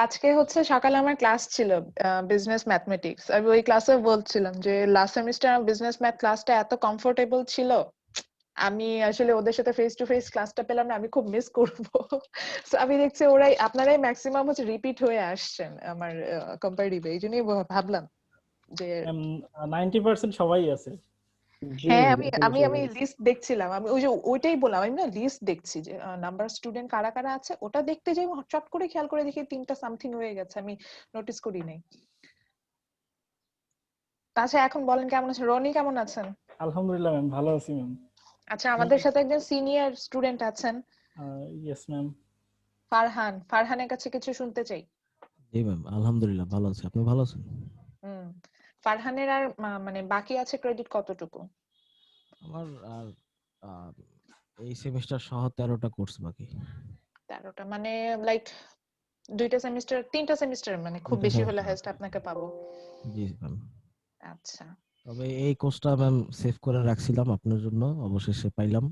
আজকে হচ্ছে সকালে আমার ক্লাস ছিল বিজনেস ম্যাথমেটিক্স। আমি ওই ক্লাসে বলছিলাম যে লাস্ট সেমিস্টার বিজনেস ম্যাথ ক্লাসটা এত কমফোর্টেবল ছিল, আমি আসলে ওদের সাথে ফেস টু ফেস ক্লাসটা পেলাম না, আমি খুব মিস করব। So, আমি দেখছি ওরাই আপনারাই ম্যাক্সিমাম হচ্ছে রিপিট হয়ে আসছেন আমার কম্পারেটিভে, এই জন্যই ভাবলাম যে 90% সবাই আছে। জি হ্যাঁ, আমি এরকম আমি আমি লিস্ট দেখছিলাম, আমি ওই যে ওইটাই বললাম, আমি না লিস্ট দেখছি যে নাম্বার স্টুডেন্ট কারা কারা আছে, ওটা দেখতে যাই চট করে খেয়াল করে দেখি 3টা সামথিং হয়ে গেছে, আমি নোটিস করি নাই। আচ্ছা এখন বলেন কেমন আছেন? রনি কেমন আছেন? আলহামদুলিল্লাহ ম্যাম, ভালো আছি ম্যাম। আচ্ছা আমাদের সাথে একজন সিনিয়র স্টুডেন্ট আছেন, ইয়েস ম্যাম। ফারহানের কাছে কিছু শুনতে চাই। জি ম্যাম, আলহামদুলিল্লাহ ভালো আছি। আপনি ভালো আছেন? ফারহানের আর মানে বাকি আছে ক্রেডিট কতটুকু? আমার আর এই সেমিস্টার সহ 13টা কোর্স বাকি। 13টা মানে লাইক 2টা সেমিস্টার 3টা সেমিস্টার, মানে খুব বেশি হলে হাইস্ট আপনাকে পাবো। জি ম্যাম। আচ্ছা তবে এই কোর্সটা ম্যাম সেভ করে রাখছিলাম আপনার জন্য, অবশেষে পাইলাম।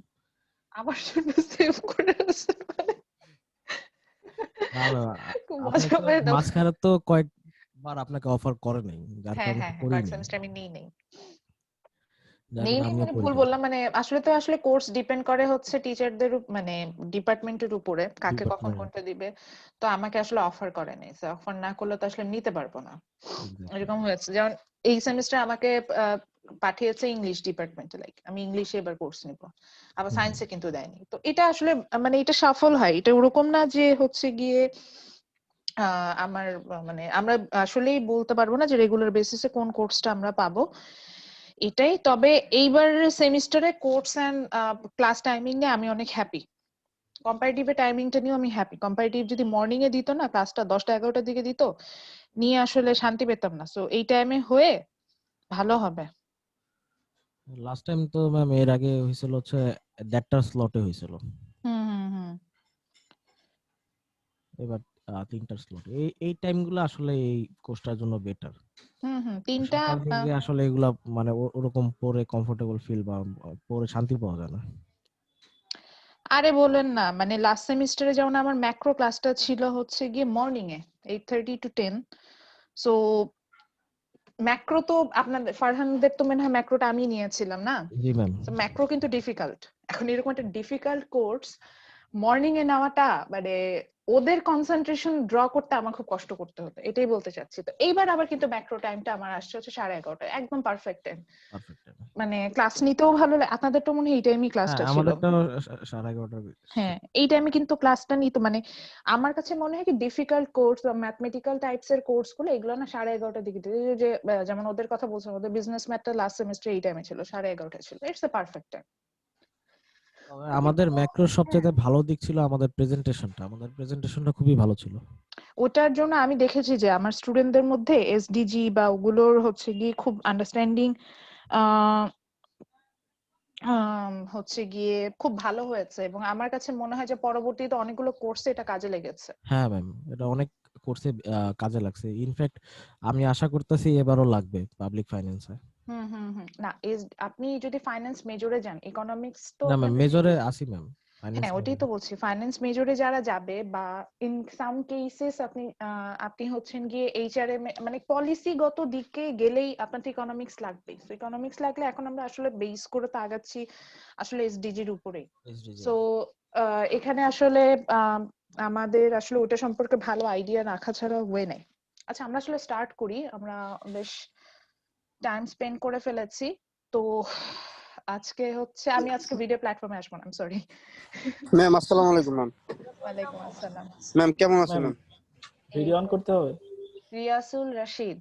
আমার জন্য সেভ করে রাখছেন মানে? না ম্যাম, খুব আপনি মজা তো করে দাও। মাঝখানে তো কয়েকবার আপনাকে অফার করে নাই, যার হ্যাঁ কারণে হ্যাঁ হ্যাঁ, কয়েক করিনি। সেমিস্টার আমি নেই নেই যার নেই কারণে নেই আমিও মানে ভুল করিনি। বললাম, মানে আসলে কোর্স ডিপেন্ড করে হচ্ছে টিচারদের মানে ডিপার্টমেন্টের উপরে কাকে কখন ডিপার্টমেন্ট কোনটা দিবে। তো আমাকে আসলে অফার করে নাই, অফার না করলে তো আসলে নিতে পারবো না। এক্স্যাক্টলি। এরকম হয়েছে, যেমন এই সেমিস্টার আমাকে পাঠিয়েছে ইংলিশ ডিপার্টমেন্টে, লাইক আমি ইংলিশে এবার কোর্স নিব, আবার সায়েন্সে কিন্তু দেয়নি। তো এটা আসলে মানে এটা সফল হয়, এটা ওরকম না যে হচ্ছে গিয়ে আমার মানে আমরা আসলেই বলতে পারবো না যে রেগুলার বেসিসে কোন কোর্সটা আমরা পাবো এটাই। তবে এইবার সেমিস্টারে কোর্স এন্ড ক্লাস টাইমিং নিয়ে আমি অনেক হ্যাপি। কম্পারেটিভ টাইমিংটা নিয়েও আমি হ্যাপি। কম্পারেটিভ যদি মর্নিং এ দিত না, ক্লাসটা 10টা 11টার দিকে দিত, নিয়ে আসলে শান্তি পেতাম না। সো এই টাইমে হয়ে ভালো হবে। লাস্ট টাইম তো ম্যাম এর আগে হয়েছিল হচ্ছে 1.5টা স্লটে হয়েছিল, হুম। এবার 3টার স্লট। এই টাইমগুলো আসলে এই কোর্সটার জন্য বেটার। তিনটা। সকাল দিকে আসলে এগুলা মানে ওরকম পরে কমফোর্টেবল ফিল বা পরে শান্তি পাওয়া যায় না। আরে বলেন না, মানে লাস্ট সেমিস্টারে যেমন আমার ম্যাক্রো ক্লাসটা ছিল হচ্ছে গিয়ে মর্নিং এ 8:30 to 10। সো ম্যাক্রো তো আপনাদের ফারহানদের তো মনে হয় ম্যাক্রোটা আমি নিয়েছিলাম না? জি ম্যাম। ম্যাক্রো কিন্তু ডিফিকাল্ট। এখন এরকম একটা ডিফিকাল্ট কোর্স মর্নিং এ নেওয়াটা মানে ওদের কনসেন্ট্রেশন ড্র করতে আমার খুব কষ্ট করতে হতো, এটাই বলতে চাচ্ছি। তো এইবার আবার কিন্তু ম্যাক্রো টাইমটা আমার আসছে হচ্ছে 11:30, একদম পারফেক্ট টাইম। পারফেক্ট। মানে ক্লাস নিতেও ভালো লাগে। আপনাদের তো মনে হয় এই টাইমই হ্যাঁ, ক্লাসটা ছিল। আমাদেরটা 11:30 হ্যাঁ, এই টাইমে কিন্তু ক্লাসটা নিত, মানে আমার কাছে মনে হয় কি ডিফিকাল্ট কোর্স বা ম্যাথমেটিক্যাল টাইপস এর কোর্স গুলো এগুলো না 11:30টার দিকে দিত। এই যে যেমন ওদের কথা বলছিলাম, ওদের বিজনেস ম্যাথটা লাস্ট সেমিস্টার এই টাইমে ছিল, 11:30 ছিল। It's a perfect time. আমাদের ম্যাক্রোর সবচেয়ে ভালো দিক ছিল আমাদের প্রেজেন্টেশনটা। আমাদের প্রেজেন্টেশনটা খুবই ভালো ছিল। ওটার জন্য আমি দেখেছি যে আমার স্টুডেন্টদের মধ্যে এসডিজি বা ওগুলোর হচ্ছে গিয়ে খুব আন্ডারস্ট্যান্ডিং হচ্ছে গিয়ে খুব ভালো হয়েছে, এবং আমার কাছে মনে হয় যে পরবর্তীতে অনেকগুলো কোর্সে এটা কাজে লেগেছে। হ্যাঁ ম্যাম, এটা অনেক কোর্সে কাজে লাগছে। ইনফ্যাক্ট আমি আশা করতেছি এবারও লাগবে পাবলিক ফাইন্যান্সে। না আপনি যদি ফাইন্যান্স মেজরে যান, ইকোনমিক্স তো না ম্যাম, আপনাদের মেজরে আসি ম্যাম, ফাইন্যান্স হ্যাঁ ওটাই তো মেজরে। বলছি, ফাইন্যান্স মেজরে যারা যাবে বা ইন সাম কেসেস আপনি হচ্ছেন গিয়ে এইচআরএম মানে পলিসিগত দিকে গেলেই আপনার তো ইকোনমিক্স লাগবে। তো ইকোনমিক্স লাগলে এখন আমরা আসলে বেস করে তো আগাচ্ছি আসলে এসডিজির উপরেই। সো এখানে আসলে আমাদের আসলে ওটা সম্পর্কে ভালো আইডিয়া রাখা ছাড়া ওয়ে নাই। আচ্ছা আমরা আসলে স্টার্ট করি, আমরা বেশ টাইম স্পেন্ড করে ফেলেছি। তো আজকে হচ্ছে আমি আজকে ভিডিও প্ল্যাটফর্মে আসবো না, আই এম সরি। ম্যাম আসসালামু আলাইকুম ম্যাম। ওয়ালাইকুম আসসালাম। ম্যাম কেমন আছেন ম্যাম? ভিডিও অন করতে হবে। রিয়াসুল রশিদ।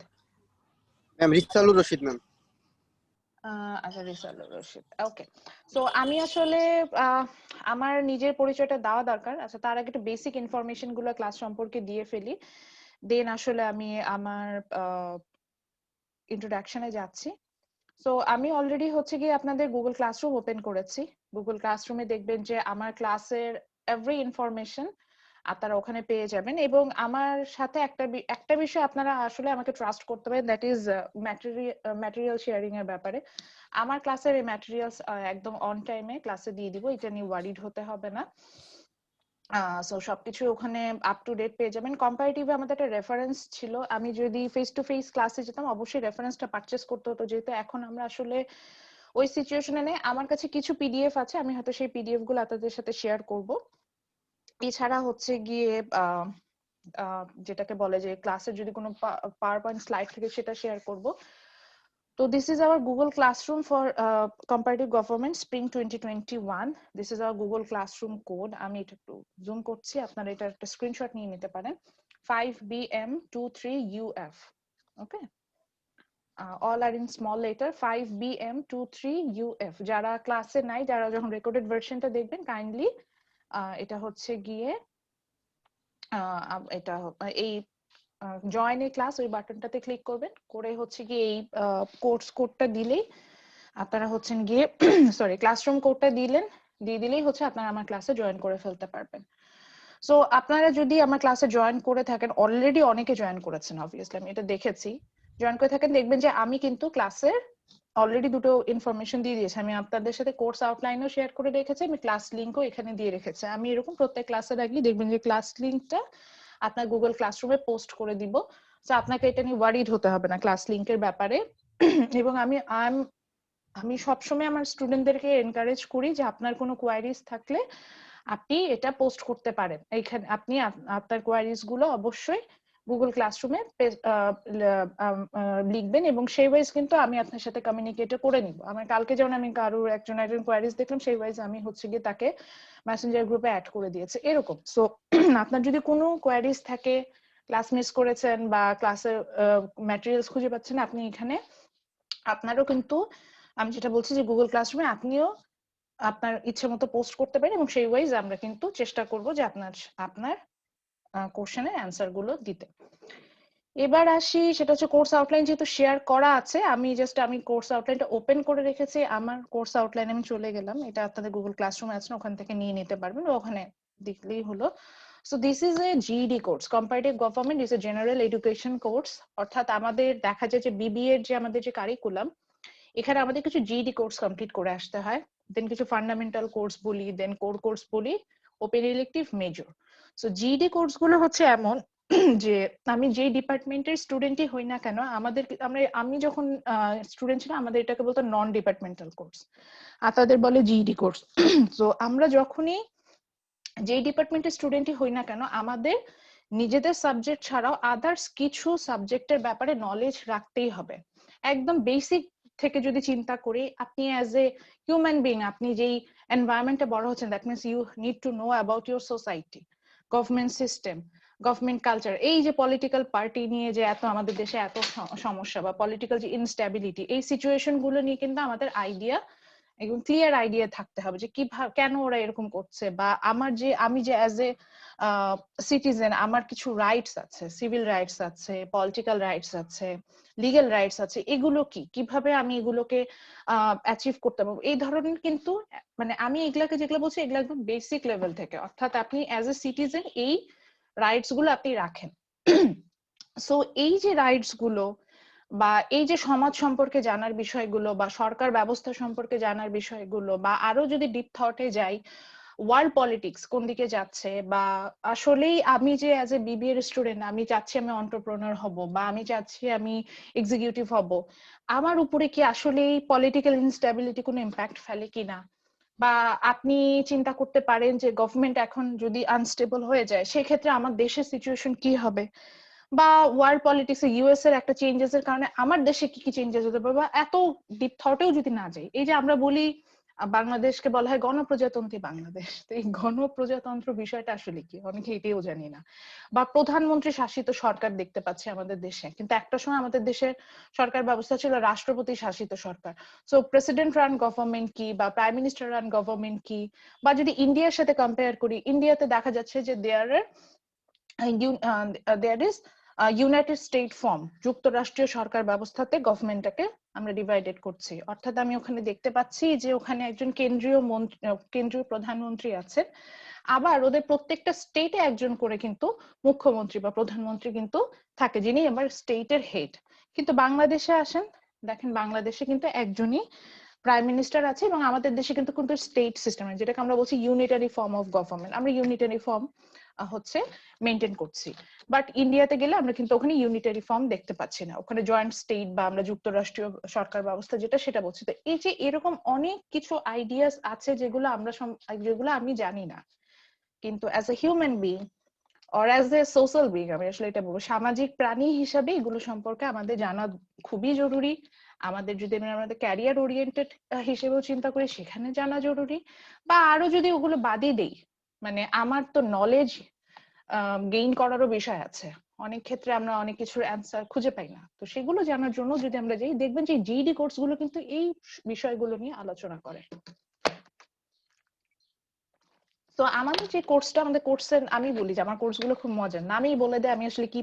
Ma'am Risalur Rashid ma'am. আচ্ছা রিসালুর রশিদ, ওকে। সো আমি আসলে আমার নিজের পরিচয়টা দেওয়া দরকার। আচ্ছা তার আগে একটু বেসিক ইনফরমেশন গুলো ক্লাস সম্পর্কে দিয়ে ফেলি, দেন আসলে আমি আমার ইন্ট্রোডাকশনে যাচ্ছি। সো আমি অলরেডি হচ্ছে গিয়ে আপনাদের গুগল ক্লাসরুম ওপেন করেছি। গুগল ক্লাসরুমে দেখবেন যে আমার ক্লাসের এভরি ইনফরমেশন আপনারা ওখানে পেয়ে যাবেন, এবং আমার সাথে একটা বিষয় আপনারা আসলে আমাকে ট্রাস্ট করতে পারেন, দ্যাট ইজ ম্যাটেরিয়াল শেয়ারিং এর ব্যাপারে। আমার ক্লাসের এই ম্যাটেরিয়ালস একদম অন টাইমে ক্লাসে দিয়ে দিব, এটা নিয়ে ওয়ারিড হতে হবে না। সো সবকিছু ওখানে আপ টু ডেট পেয়ে যাবেন। কম্পারেটিভ আমাদের একটা রেফারেন্স ছিল, আমি যদি ফেস টু ফেস ক্লাসে যেতাম অবশ্যই রেফারেন্সটা পারচেজ করতে হতো, যেহেতু এখন আমরা আসলে ওই সিচুয়েশনে নেই। আমার কাছে কিছু পিডিএফ আছে, আমি হয়তো সেই পিডিএফ গুলো আপনাদের সাথে শেয়ার করব। এছাড়া হচ্ছে গিয়ে যেটাকে বলে যে ক্লাসের যদি কোনো পাওয়ার পয়েন্ট স্লাইড থেকে সেটা শেয়ার করব। So this is our Google Classroom for Comparative Government Spring 2021. This is our Google Classroom code. আমি এটা একটু জুম করছি, আপনারা এটা একটা স্ক্রিনশট নিয়ে নিতে পারেন। 5BM23UF. Okay. All are in small letter. 5BM23UF. যারা ক্লাসে নাই, যারা যখন রেকর্ডেড ভার্সনটা দেখবেন কাইন্ডলি এটা হচ্ছে গিয়ে এটা এই জয়েন এ ক্লাস ওই বাটনটাতে ক্লিক করবেন, করে হচ্ছে গিয়ে এই কোর্স কোডটা দিলেই আপনারা হচ্ছেন গিয়ে সরি ক্লাসরুম কোডটা দিয়ে দিলেই হচ্ছে আপনারা আমার ক্লাসে জয়েন করে ফেলতে পারবেন। সো আপনারা যদি আমার ক্লাসে জয়েন করে থাকেন, অলরেডি অনেকে জয়েন করেছেন অবভিয়াসলি, আমি এটা দেখেছি, জয়েন করে থাকেন দেখবেন যে আমি কিন্তু ক্লাসের অলরেডি দুটো ইনফরমেশন দিয়ে দিয়েছি। আমি আপনাদের সাথে কোর্স আউটলাইনও শেয়ার করে রেখেছি, আমি ক্লাস লিংকও এখানে দিয়ে রেখেছি। আমি এরকম প্রত্যেক ক্লাসের আগে দেখবেন যে ক্লাস লিংকটা আপনার গুগল ক্লাসরুমে পোস্ট করে দিব। সো আপনাকে এটা নিয়ে ওয়ারিড হতে হবে না ক্লাস লিংকের ব্যাপারে। এবং আমি সবসময় আমার স্টুডেন্টদেরকে এনকারেজ করি যে আপনার কোনো কোয়ারিজ থাকলে আপনি এটা পোস্ট করতে পারেন। এইখানে আপনি আপনার কোয়ারিজ গুলো অবশ্যই গুগল ক্লাসরুমে লিখবেন এবং সেই ওয়াইজ কিন্তু আমি আপনার সাথে কমিউনিকেট করে নিব। আমার কালকে যেমন আমি কারোর একজন কোয়ারিজ দেখলাম, সেই ওয়াইজ আমি হচ্ছে গিয়ে তাকে মেসেঞ্জার গ্রুপে অ্যাড করে দিয়েছে এরকম। সো আপনার যদি কোনো কোয়ারিজ থাকে, ক্লাস মিস করেছেন বা ক্লাসের ম্যাটেরিয়ালস খুঁজে পাচ্ছেন, আপনি এখানে আপনারও কিন্তু আমি যেটা বলছি যে গুগল ক্লাসরুমে আপনিও আপনার ইচ্ছে মতো পোস্ট করতে পারেন এবং সেই ওয়াইজ আমরা কিন্তু চেষ্টা করব যে আপনার কোশ্চেনের অ্যান্সার গুলো দিতে। এবার আসি, সেটা হচ্ছে কোর্স আউটলাইন যেহেতু শেয়ার করা আছে, আমি কোর্স আউটলাইনটা ওপেন করে রেখেছি। আমার কোর্স আউটলাইন আমি চলে গেলাম, এটা আপনাদের গুগল ক্লাসরুমে আছে, ওখান থেকে নিয়ে নিতে পারবেন, ওখানে দেখলেই হলো। So this is a GED course. Comparative Government is a general education course. অর্থাৎ আমাদের দেখা যায় যে বিবিএ এর যে আমাদের যে কারিকুলাম, এখানে আমাদের কিছু জিইডি কোর্স কমপ্লিট করে আসতে হয়, দেন কিছু ফান্ডামেন্টাল কোর্স বলি, দেন কোর কোর্স বলি, open elective, major. So GED course গুলো হচ্ছে এমন যে আমি যে ডিপার্টমেন্টের স্টুডেন্টই হই না কেন, আমি যখন স্টুডেন্ট ছিলাম আমাদের এটাকে বলতো নন ডিপার্টমেন্টাল কোর্স, আর তাদের বলে জিইডি কোর্স। সো আমরা যখনই যে ডিপার্টমেন্টের স্টুডেন্টই হই না কেন, আমাদের নিজেদের সাবজেক্ট ছাড়াও আদার্স কিছু সাবজেক্টের ব্যাপারে নলেজ রাখতেই হবে। একদম বেসিক থেকে যদি চিন্তা করি, আপনি অ্যাজ এ হিউম্যান বিং আপনি যেই এনভায়রনমেন্টে বড় হচ্ছেন, that means you need to know about your society, government system, government culture. এই যে পলিটিক্যাল পার্টি নিয়ে যে আমাদের দেশে এত সমস্যা বা পলিটিক্যাল যে ইনস্টেবিলিটি, এই সিচুয়েশন গুলো নিয়ে কিন্তু আমাদের আইডিয়া, একদম ক্লিয়ার আইডিয়া থাকতে হবে যে কিভাবে কেন ওরা এরকম করছে, বা আমি যে অ্যাজ এ সিটিজেন আমার কিছু রাইটস আছে, সিভিল রাইটস আছে, পলিটিক্যাল রাইটস আছে, লিগ্যাল রাইটস আছে, এগুলো কিভাবে আমি এগুলোকে অ্যাচিভ করতে পারবো। এই ধরনের কিন্তু মানে আমি যেগুলো বলছি এগুলো একদম বেসিক লেভেল থেকে, অর্থাৎ আপনি অ্যাজ এ সিটিজেন এই রাইটস গুলো আপনি রাখেন। সো এই যে রাইটস গুলো বা এই যে সমাজ সম্পর্কে জানার বিষয়গুলো বা সরকার ব্যবস্থা সম্পর্কে জানার বিষয়গুলো, বা আরো যদি ডিপ থটে যাই, ওয়ার্ল্ড পলিটিক্স কোন দিকে যাচ্ছে, বা আসলেই আমি যে অ্যাজ এ বিবিএ স্টুডেন্ট আমি চাচ্ছি আমি এন্টারপ্রেনার হব, বা আমি চাচ্ছি আমি এক্সিকিউটিভ হব, আমার উপরে কি আসলেই পলিটিক্যাল ইনস্টেবিলিটি কোনো ইম্প্যাক্ট ফেলে কিনা, বা আপনি চিন্তা করতে পারেন যে গভর্নমেন্ট এখন যদি আনস্টেবল হয়ে যায় সেক্ষেত্রে আমার দেশের সিচুয়েশন কি হবে, বা ওয়ার্ল্ড পলিটিক্সে ইউএস এর একটা চেঞ্জেস এর কারণে আমার দেশে কি কি চেঞ্জেস হতে পারে, বা এত ডিপ থটেও যদি না যাই। এই যে আমরা বলি বাংলাদেশকে বলা হয় গণপ্রজাতন্ত্রী বাংলাদেশ, তো এই গণপ্রজাতন্ত্র বিষয়টা আসলে কি অনেকে এটাও জানি না। বা প্রধানমন্ত্রী শাসিত সরকার দেখতে পাচ্ছি আমাদের দেশে, কিন্তু একটা সময় আমাদের দেশের সরকার ব্যবস্থা ছিল রাষ্ট্রপতি শাসিত সরকার। সো প্রেসিডেন্ট রান গভর্নমেন্ট কি, বা প্রাইম মিনিস্টার রান গভর্নমেন্ট কি, বা যদি ইন্ডিয়ার সাথে কম্পেয়ার করি, ইন্ডিয়াতে দেখা যাচ্ছে যে there is united state form, যুক্তরাষ্ট্রীয় সরকার ব্যবস্থাতে গভর্নমেন্টটাকে আমরা ডিভাইডেড করছি। অর্থাৎ আমি ওখানে দেখতে পাচ্ছি যে ওখানে একজন কেন্দ্রীয় প্রধানমন্ত্রী আছেন, আবার ওদের প্রত্যেকটা স্টেটে একজন করে কিন্তু মুখ্যমন্ত্রী বা প্রধানমন্ত্রী কিন্তু থাকে, যিনি আবার স্টেটের হেড। কিন্তু বাংলাদেশে আসেন, দেখেন বাংলাদেশে কিন্তু একজনই প্রাইম মিনিস্টার আছে এবং আমাদের দেশে কিন্তু কিন্তু স্টেট সিস্টেম, যেটাকে আমরা বলছি ইউনিটারি ফর্ম অফ গভর্নমেন্ট, আমরা ইউনিটারি ফর্ম হচ্ছে মেনটেন করছি। বাট ইন্ডিয়াতে গেলে আমরা কিন্তু ওখানে ইউনিটারি ফর্ম দেখতে পাচ্ছি না, ওখানে জয়েন্ট স্টেট বা আমরা যুক্তরাষ্ট্রীয় সরকার ব্যবস্থা যেটা সেটা বলছি। তো এই যে এরকম অনেক কিছু আইডিয়াস আছে যেগুলো যেগুলো আমি জানি না, কিন্তু as a human being or as a social being, আমি আসলে এটা বলবো সামাজিক প্রাণী হিসাবে এগুলো সম্পর্কে আমাদের জানা খুবই জরুরি। আমাদের যদি আমাদের ক্যারিয়ার ওরিয়েন্টেড হিসেবেও চিন্তা করি সেখানে জানা জরুরি, বা আরো যদি ওগুলো বাদই দেই, মানে আমার তো নলেজ গেইন করারও বিষয় আছে। অনেক ক্ষেত্রে আমরা অনেক কিছুর অ্যান্সার খুঁজে পাই না, তো সেগুলো জানার জন্য যদি আমরা যাই, দেখবেন যে জিইডি কোর্স গুলো কিন্তু এই বিষয়গুলো নিয়ে আলোচনা করে। তো আমাদের যে কোর্সটা, আমাদের কোর্সের আমি বলি যে আমার কোর্সগুলো খুব মজার, নামই বলে দেয় আমি আসলে কি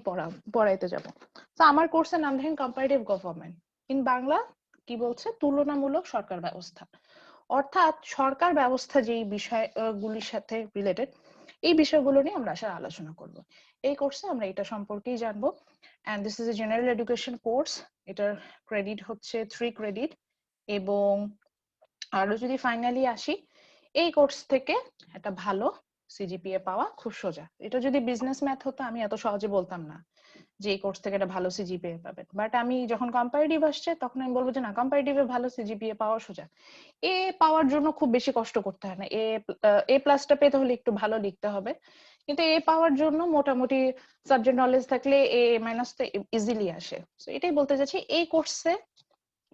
পড়াইতে যাব। তো আমার কোর্সের নাম দেখেন কম্পারেটিভ গভর্নমেন্ট, ইন বাংলা কি বলছে, তুলনামূলক সরকার ব্যবস্থা। অর্থাৎ সরকার ব্যবস্থা যেই বিষয়গুলির সাথে রিলেটেড, এই বিষয়গুলো নিয়ে আমরা আসলে আলোচনা করব। এই কোর্সে আমরা এটা সম্পর্কেই জানবো। And this is a general education course, এটার ক্রেডিট হচ্ছে 3 ক্রেডিট। এবং আরো যদি ফাইনালি আসি, এই কোর্স থেকে একটা ভালো সিজিপিএ পাওয়া খুব সোজা। এটা যদি বিজনেস ম্যাথ হতো আমি এত সহজে বলতাম না যে এই কোর্স থেকে একটা ভালো সিজিপিএ পাবেন, বাট আমি যখন কম্পারেটিভ আসছে তখন আমি বলবো যে না, কম্পারেটিভে ভালো সিজিপিএ পাওয়া সোজা। এ পাওয়ার জন্য খুব বেশি কষ্ট করতে হয় না, এ প্লাসটা পেতে হলে একটু ভালো লিখতে হবে, কিন্তু এ পাওয়ার জন্য মোটামুটি সাবজেক্ট নলেজ থাকলে এ মাইনাস তো ইজিলি আসে। তো এটাই বলতে চাচ্ছি, এই কোর্সে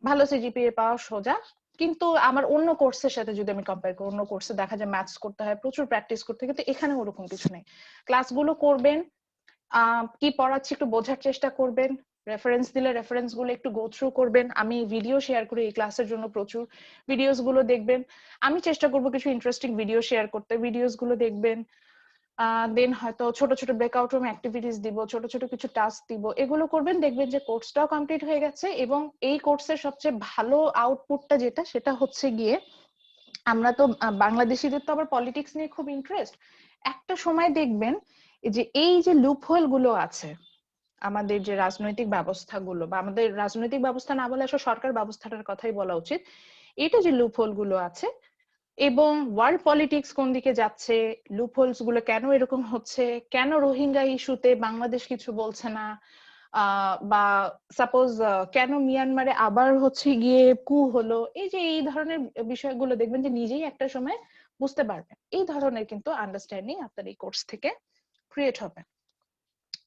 ভালো সিজিপিএ পাওয়া সোজা। কিন্তু আমার অন্য কোর্সের সাথে যদি আমি কম্পেয়ার করি, অন্য কোর্সে দেখা যায় ম্যাথস করতে হয়, প্রচুর প্র্যাকটিস করতে হয়, কিন্তু এখানে ওরকম কিছু নেই। ক্লাসগুলো করবেন, কি পড়াচ্ছি একটু বোঝার চেষ্টা করবেন, রেফারেন্স দিলে রেফারেন্স গুলো একটু গো থ্রু করবেন। আমি ভিডিও শেয়ার করি এই ক্লাসের জন্য, প্রচুর ভিডিওস গুলো দেখবেন। আমি চেষ্টা করবো কিছু ইন্টারেস্টিং ভিডিও শেয়ার করতে, ভিডিওস গুলো দেখবেন। দেন হয়তো ছোট ছোট ব্রেকআউট রুম অ্যাক্টিভিটিস দিব, ছোট ছোট কিছু টাস্ক দিব, এগুলো করবেন, দেখবেন যে কোর্সটাও কমপ্লিট হয়ে গেছে। এবং এই কোর্সের সবচেয়ে ভালো আউটপুটটা যেটা, সেটা হচ্ছে গিয়ে আমরা তো বাংলাদেশিদের তো আবার পলিটিক্স নিয়ে খুব ইন্টারেস্ট। একটা সময় দেখবেন যে এই যে লুপহোল গুলো আছে আমাদের যে রাজনৈতিক ব্যবস্থাগুলো, বা আমাদের রাজনৈতিক ব্যবস্থা না বলে আসলে সরকার ব্যবস্থাটার কথাই বলা উচিত, এটা যে লুপহোল গুলো আছে এবং ওয়ার্ল্ড পলিটিক্স কোন দিকে যাচ্ছে, লুপহোলস গুলো কেন এরকম হচ্ছে, কেন রোহিঙ্গা ইস্যুতে বাংলাদেশ কিছু বলছে না, বা সাপোজ কেন মিয়ানমারে আবার হচ্ছে গিয়ে কু হলো, এই যে এই ধরনের বিষয়গুলো দেখবেন যে নিজেই একটা সময় বুঝতে পারবেন। এই ধরনের কিন্তু আন্ডারস্ট্যান্ডিং আপনার এই কোর্স থেকে ক্রিয়েট হবে।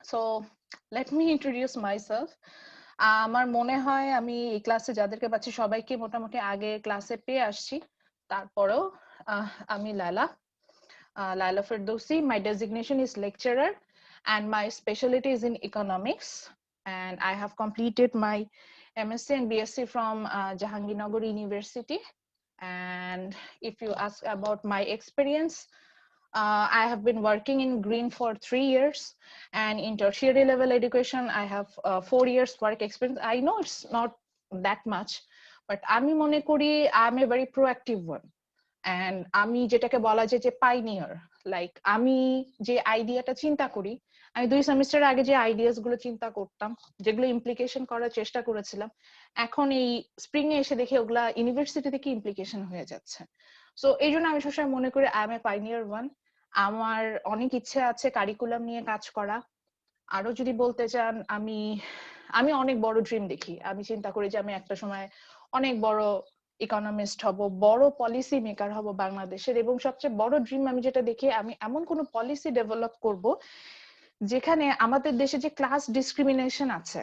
So let me introduce myself. আমার মনে হয় আমি এই ক্লাসে যাদেরকে পাচ্ছি সবাইকে মোটামুটি আগে ক্লাসে পেয়ে আসছি, তারপরেও আমি Laila Ferdousi. My designation is lecturer and my specialty is in economics, and I have completed my MSc and BSc from Jahangirnagar University. And if you ask about my experience, I have been working in Green for 3 years, and in tertiary level education I have 4 years work experience. I know it's not that much, but আমি মনে করি I'm a very proactive one, and আমি যেটাকে বলা যায় যে pioneer. Like আমি যে আইডিয়াটা চিন্তা করি, আমি 2 সেমিস্টার আগে যে আইডিয়াস গুলো চিন্তা করতাম, যেগুলো ইমপ্লিকেশন করার চেষ্টা করেছিলাম, এখন এই স্প্রিং এ এসে দেখি ওগুলা ইউনিভার্সিটি থেকে ইমপ্লিকেশন হয়ে যাচ্ছে। সো এই জন্য আমি সবসময় মনে করি I M A pioneer one. আমার অনেক ইচ্ছে আছে কারিকুলাম নিয়ে কাজ করা। আরো যদি বলতে চান, আমি অনেক বড় ড্রিম দেখি। আমি চিন্তা করি যে আমি একটা সময় অনেক বড় ইকোনমিস্ট হব, বড় পলিসি মেকার হব বাংলাদেশের। এবং সবচেয়ে বড় ড্রিম আমি যেটা দেখি, আমি এমন কোন পলিসি ডেভেলপ করব যেখানে আমাদের দেশে যে ক্লাস ডিসক্রিমিনেশন আছে,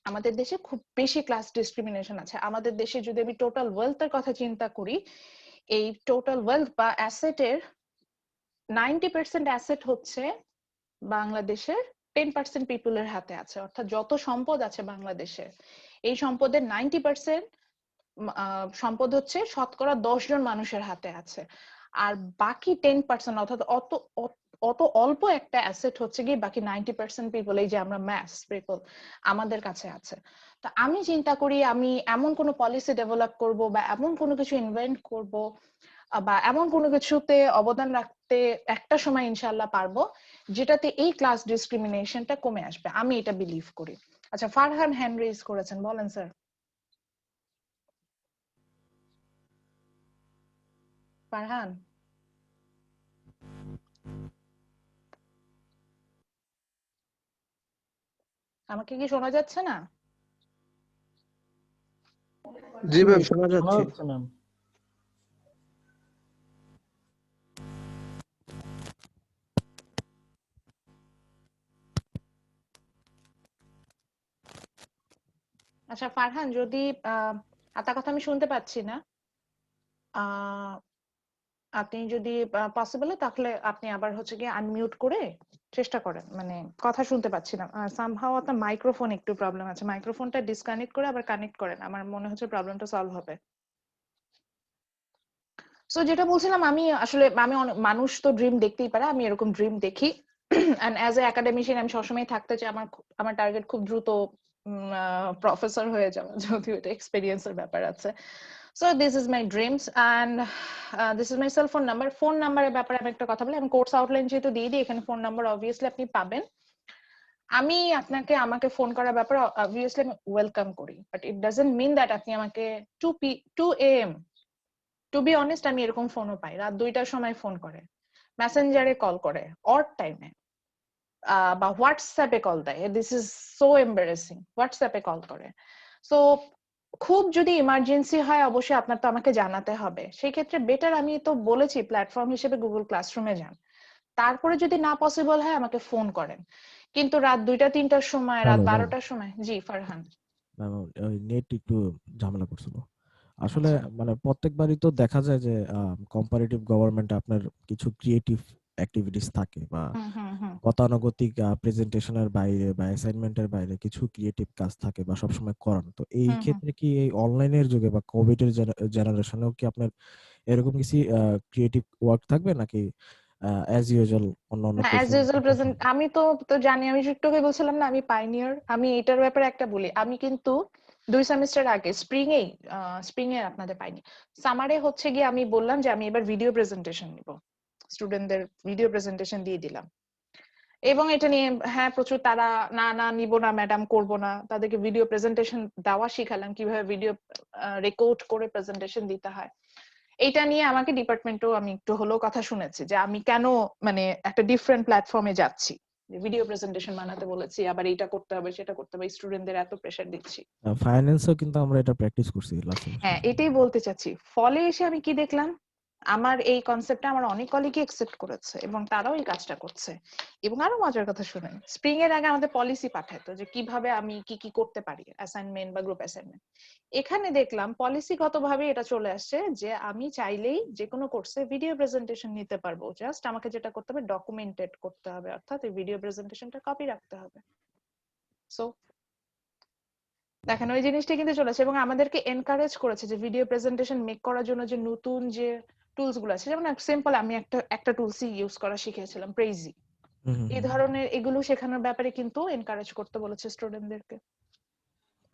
আমাদের দেশে খুব বেশি ক্লাস ডিসক্রিমিনেশন আছে। আমাদের দেশে যদি আমি টোটাল ওয়েলথের কথা চিন্তা করি, এই টোটাল ওয়েলথ বা অ্যাসেটের 90% অ্যাসেট হচ্ছে বাংলাদেশের 10% পিপলের হাতে আছে। অর্থাৎ যত সম্পদ আছে বাংলাদেশে, এই সম্পদের 90% সম্পদ হচ্ছে শতকরা 10 জন মানুষের হাতে আছে। আর বাকি 10% অর্থাৎ অত অল্প একটা অ্যাসেট হচ্ছে কি বাকি 90% পিপল, এই যে আমরা ম্যাস পিপল, আমাদের কাছে আছে। তো আমি চিন্তা করি আমি এমন কোনো পলিসি ডেভেলপ করব বা এমন কোনো কিছু ইনভেন্ট করব বা এমন কোনো কিছুতে অবদান রাখতে একটা সময় ইনশাআল্লাহ পারবো, যেটাতে এই ক্লাস ডিসক্রিমিনেশনটা কমে আসবে। আমি এটা বিলিভ করি। আচ্ছা, ফারহান হ্যান্ড রেজ করেছেন, বলেন স্যার। ফারহান, আমাকে কি শোনা যাচ্ছে না? জি ম্যাম শোনা শোনা যাচ্ছে। যাচ্ছে ম্যাম। আচ্ছা ফারহান, যদি আপনার কথা আমি শুনতে পাচ্ছি না, আহ আপনি যদি পসিবল তাহলে আপনি আবার হচ্ছে গিয়ে আনমিউট করে চেষ্টা করেন, মানে কথা শুনতে পাচ্ছি না। সামহাও আপনার মাইক্রোফোন একটু প্রবলেম আছে, মাইক্রোফোনটা ডিসকানেক্ট করে আবার কানেক্ট করেন, আমার মনে হচ্ছে প্রবলেমটা সলভ হবে। সো যেটা বলছিলাম, আমি আসলে মানুষ তো ড্রিম দেখতেই পারে, আমি এরকম ড্রিম দেখি। এন্ড অ্যাজ এ একাডেমিশিয়ান আমি সবসময় থাকতে চাই, আমার টার্গেট খুব দ্রুত প্রফেসর হয়ে যাওয়া, যদিও এটা এক্সপেরিয়েন্সের ব্যাপার আছে। So this is my dreams and this is my cell phone number. Phone নাম্বারের ব্যাপারে আমি একটা কথা বলি, আমি কোর্স আউটলাইন যেহেতু দিয়ে দিই, এখানে ফোন নাম্বার অবভিয়াসলি আপনি পাবেন। আমি আপনাকে আমাকে ফোন করার ব্যাপারে অবভিয়াসলি আমি ওয়েলকাম করি, but it doesn't mean that আপনি আমাকে 2 AM, টু বি অনেস্ট আমি এরকম ফোনও পাই, রাত 2টার সময় ফোন করে, মেসেঞ্জারে কল করে, অড টাইমে, বা হোয়াটসঅ্যাপে কল দেয়। দিস ইজ সো এম্বারেসিং, হোয়াটসঅ্যাপে কল করে। সো খুব যদি ইমার্জেন্সি হয় অবশ্যই আপনার তো আমাকে জানাতে হবে, সেই ক্ষেত্রে বেটার, আমি তো বলেছি প্ল্যাটফর্ম হিসেবে গুগল ক্লাসরুমে যান। তারপরে যদি না পসিবল হয় আমাকে ফোন করেন, কিন্তু রাত 2টা-3টার সময়, রাত হ্যালো ম্যাম, 12টার সময়। জি ফারহান। ম্যাম ওই নেট একটু ঝামেলা করছিল আসলে। আচ্ছা। মানে প্রত্যেকবারই তো দেখা যায় যে কম্পারেটিভ গভর্নমেন্টে আপনার কিছু ক্রিয়েটিভ অ্যাক্টিভিটিস থাকে, বা হুম হুম হুম গতানুগতিক প্রেজেন্টেশনের বাইরে বা অ্যাসাইনমেন্টের বাইরে কিছু ক্রিয়েটিভ কাজ থাকে বা সবসময় করান। তো এই হুম হুম। ক্ষেত্রে কি এই অনলাইনের যুগে বা কোভিড এর জেনারেশনেও কি আপনার এরকম কিছু ক্রিয়েটিভ ওয়ার্ক থাকবে, নাকি অ্যাজ ইউজুয়াল অন্য অন্য না, অ্যাজ কোর্সের মতো ইউজুয়াল প্রেজেন্ট, থাকবে? আমি তো তো জানি, আমি একটু আগে বলছিলাম না আমি পাইনিয়ার। আমি এটার ব্যাপারে একটা বলি, আমি কিন্তু 2 সেমিস্টার আগে স্প্রিং এ আপনাদের পাইনি, সামারে হচ্ছে গিয়ে আমি বললাম যে আমি এবার ভিডিও প্রেজেন্টেশন নিব, স্টুডেন্টদের ভিডিও প্রেজেন্টেশন দিয়ে দিলাম। এবং এটা নিয়ে হ্যাঁ প্রচুর তারা, না না নিব না ম্যাডাম, করব না, তাদেরকে ভিডিও প্রেজেন্টেশন দেওয়া শিখালাম, কিভাবে ভিডিও রেকর্ড করে প্রেজেন্টেশন দিতে হয়। এইটা নিয়ে আমাকে ডিপার্টমেন্টও আমি একটু হলেও কথা শুনেছি যে আমি কেন মানে একটা ডিফারেন্ট প্ল্যাটফর্মে যাচ্ছি, ভিডিও প্রেজেন্টেশন বানাতে বলেছি, আবার এটা করতে হবে সেটা করতে হবে, স্টুডেন্টদের এত প্রেশার দিচ্ছি। ফাইন্যান্সেও কিন্তু আমরা এটা প্র্যাকটিস করছি লাস্ট হ্যাঁ, সেমিস্টারে। এটাই বলতে চাচ্ছি। ফলে এসে আমি কি দেখলাম, আমার এই কনসেপ্টটা আমার অনেক কলিগই একসেপ্ট করেছে এবং তারাও এই কাজটা করছে। এবং আরো মজার কথা শুনেন, স্প্রিং এর আগে আমাদের পলিসি পাঠাতো যে কিভাবে আমি কি কি করতে পারি, অ্যাসাইনমেন্ট বা গ্রুপ অ্যাসাইনমেন্ট। এখানে দেখলাম পলিসিগতভাবে এটা চলে আসছে যে আমি চাইলেই যে কোনো কোর্সে ভিডিও প্রেজেন্টেশন নিতে পারবো, জাস্ট আমাকে যেটা করতে হবে ডকুমেন্টেড করতে হবে, অর্থাৎ এই ভিডিও প্রেজেন্টেশনটা কপি রাখতে হবে। সো দেখেন ওই জিনিসটা কিন্তু চলেছে, এবং আমাদেরকে এনকারেজ করেছে যে ভিডিও প্রেজেন্টেশন মেক করার জন্য যে নতুন যে টুলস গুলো আছে, যেমন সিম্পল আমি একটা টুলসই ইউজ করা শিখেছিলাম, প্রেইজি। হুম হুম এই হুম। ধরনের এগুলো শেখানোর ব্যাপারে কিন্তু এনকারেজ করতে বলেছে স্টুডেন্টদেরকে।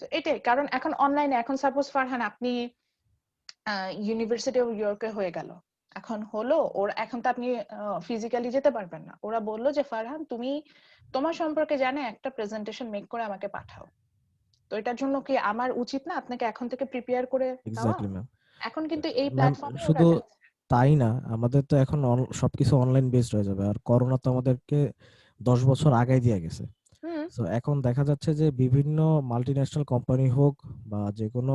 তো এটাই কারণ, এখন অনলাইনে, এখন সাপোজ ফারহান আপনি ইউনিভার্সিটি অফ ইয়র্কে হয়ে গেল, এখন হলো ওরা, এখন তো আপনি ফিজিক্যালি যেতে পারবেন না, ওরা বললো যে ফারহান তুমি তোমার সম্পর্কে জানে একটা প্রেজেন্টেশন মেক করে আমাকে পাঠাও। তো এটার জন্য কি আমার উচিত না আপনাকে এখন থেকে প্রিপেয়ার করে দেওয়া? Exactly ma'am. এখন কিন্তু এই ম্যাম প্ল্যাটফর্মে ওরা শুধু দেয়। তাই না, আমাদের তো এখন সবকিছু অনলাইন বেসড হয়ে যাবে, আর করোনা তো আমাদেরকে 10 বছর আগে দিয়ে গেছে। হুম। তো এখন দেখা যাচ্ছে যে বিভিন্ন মাল্টিন্যাশনাল কোম্পানি হোক বা যে কোনো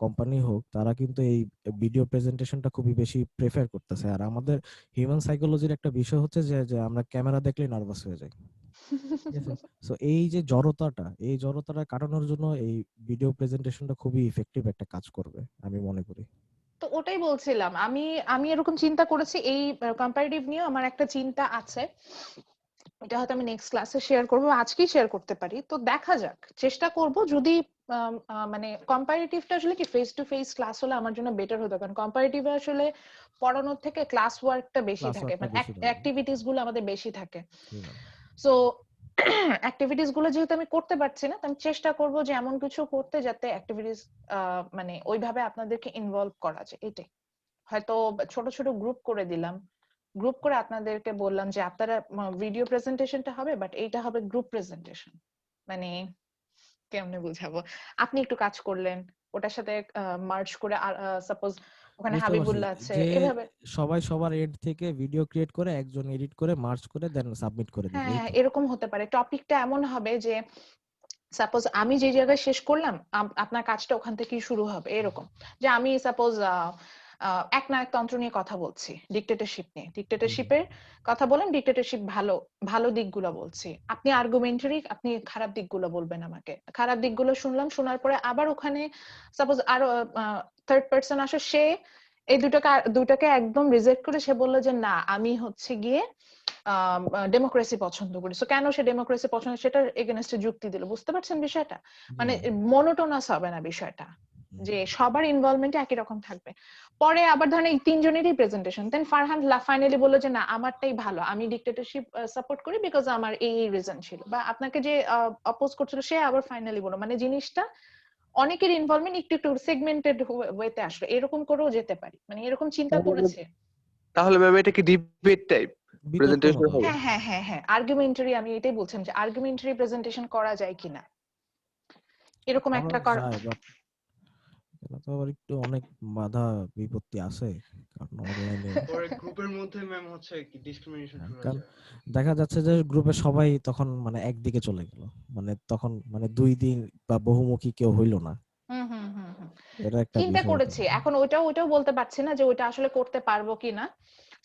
কোম্পানি হোক, তারা কিন্তু এই ভিডিও প্রেজেন্টেশনটা খুবই বেশি প্রেফার করতেছে। আর আমাদের হিউম্যান সাইকোলজির একটা বিষয় হচ্ছে যে যে আমরা ক্যামেরা দেখলেই নার্ভাস হয়ে যাই, ঠিক আছে? সো এই যে জড়তাটা কাটানোর জন্য এই ভিডিও প্রেজেন্টেশনটা খুবই ইফেক্টিভ একটা কাজ করবে আমি মনে করি। তো ওটাই বলছিলাম, আমি আমি এরকম চিন্তা করেছি, এই কম্পারেটিভ নিয়ে আমার একটা চিন্তা আছে, এটা হয়তো আমি নেক্সট ক্লাসে শেয়ার করবো, আজকেই শেয়ার করতে পারি। তো দেখা যাক, চেষ্টা করব যদি মানে কম্পারেটিভটা আসলে কি ফেস টু ফেস ক্লাস হলে আমার জন্য বেটার হতো, কারণ কম্পারেটিভে আসলে পড়ানোর থেকে ক্লাস ওয়ার্কটা বেশি ক্লাস থাকে, ওয়ার্কটা মানে বেশি থাকে। অ্যাক্টিভিটিস গুলো আমাদের বেশি থাকে। জি ম্যাম। সো অ্যাক্টিভিটিস গুলো যেহেতু আমি করতে পারছি না, তো আমি চেষ্টা করব যে এমন কিছু করতে যাতে অ্যাক্টিভিটিস মানে ওইভাবে আপনাদেরকে ইনভলভ করা যায়। এটাই হয়তো ছোট ছোট গ্রুপ করে দিলাম, গ্রুপ করে আপনাদেরকে বললাম যে আপনারা ভিডিও প্রেজেন্টেশনটা হবে, বাট এইটা হবে গ্রুপ প্রেজেন্টেশন। মানে কেমনে বুঝাবো, আপনি একটু কাজ করলেন, ওটার সাথে মার্চ করে সাপোজ ওখানে বুঝতে পারছি হাবিবুল্লাহ আছে, যে এভাবে। সবাই সবার এন্ড থেকে ভিডিও ক্রিয়েট করে একজন এডিট করে মার্জ করে দেন সাবমিট করে দিবে, হ্যাঁ এই হ্যাঁ, তো? এরকম হতে পারে। টপিকটা এমন হবে যে সাপোজ আমি যে জায়গায় শেষ করলাম, আপনার কাজটা ওখান থেকেই শুরু হবে, এরকম। যে আমি সাপোজ একনায়কতন্ত্র নিয়ে কথা বলছি, ডিক্টেটরশিপ নিয়ে, ডিক্টেটরশিপের কথা বলেন, ডিক্টেটরশিপ ভালো ভালো দিকগুলো বলছি, আপনি আর্গুমেন্টারি, আপনি খারাপ দিকগুলো বলবেন আমাকে, খারাপ দিকগুলো শুনলাম, শোনার পরে আবার ওখানে সাপোজ আরো থার্ড পার্সন আসে, সে এই দুটাকে একদম রিজেক্ট করে সে বললো যে না, আমি হচ্ছে গিয়ে ডেমোক্রেসি পছন্দ করি। সো কেন সে ডেমোক্রেসি পছন্দ, সেটার এগেনস্টে যুক্তি দিল। বুঝতে পারছেন বিষয়টা? মানে মনোটোনাস হবে না বিষয়টা, যে সবার ইনভলভমেন্ট একই রকম থাকবে। পরে আবার ধরেন এই তিনজনেরই প্রেজেন্টেশন, দেন ফারহান ফাইনালি বললো যে না, আমারটাই ভালো, আমি ডিক্টেটরশিপ সাপোর্ট করি বিকজ আমার এই রিজন ছিল, বা আপনাকে যে অপোজ করছিল সে আবার ফাইনালি বললো, মানে জিনিসটা অনেকের ইনভলভমেন্ট একটু একটু সেগমেন্টেড ওয়েতে আসলো, এরকম করেও যেতে পারি, মানে এরকম চিন্তা করেছে। তাহলে ম্যাম এটা কি ডিবেট টাইপ বিতর্ক প্রেজেন্টেশন হবে। হবে? হ্যাঁ হ্যাঁ হ্যাঁ হ্যাঁ, আর্গুমেন্টারি, আমি এটাই বলছিলাম যে আর্গুমেন্টারি প্রেজেন্টেশন করা যায় কিনা, এরকম করা একটা যায়, বাট এটা তো আবার একটু অনেক বাধা বিপত্তি আছে, কারণ অনলাইনে পরে গ্রুপের মধ্যে ম্যাম হচ্ছে কি ডিসক্রিমিনেশন শুরু হয়ে কারণ যায়। দেখা যাচ্ছে যে গ্রুপে সবাই তখন মানে একদিকে চলে গেল, মানে তখন মানে দুই দিন বা বহুমুখী কেউ হইলো না, হুম হুম হুম হুম, এটা একটা চিন্তা বিষয় করেছি। এখন ওইটাও বলতে পারছি না যে ওইটা আসলে করতে পারবো কিনা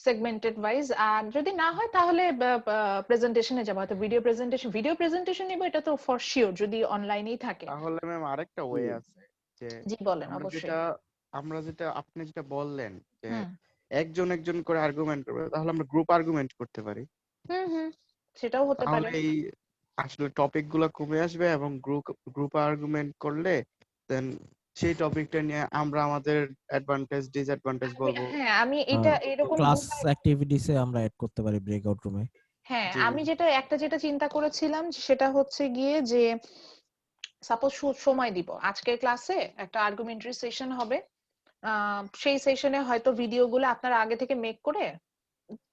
সেগমেন্টেড ওয়াইজ। আর যদি না হয় তাহলে প্রেজেন্টেশনে যাবো, হয়তো ভিডিও প্রেজেন্টেশন নিবো, এটা তো ফর শিওর, যদি অনলাইনেই থাকে। তাহলে ম্যাম আরেকটা ওয়ে আছে যে জি বলেন, আমরা অবশ্যই। যেটা আমরা যেটা আপনি যেটা বললেন যে হুম একজন একজন করে আর্গুমেন্ট করবে, তাহলে আমরা গ্রুপ আর্গুমেন্ট করতে পারি। হুম হুম, সেটাও হতে তাহলে পারে। এই আসলে টপিক গুলো কমে আসবে এবং গ্রুপ আর্গুমেন্ট করলে দেন সেই টপিকটা নিয়ে আমরা আমাদের অ্যাডভান্টেজ ডিসঅ্যাডভান্টেজ বলবো। হ্যাঁ, আমি এটা এরকম ক্লাস গ্রুপ, অ্যাক্টিভিটিসে আমরা অ্যাড করতে পারি ব্রেকআউট রুমে। হ্যাঁ জি আমি যেটা চিন্তা করেছিলাম সেটা হচ্ছে গিয়ে যে সাপোজ সময় দিব, আজকের ক্লাসে একটা আর্গুমেন্টারি সেশন হবে, সেই সেশনে হয়তো ভিডিও গুলো আপনারা আগে থেকে মেক করে,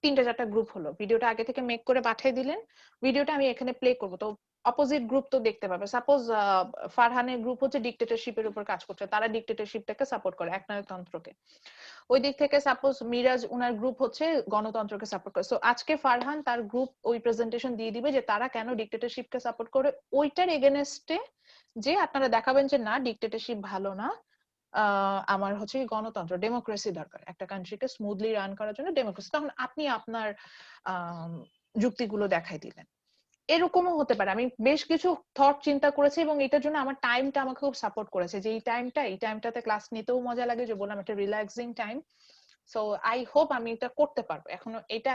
3-4টা গ্রুপ হলো, ভিডিওটা আগে থেকে মেক করে পাঠিয়ে দিলেন, ভিডিওটা আমি এখানে প্লে করবো, তো অপোজিট গ্রুপ তো দেখতে পাবে। সাপোজ ফারহানের গ্রুপ হচ্ছে ডিক্টেটরশিপের উপর কাজ করছে, তারা ডিক্টেটরশিপটাকে সাপোর্ট করে, একনায়কতন্ত্রকে। ওই দিক থেকে সাপোজ মিরাজ উনার গ্রুপ হচ্ছে গণতন্ত্রকে সাপোর্ট করে। সো আজকে ফারহান তার গ্রুপ ওই প্রেজেন্টেশন দিয়ে দিবে যে তারা কেন ডিক্টেটরশিপকে সাপোর্ট করে, ওইটার এগেনস্টে যে আপনারা দেখাবেন যে না, ডিক্টেটরশিপ ভালো না, আমার হচ্ছে গণতন্ত্র, ডেমোক্রেসি দরকার, একটা কান্ট্রিকে স্মুথলি রান করার জন্য ডেমোক্রেসি। তখন আপনি আপনার যুক্তিগুলো দেখাই দিলেন। এরকমও হতে পারে। আমি বেশ কিছু থট চিন্তা করেছি এবং এটার জন্য আমার টাইমটা আমাকে খুব সাপোর্ট করেছে, যে এই টাইমটাতে ক্লাস নিতেও মজা লাগে, যে বললাম একটা relaxing time. So I hope আমি এটা করতে পারবো।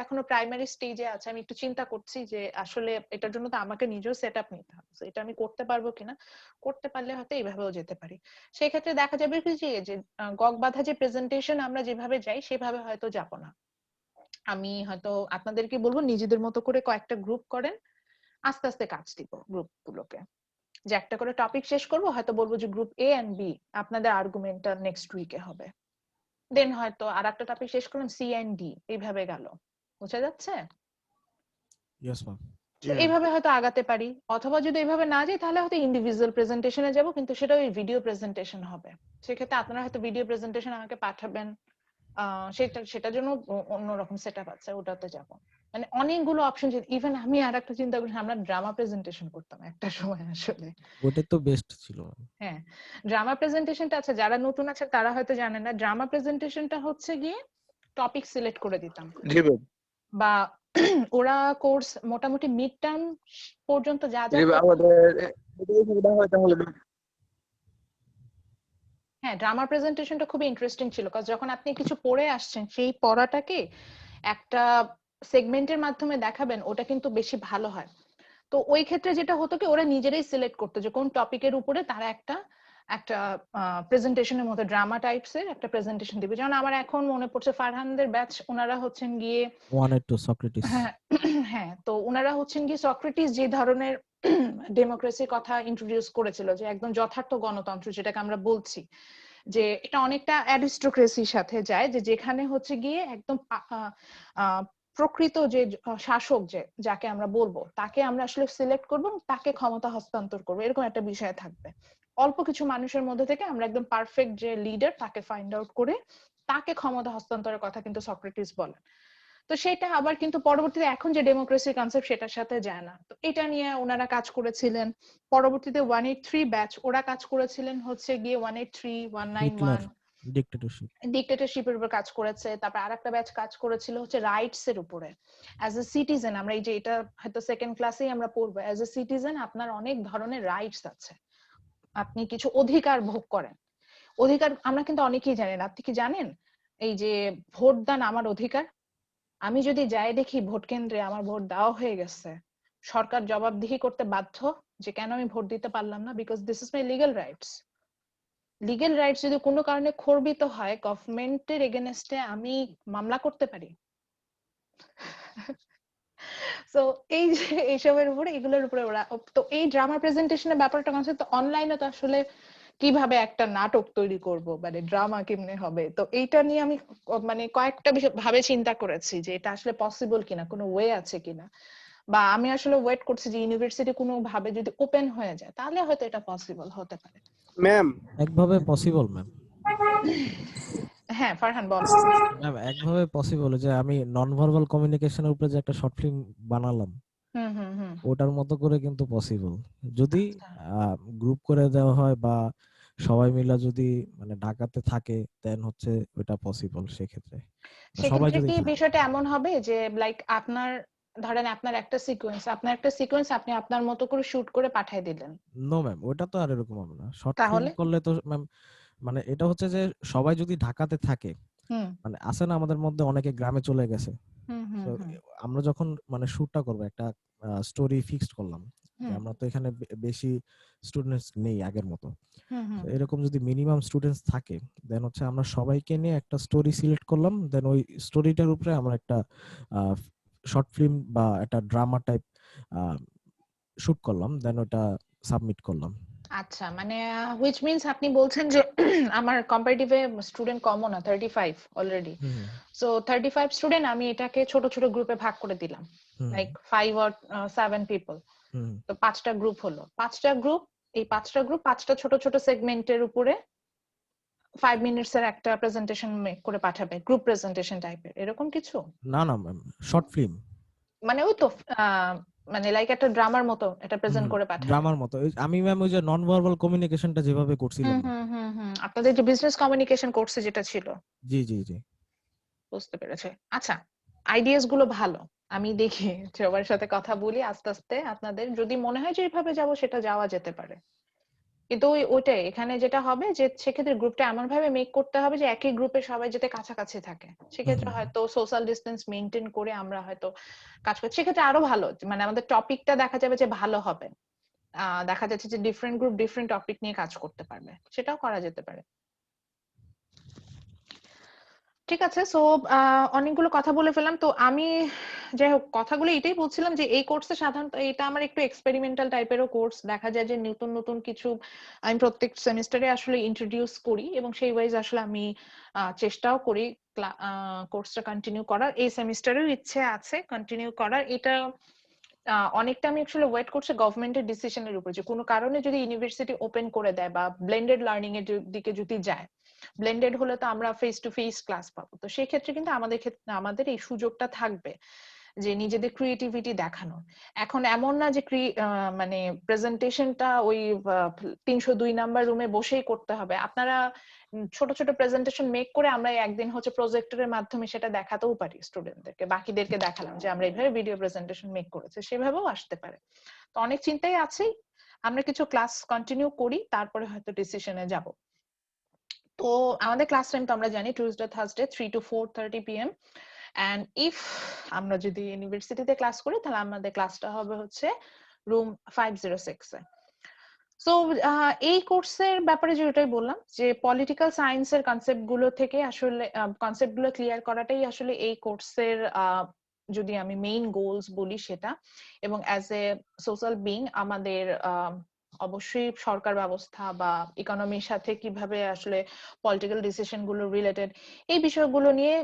এখনো প্রাইমারি স্টেজে আছে, আমি একটু চিন্তা করছি যে আসলে এটার জন্য তো আমাকে নিজেও সেট আপ নিতে হবে, এটা আমি করতে পারবো কিনা। করতে পারলে হয়তো এইভাবেও যেতে পারি। সেই ক্ষেত্রে দেখা যাবে কি যে গগ বাঁধা যে প্রেজেন্টেশন আমরা যেভাবে যাই সেভাবে হয়তো যাব না। আমি হয়তো আপনাদেরকে বলবো নিজেদের মতো করে কয়েকটা গ্রুপ করেন, আস্তে আস্তে কাজ দিব গ্রুপ গুলোকে, যে একটা করে টপিক শেষ করব, হয়তো বলবো যে গ্রুপ এ এন্ড বি আপনাদের আর্গুমেন্টটা নেক্সট উইকে হবে, দেন হয়তো আর একটা টপিক শেষ করলাম সি এন্ড ডি, এইভাবে গেল। বুঝা যাচ্ছে? Yes ma'am. জি তো ম্যাম। এইভাবে হয়তো আগাতে পারি, অথবা যদি এইভাবে না যাই তাহলে হয়তো ইন্ডিভিজুয়াল প্রেজেন্টেশনে যাব, কিন্তু সেটা ওই ভিডিও প্রেজেন্টেশন হবে। সেক্ষেত্রে আপনারা হয়তো ভিডিও প্রেজেন্টেশন আমাকে পাঠাবেন, সেটার জন্য অন্যরকম সেট আপ আছে, ওটাতে যাব। মানে অনেকগুলো অপশন। ইভেন আমি আর একটা চিন্তা করছি, আমরা ড্রামা প্রেজেন্টেশন করতাম একটা সময় আসলে। ওটাই তো বেস্ট ছিল। হ্যাঁ, ড্রামা প্রেজেন্টেশনটা আছে, যারা নতুন আছে তারা হয়তো জানেন না, ড্রামা প্রেজেন্টেশনটা হচ্ছে গিয়ে টপিক সিলেক্ট করে দিতাম, জি ম্যাম। বা ওরা কোর্স মোটামুটি মিড টার্ম পর্যন্ত যা যা জি ম্যাম, করতো। আমাদের যদি সুবিধা হয় তাহলে ম্যাম। হ্যাঁ, ড্রামা প্রেজেন্টেশনটা খুবই ইন্টারেস্টিং ছিল, কারণ যখন আপনি কিছু পড়ে আসছেন সেই পড়াটাকে একটা সেগমেন্টের মাধ্যমে দেখাবেন, ওটা কিন্তু বেশি ভালো হয়। তো ওই ক্ষেত্রে যেটা হতো কি, ওরা নিজেরাই সিলেক্ট করতো যে কোন টপিকের উপরে তারা একটা একটা প্রেজেন্টেশনের মতো ড্রামা টাইপস এর একটা প্রেজেন্টেশন দিবে। যেমন আমার এখন মনে পড়ছে ফারহানদের ব্যাচ, ওনারা হচ্ছেন গিয়ে 1 আর 2 সক্রেটিস। হ্যাঁ হ্যাঁ, তো ওনারা হচ্ছেন গিয়ে সক্রেটিস যে ধরনের ডেমোক্রেসির কথা ইন্ট্রোডিউস করেছিল, যে একদম যথার্থ গণতন্ত্র যেটাকে আমরা বলছি, যে এটা অনেকটা অ্যারিস্টোক্রেসির সাথে যায়, যে যেখানে হচ্ছে গিয়ে একদম প্রকৃত যে শাসক, যাকে আমরা বলবো, তাকে আমরা আসলে সিলেক্ট করবো, তাকে ক্ষমতা হস্তান্তর করবো, এরকম একটা বিষয় থাকবে। অল্প কিছু মানুষের মধ্যে থেকে আমরা একদম পারফেক্ট যে লিডার তাকে ফাইন্ড আউট করে তাকে ক্ষমতা হস্তান্তরের কথা কিন্তু সক্রেটিস বলেন। তো সেটা আবার কিন্তু পরবর্তীতে এখন যে ডেমোক্রেসি কনসেপ্ট সেটার সাথে যায় না। তো এটা নিয়ে ওনারা কাজ করেছিলেন। পরবর্তীতে 183 ব্যাচ ওরা কাজ করেছিলেন হচ্ছে গিয়ে 183, হিটলার 191 ডিক্টেটরশিপ। ডিক্টেটরশিপের উপর কাজ করেছে। তারপর আরেকটা ব্যাচ কাজ করেছিল হচ্ছে রাইটস এর উপরে। অ্যাজ এ সিটিজেন, আমরা এই যে এটা হয়তো সেকেন্ড ক্লাসেই আমরা পড়বো, অ্যাজ এ সিটিজেন আপনার অনেক ধরনের রাইটস আছে, আপনি কিছু অধিকার ভোগ করেন। অধিকার আমরা কিন্তু অনেকেই জানেন। আপনি কি জানেন এই যে ভোট দান আমার অধিকার? আমি যদি যাই দেখি ভোট কেন্দ্রে আমার ভোট দেওয়া হয়ে গেছে, সরকার জবাবদিহি করতে বাধ্য যে কেন আমি ভোট দিতে পারলাম না, because this is my legal rights. Legal rights যদি কোনো কারণে খর্বিত হয়, গভর্নমেন্টের এগেনস্টে আমি মামলা করতে পারি। সো এই যে এইসবের উপরে, এগুলোর উপরে ওরা, তো এই ড্রামা প্রেজেন্টেশনের ব্যাপারটা কনসেপ্ট তো অনলাইনে তো আসলে কিভাবে একটা নাটক তৈরি করব, মানে ড্রামা কেমনে হবে, তো এইটা নিয়ে আমি মানে কয়েকটা ভাবে চিন্তা করেছি যে এটা আসলে পসিবল কিনা, কোনো ওয়ে আছে কিনা, বা আমি আসলে ওয়েট করছি যে ইউনিভার্সিটি কোনো ভাবে যদি ওপেন হয়ে যায় তাহলে হয়তো এটা পসিবল হতে পারে। ম্যাম একভাবে পসিবল ম্যাম। হ্যাঁ ফারহান বল। ম্যাম একভাবে পসিবল যে আমি নন ভার্বাল কমিউনিকেশনের উপরে যে একটা শর্ট ফিল্ম বানালাম হুম হুম হুম। ওটার মতো করে কিন্তু পসিবল, যদি আচ্ছা। গ্রুপ করে দেওয়া হয় বা সবাই মিলা যদি মানে ঢাকাতে থাকে দেন হচ্ছে ওটা পসিবল সেক্ষেত্রে, বা সবাই সেক্ষেত্রে যদি কি থাকে। বিষয়টা এমন হবে যে লাইক আপনার ধরেন আপনার একটা সিকোয়েন্স আপনি আপনার মতো করে শুট করে পাঠিয়ে দিলেন, নো ম্যাম ওটা তো আর এরকম হবে না, শর্ট ফিল্ম তাহলে করলে তো ম্যাম মানে এটা হচ্ছে যে সবাই যদি ঢাকাতে থাকে, হুম মানে আছে না আমাদের মধ্যে অনেকে গ্রামে চলে গেছে, হুম হুম তো হুম আমরা যখন মানে শুটটা করবো একটা স্টোরি ফিক্সড করলাম যে হুম আমরা তো এখানে বেশি স্টুডেন্টস নেই আগের মতো, হুম হুম তো এরকম যদি মিনিমাম স্টুডেন্টস থাকে দেন হচ্ছে আমরা সবাইকে নিয়ে একটা স্টোরি সিলেক্ট করলাম, দেন ওই স্টোরিটার উপরে আমরা একটা শর্ট ফিল্ম বা একটা ড্রামা টাইপ শুট করলাম, দেন ওটা সাবমিট করলাম। আচ্ছা, মানে হুইচ মিনস আপনি বলছেন যে আমার কম্পারেটিভে স্টুডেন্ট কমও না, 35 অলরেডি। হুম সো 35 স্টুডেন্ট আমি এটাকে ছোট ছোট গ্রুপে ভাগ করে দিলাম, হুম লাইক 5 or 7 পিপল। হুম তো 5টা গ্রুপ হলো, 5টা গ্রুপ, এই 5টা গ্রুপ 5টা ছোট ছোট সেগমেন্টের উপরে 5 মিনিটস এর একটা প্রেজেন্টেশন মেক করে পাঠাবে, গ্রুপ প্রেজেন্টেশন টাইপের এরকম কিছু। না না ম্যাম শর্ট ফিল্ম, মানে ওই তো মানে লাইক একটা ড্রামার মতো এটা প্রেজেন্ট করে পাঠাবে। ড্রামার মতো। আমি ম্যাম ওই যে নন ভার্বাল কমিউনিকেশনটা যেভাবে করছিলাম হুম না। হুম হুম হুম, আপনাদের যে বিজনেস কমিউনিকেশন কোর্সে যেটা ছিল। জি জি জি। বুঝতে পেরেছে। আচ্ছা, আইডিয়াস গুলো ভালো। আমি দেখি সবার সাথে কথা বলি, আস্তে আস্তে আপনাদের যদি মনে হয় যে এইভাবে যাব সেটা যাওয়া যেতে পারে। কিন্তু ওইটাই এখানে যেটা হবে যে সেক্ষেত্রে গ্রুপটা এমন ভাবে মেক করতে হবে যে একই গ্রুপে সবাই যাতে কাছাকাছি থাকে। সেক্ষেত্রে হয়তো সোশ্যাল ডিস্টেন্স মেনটেন করে আমরা হয়তো কাজ করছি, সেক্ষেত্রে আরো ভালো, মানে আমাদের টপিকটা দেখা যাবে যে ভালো হবে। দেখা যাচ্ছে যে ডিফারেন্ট গ্রুপ ডিফারেন্ট টপিক নিয়ে কাজ করতে পারবে, সেটাও করা যেতে পারে। ঠিক আছে। সো অনেকগুলো কথা বলে ফেললাম, তো আমি যাই হোক কথাগুলো এটাই বলছিলাম যে এই কোর্সে সাধারণত এটা আমার একটু এক্সপেরিমেন্টাল টাইপেরও কোর্স, দেখা যায় যে নতুন নতুন কিছু আমি প্রত্যেক সেমিস্টারে আসলে ইন্ট্রোডিউস করি এবং সেই ওয়াইজ আসলে আমি চেষ্টাও করি কোর্সটা কন্টিনিউ করার। এই সেমিস্টারেও ইচ্ছে আছে কন্টিনিউ করার। এটা অনেকটা আমি আসলে ওয়েট করছি গভর্নমেন্টের ডিসিশনের উপর, যে কোনো কারণে যদি ইউনিভার্সিটি ওপেন করে দেয় বা ব্লেন্ডেড লার্নিং এর দিকে যদি যায়, ব্লেন্ডেড হলে তো আমরা ফেস টু ফেস ক্লাস পাবো, তো সেই ক্ষেত্রে কিন্তু আমাদের ক্ষেত্রে আমাদের এই সুযোগটা থাকবে যে নিজেদের ক্রিয়েটিভিটি দেখানো। এখন এমন না যে মানে প্রেজেন্টেশনটা ওই 302 নাম্বার রুমে বসেই করতে হবে। আপনারা ছোট ছোট প্রেজেন্টেশন মেক করে আমরা একদিন হচ্ছে প্রজেক্টরের মাধ্যমে সেটা দেখাতেও পারি স্টুডেন্টদেরকে, বাকিদেরকে দেখালাম যে আমরা এইভাবে ভিডিও প্রেজেন্টেশন মেক করেছি, সেভাবেও আসতে পারে। তো অনেক চিন্তাই আছে, আমরা কিছু ক্লাস কন্টিনিউ করি তারপরে হয়তো ডিসিশনে যাব। তো আমাদের ক্লাস টাইম তো আমরা জানি Tuesday Thursday 3 to 4:30 PM, and if আমরা যদি ইউনিভার্সিটিতে ক্লাস করি তাহলে আমাদের ক্লাসটা হবে হচ্ছে রুম 506 এ। সো এই কোর্সের ব্যাপারে যেটাই বললাম যে পলিটিক্যাল সায়েন্সের কনসেপ্ট গুলো থেকে আসলে কনসেপ্ট গুলো ক্লিয়ার করাটাই আসলে এই কোর্সের যদি আমি মেইন গোলস বলি সেটা। এবং অ্যাজ এ সোশ্যাল বিং আমাদের অবশ্যই সরকার ব্যবস্থা বা ইকোনমির সাথে কিভাবে আসলে পলিটিক্যাল ডিসিশন গুলো রিলেটেড, এই বিষয়গুলো নিয়ে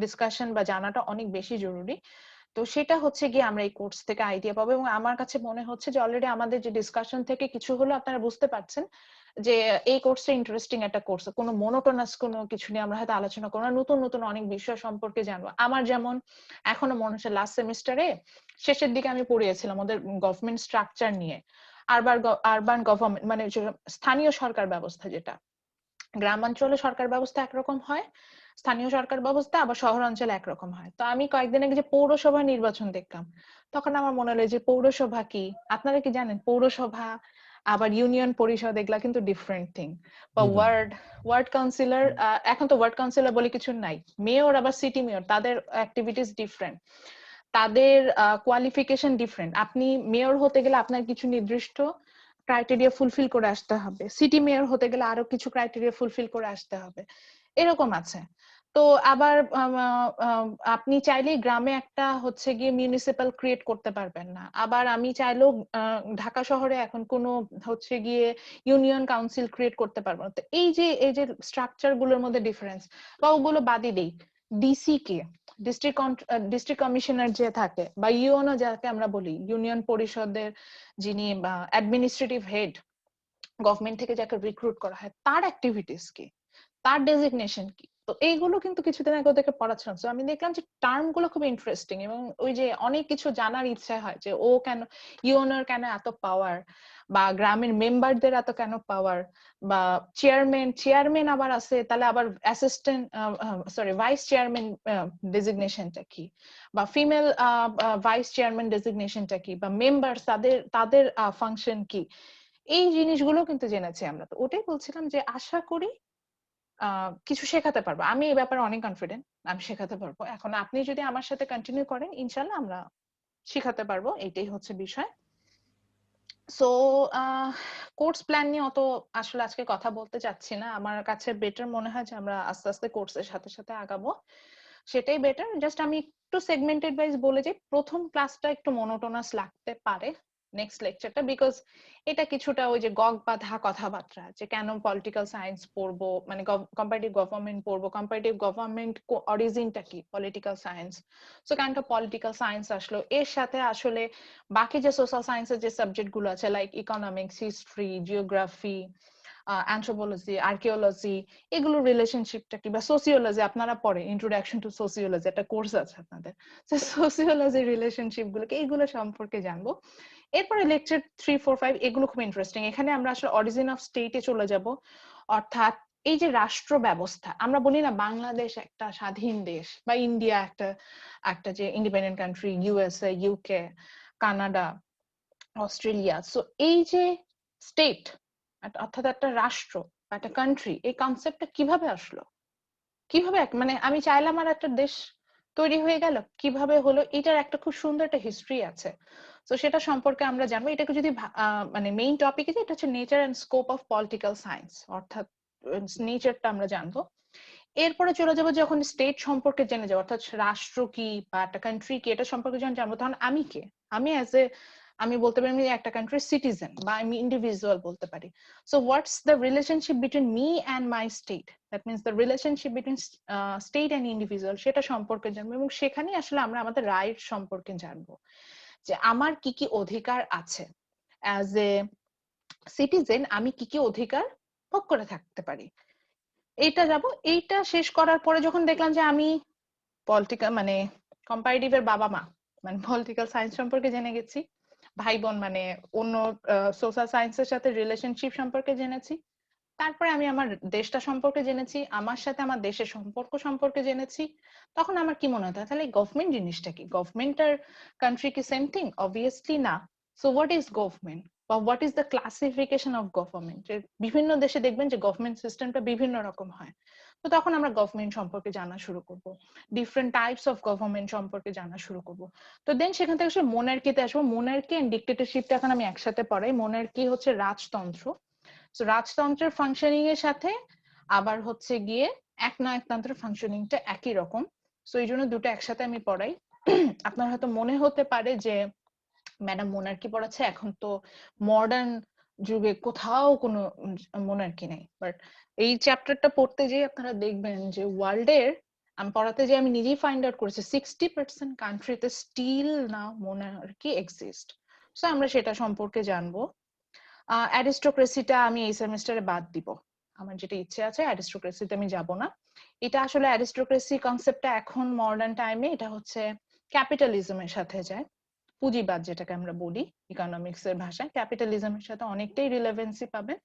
ডিসকাশন বা জানাটা অনেক বেশি জরুরি। তো সেটা হচ্ছে গিয়ে আমরা এই কোর্স থেকে আইডিয়া পাবো, এবং আমার কাছে মনে হচ্ছে যে অলরেডি আমাদের যে ডিসকাশন থেকে কিছু হলো আপনারা বুঝতে পারছেন যে এই কোর্সটা ইন্টারেস্টিং একটা কোর্স, কোনো মনোটোনাস কোনো কিছু নিয়ে আমরা হয়তো আলোচনা করবো না, নতুন নতুন অনেক বিষয় সম্পর্কে জানবো। আমার যেমন এখনো মনে হচ্ছে লাস্ট সেমিস্টারে শেষের দিকে আমি পড়িয়েছিলাম ওদের গভর্নমেন্ট স্ট্রাকচার নিয়ে, আরবান গভর্নমেন্ট মানে স্থানীয় সরকার ব্যবস্থা, যেটা গ্রামাঞ্চলে সরকার ব্যবস্থা একরকম হয়, স্থানীয় সরকার ব্যবস্থা আবার শহরাঞ্চলে একরকম হয়। তো আমি কয়েকদিন আগে যে পৌরসভা নির্বাচন দেখলাম, তখন আমার মনে হলো যে পৌরসভা কি, আপনারা কি জানেন পৌরসভা আবার ইউনিয়ন পরিষদ এগুলা কিন্তু ডিফারেন্ট থিং, বা জি ভাই। ওয়ার্ড কাউন্সিলর, এখন তো ওয়ার্ড কাউন্সিলর বলে কিছু নাই, মেয়র আবার সিটি মেয়র, তাদের অ্যাক্টিভিটিস ডিফারেন্ট, তাদের কোয়ালিফিকেশন ডিফারেন্ট। আপনি মেয়র হতে গেলে আপনার কিছু নির্দিষ্ট ক্রাইটেরিয়া ফুলফিল করে আসতে হবে, সিটি মেয়র হতে গেলে আরো কিছু ক্রাইটেরিয়া ফুলফিল করে আসতে হবে, এরকম আছে। তো আবার আপনি চাইলেই গ্রামে একটা হচ্ছে গিয়ে মিউনিসিপাল ক্রিয়েট করতে পারবেন না, আবার আমি চাইলেও ঢাকা শহরে এখন কোনো হচ্ছে গিয়ে ইউনিয়ন কাউন্সিল ক্রিয়েট করতে পারবো না। তো এই যে স্ট্রাকচার গুলোর মধ্যে ডিফারেন্স, বা ওগুলো বাদই দেই, ডিসি কে ডিস্ট্রিক্ট কমিশনার যে থাকে, বা ইউএনও যাকে আমরা বলি, ইউনিয়ন পরিষদের যিনি অ্যাডমিনিস্ট্রেটিভ হেড, গভর্নমেন্ট থেকে যাকে রিক্রুট করা হয়, তার অ্যাক্টিভিটিস কি, তার ডেজিগনেশন কি। তো এইগুলো কিন্তু কিছুদিন আগে ওদেরকে পড়াচ্ছিলাম, তো আমি দেখলাম যে টার্ম গুলো খুব ইন্টারেস্টিং, এবং ওই যে অনেক কিছু জানার ইচ্ছা হয় যে ও কেন, ইউএনওর কেন এত পাওয়ার, বা গ্রামের মেম্বারদের এত কেন পাওয়ার, বা চেয়ারম্যান আবার আছে, তাহলে আবার অ্যাসিস্ট্যান্ট ভাইস চেয়ারম্যান ডেজিগনেশনটা কি, বা ফিমেল ভাইস চেয়ারম্যান ডেজিগনেশনটা কি, বা মেম্বার তাদের তাদের ফাংশন কি, এই জিনিসগুলো কিন্তু জেনেছি আমরা। তো ওটাই বলছিলাম যে আশা করি কিছু শেখাতে পারবো, আমি এই ব্যাপারে অনেক কনফিডেন্ট, আমি শেখাতে পারবো। এখন আপনি যদি আমার সাথে কন্টিনিউ করেন, ইনশাল্লাহ আমরা শেখাতে পারবো, এটাই হচ্ছে বিষয়। সো কোর্স প্ল্যান নিয়ে অত আসলে আজকে কথা বলতে চাচ্ছি না, আমার কাছে বেটার মনে হয় যে আমরা আস্তে আস্তে কোর্সের সাথে সাথে আগাবো, সেটাই বেটার। জাস্ট আমি একটু সেগমেন্টেড ওয়াইজ বলে যে প্রথম ক্লাসটা একটু মনোটোনাস লাগতে পারে, নেক্সট লেকচারটা, বিকজ এটা কিছুটা ওই যে গগ বাঁধা কথাবার্তা, যে কেন পলিটিক্যাল সায়েন্স পড়বো, মানে কম্পারেটিভ গভর্নমেন্ট পড়বো, কম্পারেটিভ গভর্নমেন্ট অরিজিনটা কি, পলিটিক্যাল সায়েন্স, সো কেন পলিটিক্যাল সায়েন্স আসলো, এর সাথে আসলে বাকি যে সোশ্যাল সায়েন্সের যে সাবজেক্ট গুলো আছে, like economics, history, geography, anthropology, archaeology, এগুলোর রিলেশনশিপটা কি, বা সোসিওলজি আপনারা পড়ে ইন্ট্রোডাকশন টু সোসিওলজি একটা কোর্স আছে আপনাদের, সোসিওলজি রিলেশনশিপ গুলোকে, এইগুলো সম্পর্কে জানবো। এরপরে লেকচার 3, 4, 5 এগুলো খুব ইন্টারেস্টিং, এখানে আমরা আসলে অরিজিন অফ স্টেটে চলে যাব, অর্থাৎ এই যে রাষ্ট্র ব্যবস্থা, আমরা বলি না বাংলাদেশ একটা স্বাধীন দেশ, বা ইন্ডিয়া একটা একটা যে independent country, USA, UK, Canada, Australia, so এই যে স্টেট অর্থাৎ একটা রাষ্ট্র বা একটা কান্ট্রি, এই কনসেপ্টটা কিভাবে আসলো, কিভাবে মানে আমি চাইলাম আর একটা দেশ তৈরি হয়ে গেল, কিভাবে হলো, এটার একটা খুব সুন্দর একটা হিস্ট্রি আছে। তো সেটা সম্পর্কে আমরা জানবো, এটাকে যদি মানে মেইন টপিকে, যে এটা হচ্ছে nature and scope of political science, অর্থাৎ নেচারটা আমরা জানবো। এরপরে চলে যাবো যখন স্টেট সম্পর্কে জেনে যাবো, অর্থাৎ রাষ্ট্র কি বা একটা কান্ট্রি কি, এটা সম্পর্কে যখন জানবো, তখন আমি কে, আমি আমি বলতে পারি আমি একটা কান্ট্রির সিটিজেন, বা আমি ইন্ডিভিজুয়াল বলতে পারি। So what's the relationship between me and my state, that means the relationship between state and individual, সেটা সম্পর্কে জানবো, এবং সেখানে আসলে আমরা আমাদের রাইট সম্পর্কে জানবো, যে আমার কি কি অধিকার আছে অ্যাজ এ সিটিজেন, আমি কি কি অধিকার ভোগ করে থাকতে পারি, এইটা যাব। এইটা শেষ করার পরে যখন দেখলাম যে আমি পলিটিক্যাল মানে কম্পারেটিভের বাবা মা, মানে পলিটিক্যাল সায়েন্স সম্পর্কে জেনে গেছি, ভাই বোন মানে অন্য সোশ্যাল সায়েন্সের সাথে রিলেশনশিপ সম্পর্কে জেনেছি, তারপরে আমি আমার দেশটা সম্পর্কে জেনেছি, আমার সাথে আমার দেশের সম্পর্ক সম্পর্কে জেনেছি, তখন আমার কি মনে হতো, তাহলে গভর্নমেন্ট জিনিসটা কি, গভর্নমেন্ট আর কান্ট্রি কি সেম থিং? অবভিয়াসলি না। সো হোয়াট ইজ গভর্নমেন্ট, বা what is the classification of government, যে বিভিন্ন দেশে দেখবেন যে গভর্নমেন্ট সিস্টেমটা বিভিন্ন রকম হয়। তো তখন আমরা গভর্নমেন্ট সম্পর্কে জানা শুরু করব, ডিফারেন্ট টাইপস অফ গভর্নমেন্ট সম্পর্কে জানা শুরু করব। তো দেন সেখান থেকে আসলে মোনার্কিতে আসবো, মোনার্কি এন্ড ডিক্টেটরশিপটা এখন আমি একসাথে পড়াই। মোনার্কি হচ্ছে রাজতন্ত্র, তো রাজতন্ত্রের ফাংশনিং এর সাথে আবার হচ্ছে গিয়ে একনায়কতন্ত্রের ফাংশনিংটা একই রকম, সো এই জন্য দুটো একসাথে আমি পড়াই। আপনার হয়তো মনে হতে পারে যে ম্যাডাম মোনার্কি পড়াচ্ছে, এখন তো মডার্ন যুগে কোথাও কোনো মোনার্কি নেই, বাট এই চ্যাপ্টারটা পড়তে যেয়ে আপনারা দেখবেন যে ওয়ার্ল্ডের আমি পড়াতে যে আমি নিজেই ফাইন্ড আউট করেছি 60% কান্ট্রিতে still now monarchy exist. So আমরা সেটা সম্পর্কে জানবো। অ্যারিস্টোক্রেসিটা আমি এই সেমিস্টারে বাদ দিব, আমার যেটা ইচ্ছে আছে অ্যারিস্টোক্রেসিতে আমি যাব না। এটা আসলে অ্যারিস্টোক্রেসি কনসেপ্টটা এখন মডার্ন টাইমে এটা হচ্ছে ক্যাপিটালিজমের সাথে যায়, পুঁজিবাদ যেটাকে আমরা বলি ইকোনমিক্স এর ভাষায়, ক্যাপিটালিজমের সাথে অনেকটাই রিলেভেন্সি পাবেন।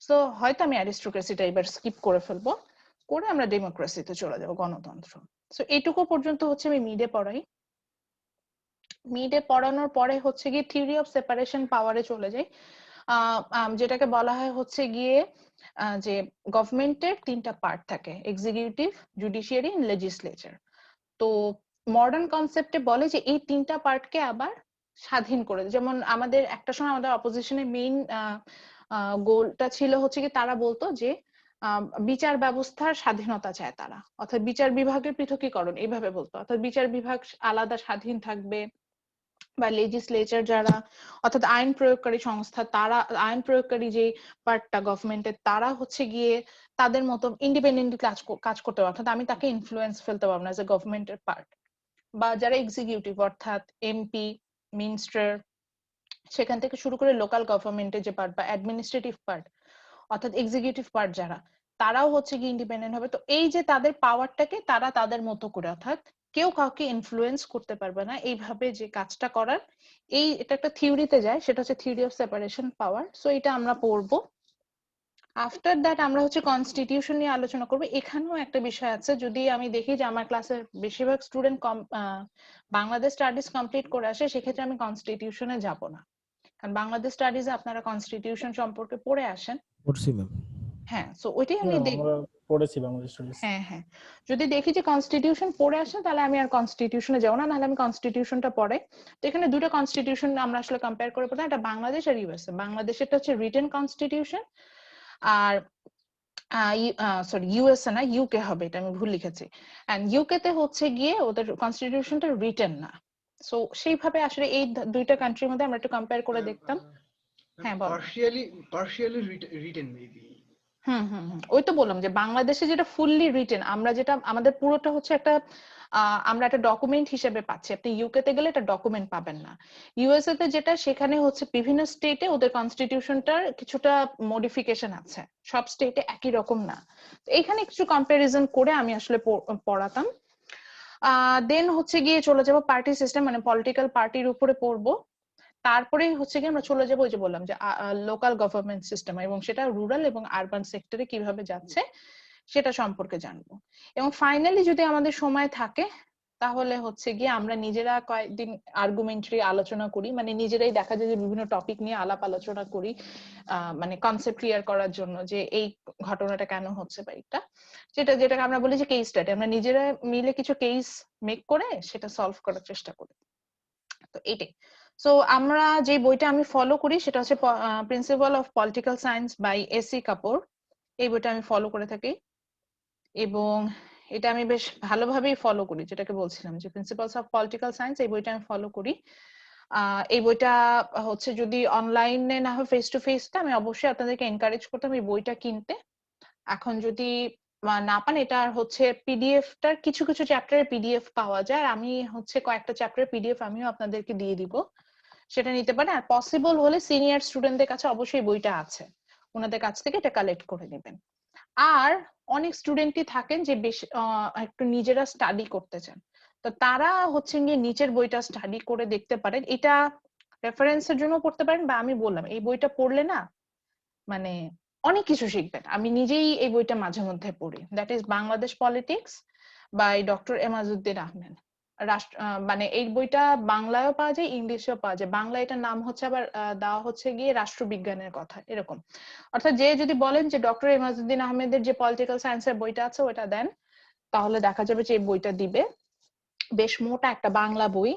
সো হয়তো আমি অ্যারিস্টোক্রেসিটা এবার স্কিপ করে ফেলবো, করে আমরা ডেমোক্রেসিতে চলে যাবো, গণতন্ত্র। সো এইটুকু পর্যন্ত হচ্ছে আমি মিডে পড়াই। মিডে পড়ানোর পরে হচ্ছে গিয়ে থিওরি অফ সেপারেশন পাওয়ারে চলে যাই, যেটাকে বলা হয় হচ্ছে গিয়ে যে গভর্নমেন্টের 3টা পার্ট থাকে, এক্সিকিউটিভ, জুডিশিয়ারি, লেজিসলেচার। তো মডার্ন কনসেপ্টে বলে যে এই 3টা পার্টকে আবার স্বাধীন করে, যেমন আমাদের একটা সময় আমাদের অপোজিশনের মেইন গোলটা ছিল হচ্ছে কি তারা বলতো যে বিচার ব্যবস্থার স্বাধীনতা চায় তারা, অর্থাৎ বিচার বিভাগের পৃথকীকরণ এইভাবে বলতো, অর্থাৎ বিচার বিভাগ আলাদা স্বাধীন থাকবে, বা লেজিসলেচার যারা অর্থাৎ আইন প্রয়োগকারী সংস্থা, তারা আইন প্রয়োগকারী যে পার্টটা গভর্নমেন্টের, তারা হচ্ছে গিয়ে তাদের মতো ইন্ডিপেন্ডেন্টলি কাজ করতে পারবে, অর্থাৎ আমি তাকে ইনফ্লুয়েন্স ফেলতে পারবো না এজ এ গভর্নমেন্টের পার্ট। বা যারা এক্সিকিউটিভ অর্থাৎ এমপি, মিনিস্টার, সেখান থেকে শুরু করে লোকাল গভর্নমেন্টের যে পার্ট বা অ্যাডমিনিস্ট্রেটিভ পার্ট, অর্থাৎ এক্সিকিউটিভ পার্ট যারা, তারাও হচ্ছে কি ইন্ডিপেন্ডেন্ট হবে। তো এই যে তাদের পাওয়ারটাকে তারা তাদের মতো করে, অর্থাৎ কেউ কাউকে ইনফ্লুয়েন্স করতে পারবে না এইভাবে যে কাজটা করার, এটা একটা থিওরিতে যায়, সেটা হচ্ছে theory of separation power. So এটা আমরা পড়বো। আফটার দ্যাট আমরা হচ্ছে কনস্টিটিউশন নিয়ে আলোচনা করবো। এখানেও একটা বিষয় আছে, যদি আমি দেখি যে আমার ক্লাসের বেশিরভাগ স্টুডেন্ট বাংলাদেশ স্টাডিজ কমপ্লিট করে আসে, সেক্ষেত্রে আমি কনস্টিটিউশনে যাব না, কারণ বাংলাদেশ স্টাডিজে আপনারা কনস্টিটিউশন সম্পর্কে পড়ে আসেন। পড়ছি ম্যাম। হ্যাঁ, সো ওইটাই আমি দেখব। আমরা পড়েছি বাংলাদেশ স্টাডিজ। হ্যাঁ হ্যাঁ, যদি দেখি যে কনস্টিটিউশন পড়ে আসেন তাহলে আমি আর কনস্টিটিউশনে যাবো না, নাহলে আমি কনস্টিটিউশনটা পড়ে। তো এখানে দুটো কনস্টিটিউশন আমরা আসলে কম্পেয়ার করে পড়তাম, এটা বাংলাদেশ আর ইউএসএ। বাংলাদেশেরটা হচ্ছে রিটেন কনস্টিটিউশন, আর সরি ইউএসএ না, ইউকে হবে, এটা আমি ভুল লিখেছি। এন্ড ইউকে তে হচ্ছে গিয়ে ওদের কনস্টিটিউশনটা রিটেন না। সো সেইভাবে আসলে এই দুইটা কান্ট্রির মধ্যে আমরা একটু কম্পেয়ার করে দেখতাম। হ্যাঁ বল। partially written maybe. ওই তো বললাম যে বাংলাদেশে যেটা ফুললি রিটেন, আমরা যেটা আমাদের পুরোটা হচ্ছে একটা আমরা একটা ডকুমেন্ট হিসেবে পাচ্ছি। আপনি ইউকে তে গেলে এটা ডকুমেন্ট পাবেন না। ইউএসএ তে যেটা, সেখানে হচ্ছে বিভিন্ন স্টেটে ওদের কনস্টিটিউশনটার কিছুটা মডিফিকেশন আছে, সব স্টেটে একই রকম না। তো এখানে কিছু কম্পারিজন করে আমি আসলে পড়াতাম। দেন হচ্ছে গিয়ে চলে যাব পার্টি সিস্টেম, মানে পলিটিক্যাল পার্টির উপরে পড়বো। তারপরে হচ্ছে কি আমরা চলে যাবো, ওই যে বললাম যে লোকাল গভর্নমেন্ট সিস্টেম, এবং সেটা রুরাল এবং আরবান সেক্টরে কিভাবে যাচ্ছে সেটা সম্পর্কে জানবো। এবং ফাইনালি যদি আমাদের সময় থাকে তাহলে হচ্ছে গিয়ে আমরা নিজেরা কয়েকদিন আর্গুমেন্টারি আলোচনা করি, মানে নিজেরাই দেখা যায় যে বিভিন্ন টপিক নিয়ে আলাপ আলোচনা করি, মানে কনসেপ্ট ক্লিয়ার করার জন্য যে এই ঘটনাটা কেন হচ্ছে বা এটা, যেটাকে আমরা বলি যে কেস স্টাডি। আমরা নিজেরা মিলে কিছু কেস মেক করে সেটা সলভ করার চেষ্টা করি। তো এটাই। সো আমরা যে বইটা আমি ফলো করি সেটা হচ্ছে principal of political science by A C Kapoor. এই বইটা আমি ফলো করে থাকি, এবং এটা আমি বেশ ভালোভাবেই ফলো করি, যেটাকে বলছিলাম যে প্রিন্সিপালস অফ পলিটিক্যাল সায়েন্স, এই বইটা আমি ফলো করি। এই বইটা হচ্ছে যদি অনলাইনে না হয় ফেস টু ফেস, আমি অবশ্যই আপনাদেরকে এনকারেজ করতাম এই বইটা কিনতে। এখন যদি না পান, এটা হচ্ছে পিডিএফটার কিছু কিছু চ্যাপ্টারের পিডিএফ পাওয়া যায়, আর আমি হচ্ছে কয়েকটা চ্যাপ্টারের পিডিএফ আমিও আপনাদেরকে দিয়ে দিব, সেটা নিতে পারেন। আর পসিবল হলে সিনিয়র স্টুডেন্টদের কাছে অবশ্যই বইটা আছে, ওনাদের কাছ থেকে এটা কালেক্ট করে নেবেন। আর অনেক স্টুডেন্টই থাকেন যে বেশ একটু নিজেরা স্টাডি করতে চান, তো তারা হচ্ছে গিয়ে নিচের বইটা স্টাডি করে দেখতে পারেন, এটা রেফারেন্সের জন্য পড়তে পারেন। বা আমি বললাম এই বইটা পড়লে না মানে অনেক কিছু শিখবেন। আমি নিজেই এই বইটা মাঝে মধ্যে পড়ি, that is Bangladesh politics by doctor Emajuddin Ahmed. মানে এই বইটা বাংলায়ও পাওয়া যায়, ইংলিশেও পাওয়া যায়। বাংলা এটার নাম হচ্ছে আবার দেওয়া হচ্ছে গিয়ে রাষ্ট্রবিজ্ঞানের কথা, এরকম। অর্থাৎ যে যদি বলেন যে ডক্টর এমাজউদ্দিন আহমেদের যে পলিটিক্যাল সায়েন্সের বইটা আছে ওটা দেন, তাহলে দেখা যাবে যে এই বইটা দিবে। বেশ মোটা একটা বাংলা বই,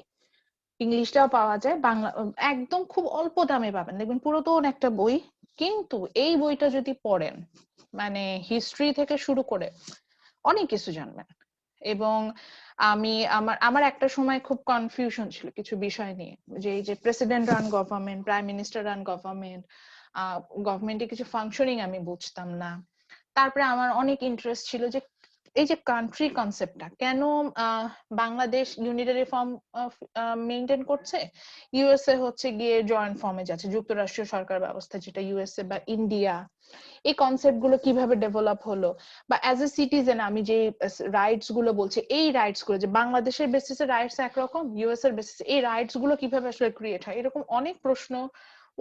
ইংলিশটাও পাওয়া যায়, বাংলা একদম খুব অল্প দামে পাবেন, দেখবেন পুরাতন একটা বই। কিন্তু এই বইটা যদি পড়েন, মানে হিস্ট্রি থেকে শুরু করে অনেক কিছু জানবেন। এবং আমি আমার একটা সময় খুব কনফিউশন ছিল কিছু বিষয় নিয়ে, যে এই যে president run government, prime minister run government, গভর্নমেন্টের কিছু ফাংশনিং আমি বুঝতাম না। তারপরে আমার অনেক ইন্টারেস্ট ছিল যে এই যে কান্ট্রি কনসেপ্টটা কেন বাংলাদেশ ইউনিটারি ফর্ম মেইনটেইন করছে, ইউএসএ হচ্ছে গিয়ে জয়েন্ট ফর্মে যাচ্ছে, যুক্তরাষ্ট্রীয় সরকার ব্যবস্থা যেটা ইউএসএ বা ইন্ডিয়া, এই কনসেপ্ট গুলো কিভাবে ডেভেলপ হলো, বা অ্যাজ এ সিটিজেন আমি যে রাইটস গুলো বলছি, এই রাইটস গুলো যে বাংলাদেশের বেসিসে রাইটস একরকম, ইউএস এর বেসিসে এই রাইটস গুলো কিভাবে আসলে ক্রিয়েট হয়, এরকম অনেক প্রশ্ন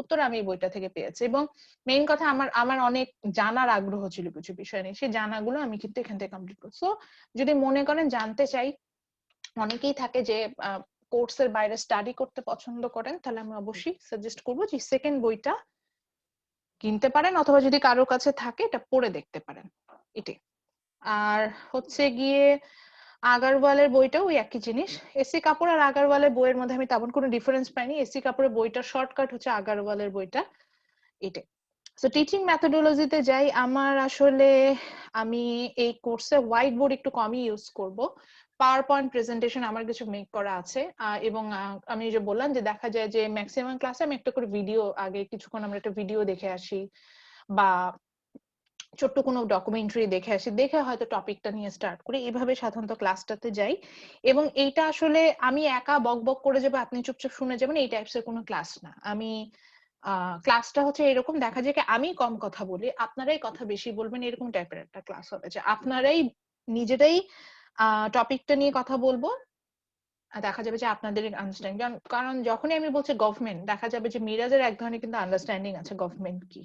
উত্তর আমি এই বইটা থেকে পেয়েছি। এবং মেইন কথা আমার আমার অনেক জানার আগ্রহ ছিল কিছু বিষয় নিয়ে, সেই জানাগুলো আমি কিন্তু এখান থেকে কমপ্লিট করছি। সো যদি মনে করেন জানতে চাই, অনেকেই থাকে যে কোর্সের বাইরে স্টাডি করতে পছন্দ করেন, তাহলে আমি অবশ্যই সাজেস্ট করবো যে সেকেন্ড বইটা কিনতে পারেন, অথবা যদি কারোর কাছে থাকে এটা পড়ে দেখতে পারেন, এটাই। আর হচ্ছে গিয়ে আগারওয়ালের বইটাও ওই একই জিনিস। এসি কাপুর আর আগারওয়ালের বইয়ের মধ্যে আমি তেমন কোনো ডিফারেন্স পাইনি। এসি কাপুরের বইটা শর্টকাট হচ্ছে আগারওয়ালের বইটা, এটাই। সো টিচিং মেথোডোলজিতে যাই, আমার আসলে আমি এই কোর্সে হোয়াইট বোর্ড একটু কমই ইউজ করব, পাওয়ার পয়েন্ট প্রেজেন্টেশন আমার কিছু মেক করা আছে, এবং আমি যে বললাম যে দেখা যায় যে ম্যাক্সিমাম ক্লাসে আমি একটা করে ভিডিও, আগে কিছুক্ষণ আমরা একটা ভিডিও দেখে আসি বা ছোট্ট কোনো ডকুমেন্টারি দেখে আসি, দেখে হয়তো টপিকটা নিয়ে স্টার্ট করি, এইভাবে সাধারণত ক্লাসটাতে যাই। এবং এইটা আসলে আমি একা বক বক করে যাবো, আপনি চুপচাপ শুনে যাবেন, এই টাইপসের কোনো ক্লাস না। আমি ক্লাসটা হচ্ছে এরকম, দেখা যায় কি আমি কম কথা বলি, আপনারাই কথা বেশি বলবেন, এরকম টাইপের একটা ক্লাস হবে, যে আপনারাই নিজেরাই টপিকটা নিয়ে কথা বলবো, আর দেখা যাবে যে আপনাদের আন্ডারস্ট্যান্ডিং, কারণ যখনই আমি বলছি গভর্নমেন্ট, দেখা যাবে যে মিরাজের এক ধরনের কিন্তু আন্ডারস্ট্যান্ডিং আছে গভর্নমেন্ট কি,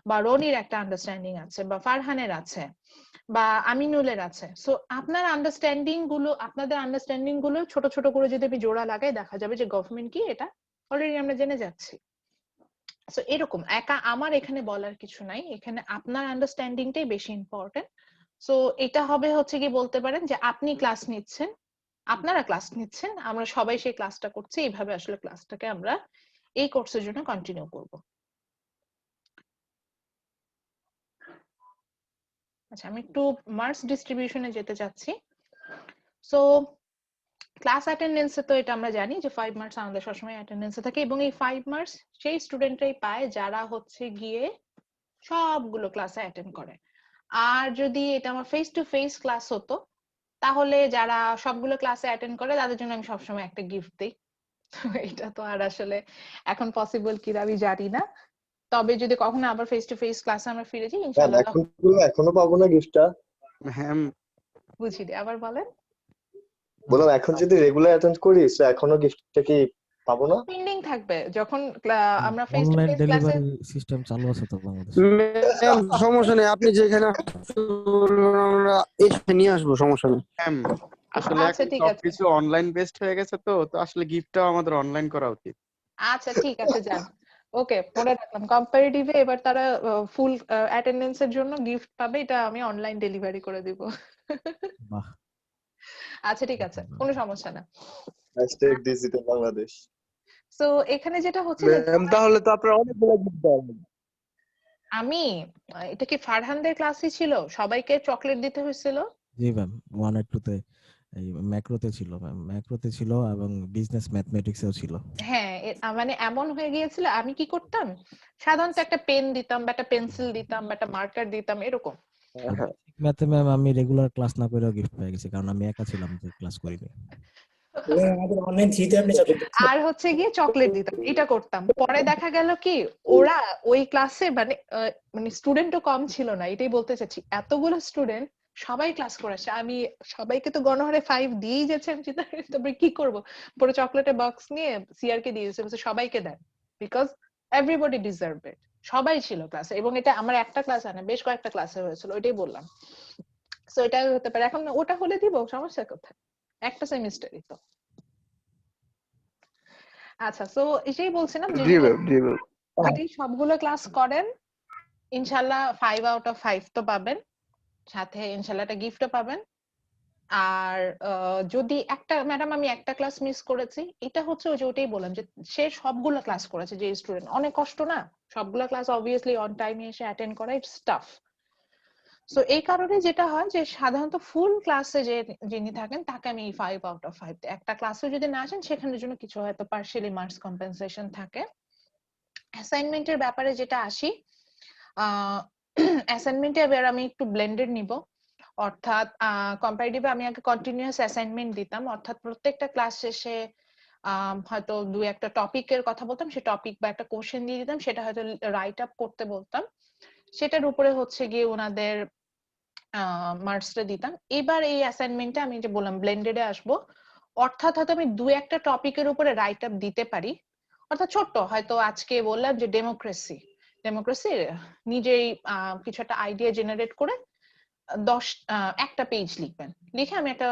বা রনির একটা আন্ডারস্ট্যান্ডিং আছে, বা ফারহানের আছে, বা আমিনুলের আছে। সো আপনার আন্ডারস্ট্যান্ডিং গুলো, আপনাদের আন্ডারস্ট্যান্ডিং গুলো ছোট ছোট করে যদি আমি জোড়া লাগাই, দেখা যাবে যে গভর্নমেন্ট কি এটা অলরেডি আমরা জেনে যাচ্ছি। সো এরকম একা আমার এখানে বলার কিছু নাই, এখানে আপনার আন্ডারস্ট্যান্ডিংটাই বেশি ইম্পর্টেন্ট। সো এটা হবে হচ্ছে কি বলতে পারেন যে আপনি ক্লাস নিচ্ছেন, আপনারা ক্লাস নিচ্ছেন, আমরা সবাই সেই ক্লাসটা করছি, এইভাবে আসলে ক্লাসটাকে আমরা এই কোর্সের জন্য কন্টিনিউ করব। আচ্ছা, আমি একটু মার্কস ডিস্ট্রিবিউশনে যেতে চাচ্ছি। সো ক্লাস অ্যাটেন্ডেন্সে তো এটা আমরা জানি যে 5 মার্কস আমাদের সবসময় অ্যাটেন্ডেন্সে থাকে, এবং এই 5 মার্কস সেই স্টুডেন্টরাই পায় যারা হচ্ছে গিয়ে সবগুলো ক্লাসে অ্যাটেন্ড করে। আর যদি এটা আমার ফেস টু ফেস ক্লাস হতো, তাহলে যারা সবগুলো ক্লাসে অ্যাটেন্ড করে তাদের জন্য আমি সবসময় একটা গিফট দিই। এটা তো আর আসলে এখন পসিবল কিনা আমি জানি না, তবে যদি কখনো আবার ফেস টু ফেস ক্লাসে আমরা ফিরে যাই ইনশাআল্লাহ। এখনো পাবো না গিফটটা? হ্যাঁ বুঝিনি, আবার বলেন। বললাম এখন যদি রেগুলার অ্যাটেন্ড করি তো এখনো গিফটটা কি পাবো না? পেন্ডিং থাকবে যখন আমরা ফেস টু অনলাইন ফেস ক্লাসে। ডেলিভারি সিস্টেম চালু আছে তো বাংলাদেশে। ম্যাম সমস্যা নেই, আপনি যেখানে আমরা এখানে নিয়ে আসবো, সমস্যা নেই। ম্যাম আসলে আচ্ছা, এখন ঠিক আছে। সবকিছু অনলাইন বেসড হয়ে গেছে, তো তো আসলে গিফটটাও আমাদের অনলাইন করা উচিত। আচ্ছা ঠিক আছে, যান। ওকে, মনে রাখলাম কম্পারেটিভে এবার তারা ফুল অ্যাটেন্ডেন্সের জন্য গিফট পাবে, এটা আমি অনলাইন ডেলিভারি করে দিব। বাহ, আচ্ছা ঠিক আছে, কোনো সমস্যা না। Hashtag digital Bangladesh. সো এখানে যেটা হচ্ছে যে ম্যাম তাহলে তো আপনার অনেকগুলো গিফট দেওয়া আমি এটা কি ফারহানদের ক্লাসই ছিল, সবাইকে চকলেট দিতে হয়েছিল? জি ম্যাম, 1 আর 2 তে এই ম্যাক্রোতে ছিল ম্যাম, ম্যাক্রোতে ছিল এবং বিজনেস ম্যাথমেটিক্সেও ছিল। হ্যাঁ, মানে এমন হয়ে গিয়েছিল, আমি কি করতাম সাধারণত একটা পেন দিতাম বা একটা পেন্সিল দিতাম বা একটা মার্কার দিতাম, এরকম। ম্যাথে ম্যাম আমি রেগুলার ক্লাস না করেও গিফট পেয়ে গেছি, কারণ আমি একা ছিলাম যে ক্লাস করিনি। আর হচ্ছে গিয়ে চকলেট দিতাম, এটা করতাম। পরে দেখা গেল কি ওরা ওই ক্লাসে মানে স্টুডেন্টও কম ছিল না, এটাই বলতে চাচ্ছি, এতগুলো স্টুডেন্ট সবাই ক্লাস করে আসে, আমি সবাইকে তো গণহারে 5 দিয়েই যাচ্ছি, আমি চিন্তা করি তবে কি করব, পুরো চকলেটের বক্স নিয়ে সিআর কে দিয়ে দিয়েছে, সবাইকে দেন, বিকজ এভরিবডি ডিজার্ভ ইট। সবাই ছিল ক্লাসে, এবং এটা আমার একটা ক্লাস না, বেশ কয়েকটা ক্লাসে হয়েছিল, ওইটাই বললাম। সো এটা হতে পারে, এখন ওটা হলে দিব, সমস্যা কোথায়, একটা সেমিস্টারই তো। আচ্ছা, সো এটাই বলছিলাম যে জি ম্যাম, জি ম্যাম। যদি সবগুলো ক্লাস করেন ইনশাল্লাহ 5 আউট অফ 5 তো পাবেন, সাথে ইনশাল্লাহ একটা গিফটও পাবেন। আর যদি একটা ম্যাডাম আমি একটা ক্লাস মিস করেছি, এটা হচ্ছে ওই যে ওটাই বললাম যে সে সবগুলো ক্লাস করেছে, যে স্টুডেন্ট, অনেক কষ্ট না সবগুলো ক্লাস অবভিয়াসলি অন টাইমে এসে অ্যাটেন্ড করা, ইটস টাফ। সো এই কারণে যেটা হয় যে সাধারণত ফুল ক্লাসে যে যিনি থাকেন তাকে আমি 5 আউট অফ 5, একটা ক্লাসে যদি না আসেন সেখানের জন্য কিছু হয়তো পার্শিয়ালি মার্কস কম্পেনসেশন থাকে। অ্যাসাইনমেন্টের ব্যাপারে যেটা আসি, অ্যাসাইনমেন্টে এবার আমি একটু ব্লেন্ডেড নিব। অর্থাৎ কম্পারেটিভে আমি আগে কন্টিনিউয়াস অ্যাসাইনমেন্ট দিতাম, অর্থাৎ প্রত্যেকটা ক্লাস শেষে হয়তো দুই একটা টপিকের কথা বলতাম, সে টপিক বা একটা কোশ্চেন দিয়ে দিতাম, সেটা হয়তো রাইট আপ করতে বলতাম, সেটার উপরে হচ্ছে গিয়ে ওনাদের মার্কসটা দিতাম। এবার এই অ্যাসাইনমেন্টে আমি যে বললাম ব্লেন্ডেডে আসবো, অর্থাৎ হয়তো আমি দুই একটা টপিকের উপরে রাইট আপ দিতে পারি, অর্থাৎ ছোট্ট হয়তো আজকে বললাম যে ডেমোক্রেসি নিজেই কিছু একটা আইডিয়া জেনারেট করে একটা পেজ লিখবেন, লিখে আমি একটা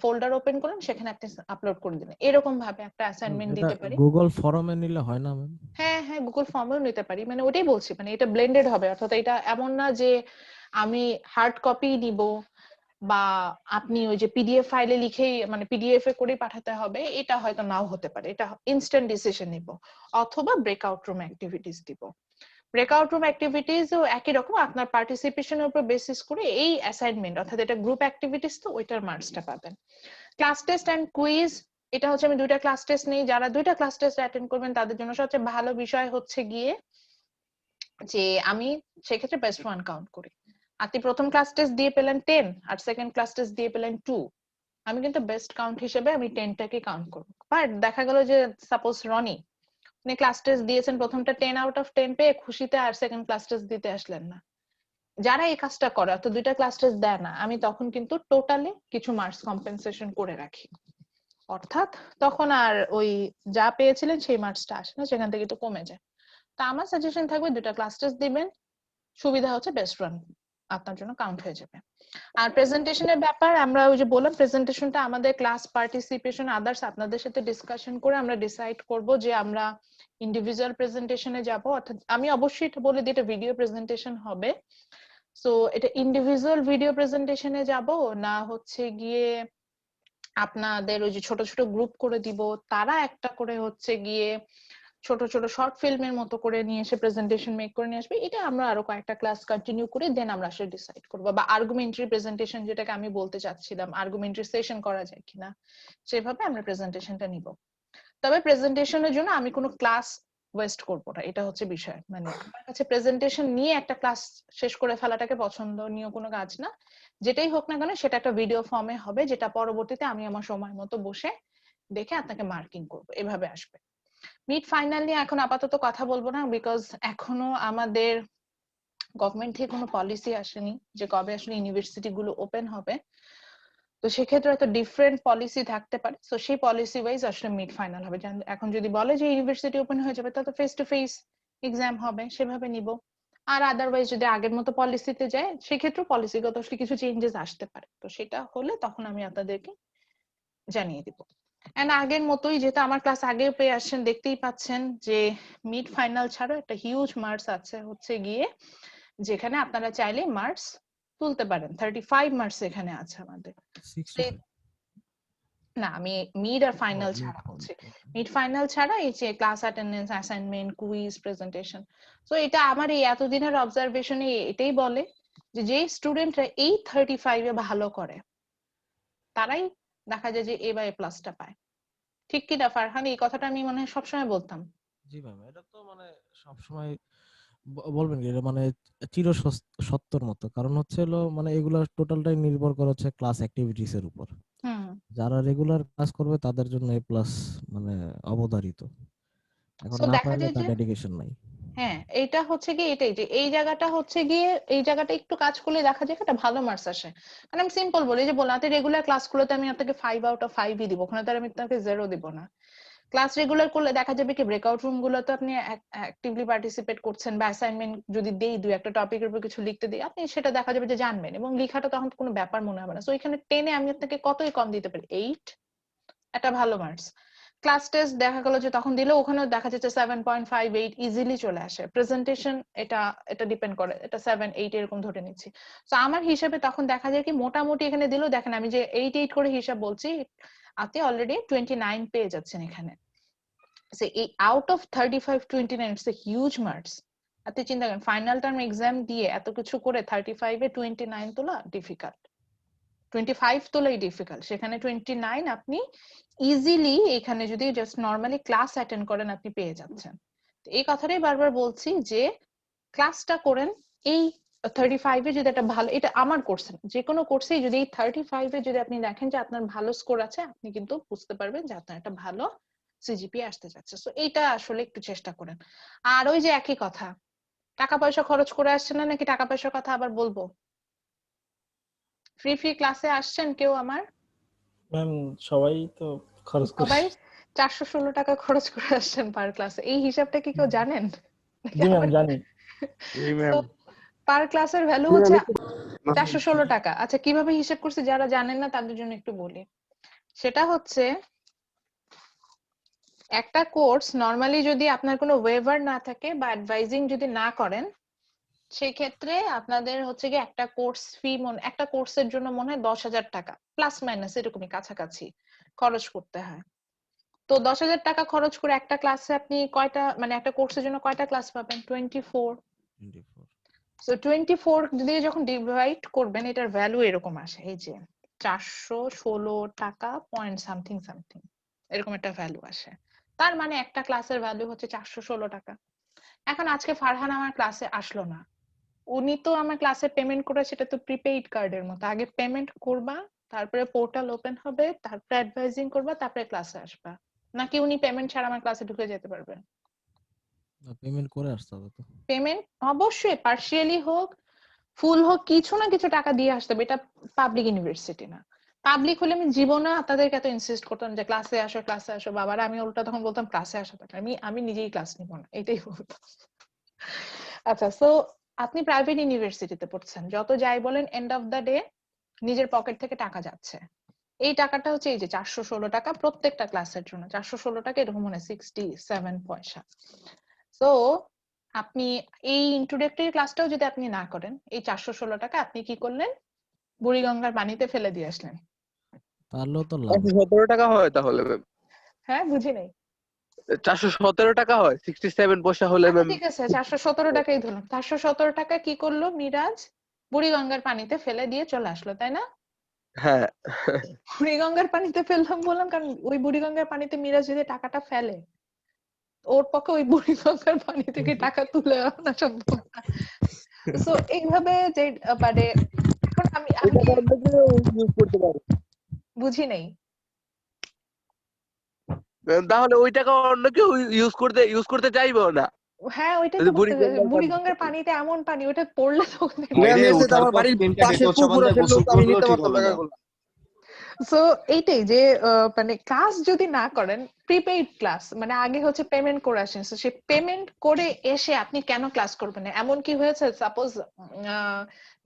ফোল্ডার ওপেন করলাম, সেখানে আপনি আপলোড করে দিলেন, এরকম ভাবে একটা অ্যাসাইনমেন্ট এটা দিতে পারি। গুগল ফরমে নিলে হয় না ম্যাম? হ্যাঁ হ্যাঁ, গুগল ফর্মেও নিতে পারি, মানে ওটাই বলছি, মানে এটা ব্লেন্ডেড হবে, অর্থাৎ এটা এমন না যে আমি হার্ড কপি নিব বা আপনি ওই যে পিডিএফ ফাইলে লিখেই মানে পিডিএফ এ করে পাঠাতে হবে, এটা হয়তো নাও হতে পারে, এটা ইনস্ট্যান্ট ডিসিশন নিব, অথবা ব্রেকআউট রুম অ্যাক্টিভিটিস দিব। ব্রেকআউট রুম অ্যাক্টিভিটিসও একই রকম, আপনার পার্টিসিপেশনের উপর বেসিস করে এই অ্যাসাইনমেন্ট, অর্থাৎ এটা গ্রুপ অ্যাক্টিভিটিস, তো ওইটার মার্কসটা পাবেন। ক্লাস টেস্ট এন্ড কুইজ, এটা হচ্ছে আমি দুইটা ক্লাস টেস্ট নেই, যারা দুইটা ক্লাস টেস্ট অ্যাটেন্ড করবেন তাদের জন্য সবচেয়ে ভালো বিষয় হচ্ছে গিয়ে যে আমি সেক্ষেত্রে বেস্ট ওয়ান কাউন্ট করি। আপনি প্রথম ক্লাস টেস্ট দিয়ে পেলেন 10 আর সেকেন্ড ক্লাস টেস্ট দিয়ে পেলেন 2, আমি কিন্তু বেস্ট কাউন্ট হিসেবে আমি 10টাকে কাউন্ট করব। বাট দেখা গেল যে সাপোজ রনি আপনি ক্লাস টেস্ট দিয়েছেন, প্রথমটা 10 আউট অফ 10 পেয়ে খুশিতে আর সেকেন্ড ক্লাস টেস্ট দিতে আসলেন না, যারা এই কাজটা করে অর্থাৎ দুইটা ক্লাস টেস্ট দেয় না, আমি তখন কিন্তু টোটালি কিছু মার্কস কম্পেনসেশন করে রাখি, অর্থাৎ তখন আর ওই যা পেয়েছিলেন সেই মার্কসটা আসে না, সেখান থেকে একটু কমে যায়। তা আমার সাজেশন থাকবে দুইটা ক্লাস টেস্ট দিবেন, সুবিধা হচ্ছে বেস্ট রান আপনার জন্য কাউন্ট হয়ে যাবে। আর প্রেজেন্টেশনের ব্যাপার আমরা ওই যে বললাম, প্রেজেন্টেশনটা আমাদের ক্লাস পার্টিসিপেশন আদার্স আপনাদের সাথে ডিসকাশন করে আমরা ডিসাইড করব যে আমরা ইন্ডিভিজুয়াল প্রেজেন্টেশনে যাব, অর্থাৎ আমি অবশ্যই এটা বলে দিই এটা ভিডিও প্রেজেন্টেশন হবে, সো এটা ইন্ডিভিজুয়াল ভিডিও প্রেজেন্টেশনে যাব না হচ্ছে গিয়ে আপনাদের ওই যে ছোট ছোট গ্রুপ করে দিব, তারা একটা করে হচ্ছে গিয়ে ছোট ছোট শর্ট ফিল্মের মতো করে নিয়ে এসে প্রেজেন্টেশন মেক করে নিয়ে আসবে, এটা আমরা আরো কয়েকটা ক্লাস কন্টিনিউ করে দেন আমরা আসলে ডিসাইড করবো। বা আর্গুমেন্টারি প্রেজেন্টেশন, যেটাকে আমি বলতে চাচ্ছিলাম, আর্গুমেন্টারি সেশন করা যায় কিনা, সেভাবে আমরা প্রেজেন্টেশনটা নিব। তবে প্রেজেন্টেশনের জন্য আমি কোনো ক্লাস ওয়েস্ট করবো না, এটা হচ্ছে বিষয়, মানে আমার কাছে প্রেজেন্টেশন নিয়ে একটা ক্লাস শেষ করে ফেলাটাকে পছন্দনীয় কোনো কাজ না, যেটাই হোক না কেন সেটা একটা ভিডিও ফর্মে হবে, যেটা পরবর্তীতে আমি আমার সময় মতো বসে দেখে আপনাকে মার্কিং করবো, এভাবে আসবে। মিড ফাইনাল নিয়ে এখন আপাতত কথা বলবো না, বিকজ এখনো আমাদের গভর্নমেন্ট থেকে কোনো পলিসি আসেনি যে কবে আসলে ইউনিভার্সিটি গুলো ওপেন হবে, তো সেক্ষেত্রে হয়তো ডিফারেন্ট পলিসি থাকতে পারে, তো সেই পলিসি ওয়াইজ আসলে মিড ফাইনাল হবে। এখন যদি বলে যে ইউনিভার্সিটি ওপেন হয়ে যাবে তাহলে ফেস টু ফেস এক্সাম হবে, সেভাবে নিব। আর আদারওয়াইজ যদি আগের মতো পলিসিতে যায়, সেক্ষেত্রে পলিসিগত আসলে কিছু চেঞ্জেস আসতে পারে, তো সেটা হলে তখন আমি আপনাদেরকে জানিয়ে দিব। এন্ড আগের মতোই, যেহেতু আমার ক্লাস আগেও পেয়ে আসছেন, দেখতেই পাচ্ছেন যে মিড ফাইনাল ছাড়াও একটা হিউজ মার্কস আছে হচ্ছে গিয়ে, যেখানে আপনারা চাইলে মার্কস তুলতে পারেন। 35 মার্কস এখানে আছে আমাদের। 65? না, আমি মিড আর ফাইনাল ছাড়া বলছি। মিড ফাইনাল ছাড়া এই যে class attendance, assignment, quiz, presentation, তো এটা আমার এই এতদিনের অবজারভেশনে এটাই বলে যে যে স্টুডেন্টরা এই 35 এ ভালো করে তারাই দেখা যায় যে এ বা এ প্লাসটা পায়। ঠিক কি না ফারহান? এই কথাটা আমি মনে হয় সবসময় বলতাম। জি ম্যাম, এটা তো মানে সবসময় বলবেন কি, এটা মানে চির সত্যর মতো, কারণ হচ্ছে হলো মানে এগুলা টোটালটাই নির্ভর করে হচ্ছে ক্লাস অ্যাক্টিভিটিস এর উপর। হুম। যারা রেগুলার ক্লাস করবে তাদের জন্য এ প্লাস মানে অবধারিত, এখন সো না দেখা পারলে যায় তার যে ডেডিকেশন নাই। হ্যাঁ, এইটা হচ্ছে কি, এটাই যে এই জায়গাটা হচ্ছে গিয়ে, এই জায়গাটা একটু কাজ করলে দেখা যায় একটা ভালো মার্কস আসে। মানে আমি সিম্পল বলি যে বললাম আপনি রেগুলার ক্লাসগুলোতে আমি আপনাকে 5 আউট অফ 5ই দিব, ওখানে তার আমি আপনাকে 0 দিব না। ক্লাস রেগুলার করলে দেখা যাবে কি ব্রেকআউট রুম গুলোতে আপনি অ্যাক্টিভলি পার্টিসিপেট করছেন, বা অ্যাসাইনমেন্ট যদি দেই দুই একটা টপিকের উপর কিছু লিখতে দিই, আপনি সেটা দেখা যাবে যে জানবেন, এবং লেখাটা তখন কোনো ব্যাপার মনে হবে না। সো এখানে 10 এ আমি আপনাকে কতই কম দিতে পারি, 8, একটা ভালো মার্কস। ক্লাস টেস্ট দেখা গেল যে তখন দিলে ওখানেও দেখা যাচ্ছে 7.58 ইজিলি চলে আসে। প্রেজেন্টেশন এটা এটা ডিপেন্ড করে, এটা 7, 8 এরকম ধরে নিচ্ছি। তো আমার হিসাবে তখন দেখা যায় কি মোটামুটি এখানে দিলেও দেখেন আমি যে 8 করে হিসাব বলছি, আপনি অলরেডি 29 পেয়ে যাচ্ছেন এখানে। এই out of 35 29 it's a huge marks. আপনি চিন্তা করেন ফাইনাল টার্ম এক্সাম দিয়ে এত কিছু করে 35 এ 29 তোলা ডিফিকাল্ট, 25 তোলাই ডিফিকাল্ট, সেখানে 29 আপনি ইজিলি এখানে যদি জাস্ট নরমালি ক্লাস অ্যাটেন্ড করেন আপনি পেয়ে যাচ্ছেন। এই কথাটাই বারবার বলছি যে ক্লাসটা করেন, এই 35 এ যদি একটা ভালো, এটা আমার কোর্স না, যে কোনো কোর্সেই যদি 35 এ যদি আপনি দেখেন যে আপনার ভালো স্কোর আছে, আপনি কিন্তু বুঝতে পারবেন যে আপনার একটা ভালো সিজিপিএ আসতে যাচ্ছে। সো এটা আসলে একটু চেষ্টা করেন। আর ওই যে একই কথা, টাকা পয়সা খরচ করে আসছেন না, নাকি টাকা পয়সার কথা আবার বলবো? ফ্রি ক্লাসে আসছেন কেউ আমার? ম্যাম সবাই তো খরচ করে। সবাই 416 টাকা খরচ করে আসছেন পার ক্লাসে, এই হিসাবটা কি কেউ জানেন? জি ম্যাম জানি। জি ম্যাম। পার ক্লাসের ভ্যালু হচ্ছে 416 টাকা। আচ্ছা, কিভাবে হিসাব করছি যারা জানেন না তাদের জন্য একটু বলি। সেটা হচ্ছে একটা কোর্স নরমালি যদি আপনার কোনো ওয়েভার না থাকে বা অ্যাডভাইজিং যদি না করেন, সেই ক্ষেত্রে আপনাদের হচ্ছে কি একটা কোর্স ফি, একটা কোর্সের জন্য মনে হয় 10,000 টাকা প্লাস মাইনাস এরকমই কাছাকাছি খরচ করতে হয়। তো 10,000 টাকা খরচ করে একটা ক্লাসে আপনি কয়টা, মানে একটা কোর্সের জন্য কয়টা ক্লাস পাবেন? 24। সো 24 দিয়ে যখন ডিভাইড করবেন, এটার ভ্যালু এরকম আসে, এই যে 416 টাকা পয়েন্ট সামথিং সামথিং, এরকম একটা ভ্যালু আসে। তার মানে একটা ক্লাসের ভ্যালু হচ্ছে 416 টাকা। এখন আজকে ফারহান আমার ক্লাসে আসলো না, উনি তো আমার ক্লাসে পেমেন্ট করে, সেটা তো প্রিপেইড কার্ডের মতো, আগে পেমেন্ট করবা, তারপরে পোর্টাল ওপেন হবে, তারপরে অ্যাডভাইজিং করবা, তারপরে ক্লাসে আসবা, নাকি উনি পেমেন্ট ছাড়া আমার ক্লাসে ঢুকে যেতে পারবেন? পেমেন্ট করে আসতে হবে তো। পেমেন্ট অবশ্যই পার্শিয়ালি হোক ফুল হোক, কিছু না কিছু টাকা দিয়ে আসতে হবে। এটা পাবলিক ইউনিভার্সিটি না। পাবলিক হলে আমি জীবনে তাদেরকে এত ইনসিস্ট করতাম যে ক্লাসে আসো বাবারা, আমি উল্টা তখন বলতাম ক্লাসে আসা দরকার, আমি নিজেই ক্লাস নিব না, এটাই বলতাম। আচ্ছা, সো আপনি প্রাইভেট ইউনিভার্সিটিতে পড়ছেন, যত যাই বলেন এন্ড অফ দা ডে নিজের পকেট থেকে টাকা যাচ্ছে। এই টাকাটা হচ্ছে এই যে 416 টাকা প্রত্যেকটা ক্লাসের জন্য, 416 টাকা এরকম মানে 67 পয়সা। সো আপনি এই ইন্ট্রোডাক্টরি ক্লাসটাও যদি আপনি না করেন, এই 416 টাকা আপনি কি করলেন? বুড়িগঙ্গার পানিতে ফেলে দিয়ে আসলেন। তাহলেও তো লাভ। 417 টাকা হয় তাহলে ম্যাম? হ্যাঁ, বুঝি নাই। 417 টাকা হয় 67 পয়সা হলে আচ্ছা ম্যাম? ঠিক আছে, 417 টাকাই ধরলাম। 417 টাকা কি করলো মিরাজ? বুড়িগঙ্গার পানিতে ফেলে দিয়ে চলে আসলো, তাই না? হ্যাঁ। বুড়িগঙ্গার পানিতে ফেললাম বললাম কারণ ওই বুড়িগঙ্গার পানিতে মিরাজ যদি টাকাটা ফেলে, ওর পক্ষে ওই বুড়িগঙ্গার পানি থেকে টাকা তুলে আনা সম্ভব না। সো এইভাবে যে মানে এখন আমি এটা অন্য কেউ ইউজ করতে পারে। বুঝি নাই। তাহলে ওই টাকা অন্য কেউ ইউজ করতে চাইবো না। হ্যাঁ, ওইটাই যদি তো বলতে বুড়িগঙ্গার বুড়িগঙ্গার পানিতে এমন পানি, ওটা পড়লে তো ম্যাম এসে তো আমার বাড়ির পাশে পুকুর আছে, লোক আমি নিতে পারতাম টাকাগুলো। সো এইটাই যে মানে ক্লাস যদি না করেন, প্রিপেইড ক্লাস মানে আগে হচ্ছে পেমেন্ট করে আসেন, সো সেই পেমেন্ট করে এসে আপনি কেন ক্লাস করবেন না? এমন কি হয়েছে, সাপোজ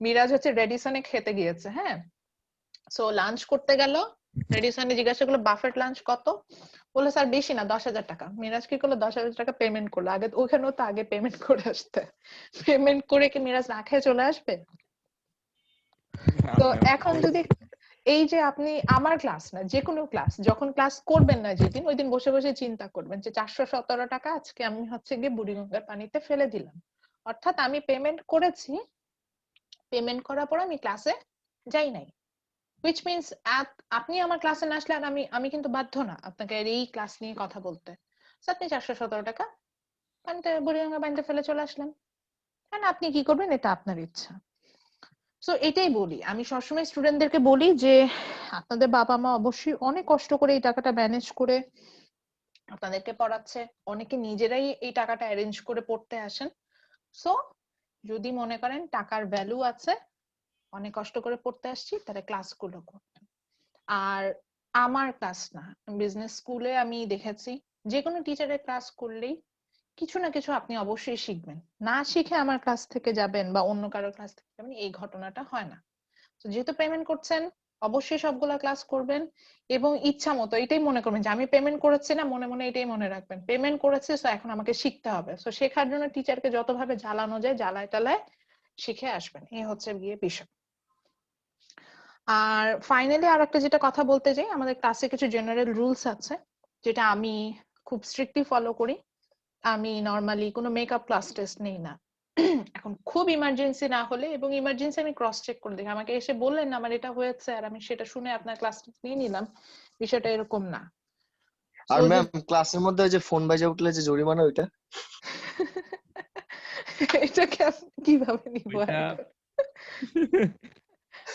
মিরাজ হচ্ছে রেডিসনে খেতে গিয়েছে, হ্যাঁ, সো লাঞ্চ করতে গেল, রেডিসনে জিজ্ঞাসা করলো বাফেট লাঞ্চ কত, বললো স্যার বেশি না 10,000 টাকা। মিরাজ কি করলো? 10,000 টাকা পেমেন্ট করলো। আগে ওখানেও তো আগে পেমেন্ট করে আসতে, পেমেন্ট করে কি মিরাজ না খেয়ে চলে আসবে? তো এখন যদি এই যে আপনি আমার ক্লাস না, যে কোনো ক্লাস যখন ক্লাস করবেন না যেদিন, ওই দিন বসে বসে চিন্তা করবেন যে 417 টাকা আজকে আমি হচ্ছে গিয়ে বুড়িগঙ্গার পানিতে ফেলে দিলাম, অর্থাৎ আমি পেমেন্ট করেছি, পেমেন্ট করার পর আমি ক্লাসে যাই নাই, which means আপনি আমার ক্লাসে না আসলে আর আমি কিন্তু বাধ্য না আপনাকে এই ক্লাস নিয়ে কথা বলতে। আপনি 417 টাকা পানিতে বুড়িগঙ্গা পানিতে ফেলে চলে আসলেন, কারণ আপনি কি করবেন এটা আপনার ইচ্ছা। সো এটাই বলি, আমি সবসময় স্টুডেন্টদেরকে বলি যে আপনাদের বাবা মা অবশ্যই অনেক কষ্ট করে এই টাকাটা ম্যানেজ করে আপনাদেরকে পড়াচ্ছে, অনেকে নিজেরাই এই টাকাটা অ্যারেঞ্জ করে পড়তে আসেন। সো যদি মনে করেন টাকার ভ্যালু আছে, অনেক কষ্ট করে পড়তে আসছি, তাহলে ক্লাসগুলো করবেন। আর আমার ক্লাস না, বিজনেস স্কুলে আমি দেখেছি যে কোনো টিচারের ক্লাস করলেই কিছু না কিছু আপনি অবশ্যই শিখবেন, না শিখে আমার ক্লাস থেকে যাবেন বা অন্য কারো ক্লাস থেকে যাবেন, এই ঘটনাটা হয় না। তো যেহেতু পেমেন্ট করছেন, অবশ্যই সবগুলা ক্লাস করবেন এবং ইচ্ছা মতো এটাই মনে করবেন যে আমি পেমেন্ট করেছি না, মনে মনে এটাই মনে রাখবেন পেমেন্ট করেছি, তো এখন আমাকে শিখতে হবে। তো শেখার জন্য টিচারকে যতভাবে জ্বালানো যায় জ্বালায় টালায় শিখে আসবেন, এই হচ্ছে গিয়ে বিষয়। আর ফাইনালি আর একটা যেটা কথা বলতে চাই, আমাদের ক্লাসে কিছু জেনারেল রুলস আছে যেটা আমি খুব স্ট্রিক্টলি ফলো করি। আমি নরমালি কোনো মেকআপ ক্লাস টেস্ট নেই না, এখন খুব ইমার্জেন্সি না হলে, এবং ইমার্জেন্সি আমি ক্রস চেক করে দেখি, আমাকে এসে বললেন আমার এটা হয়েছে আর আমি সেটা শুনে আপনার ক্লাস নিয়ে নিলাম, বিষয়টা এরকম না। আর ম্যাম ক্লাসের মধ্যে ওই যে ফোন বাজে উঠলে যে জরিমানা ওইটা? এটাকে আপনি কিভাবে নিব ওইটা এখন?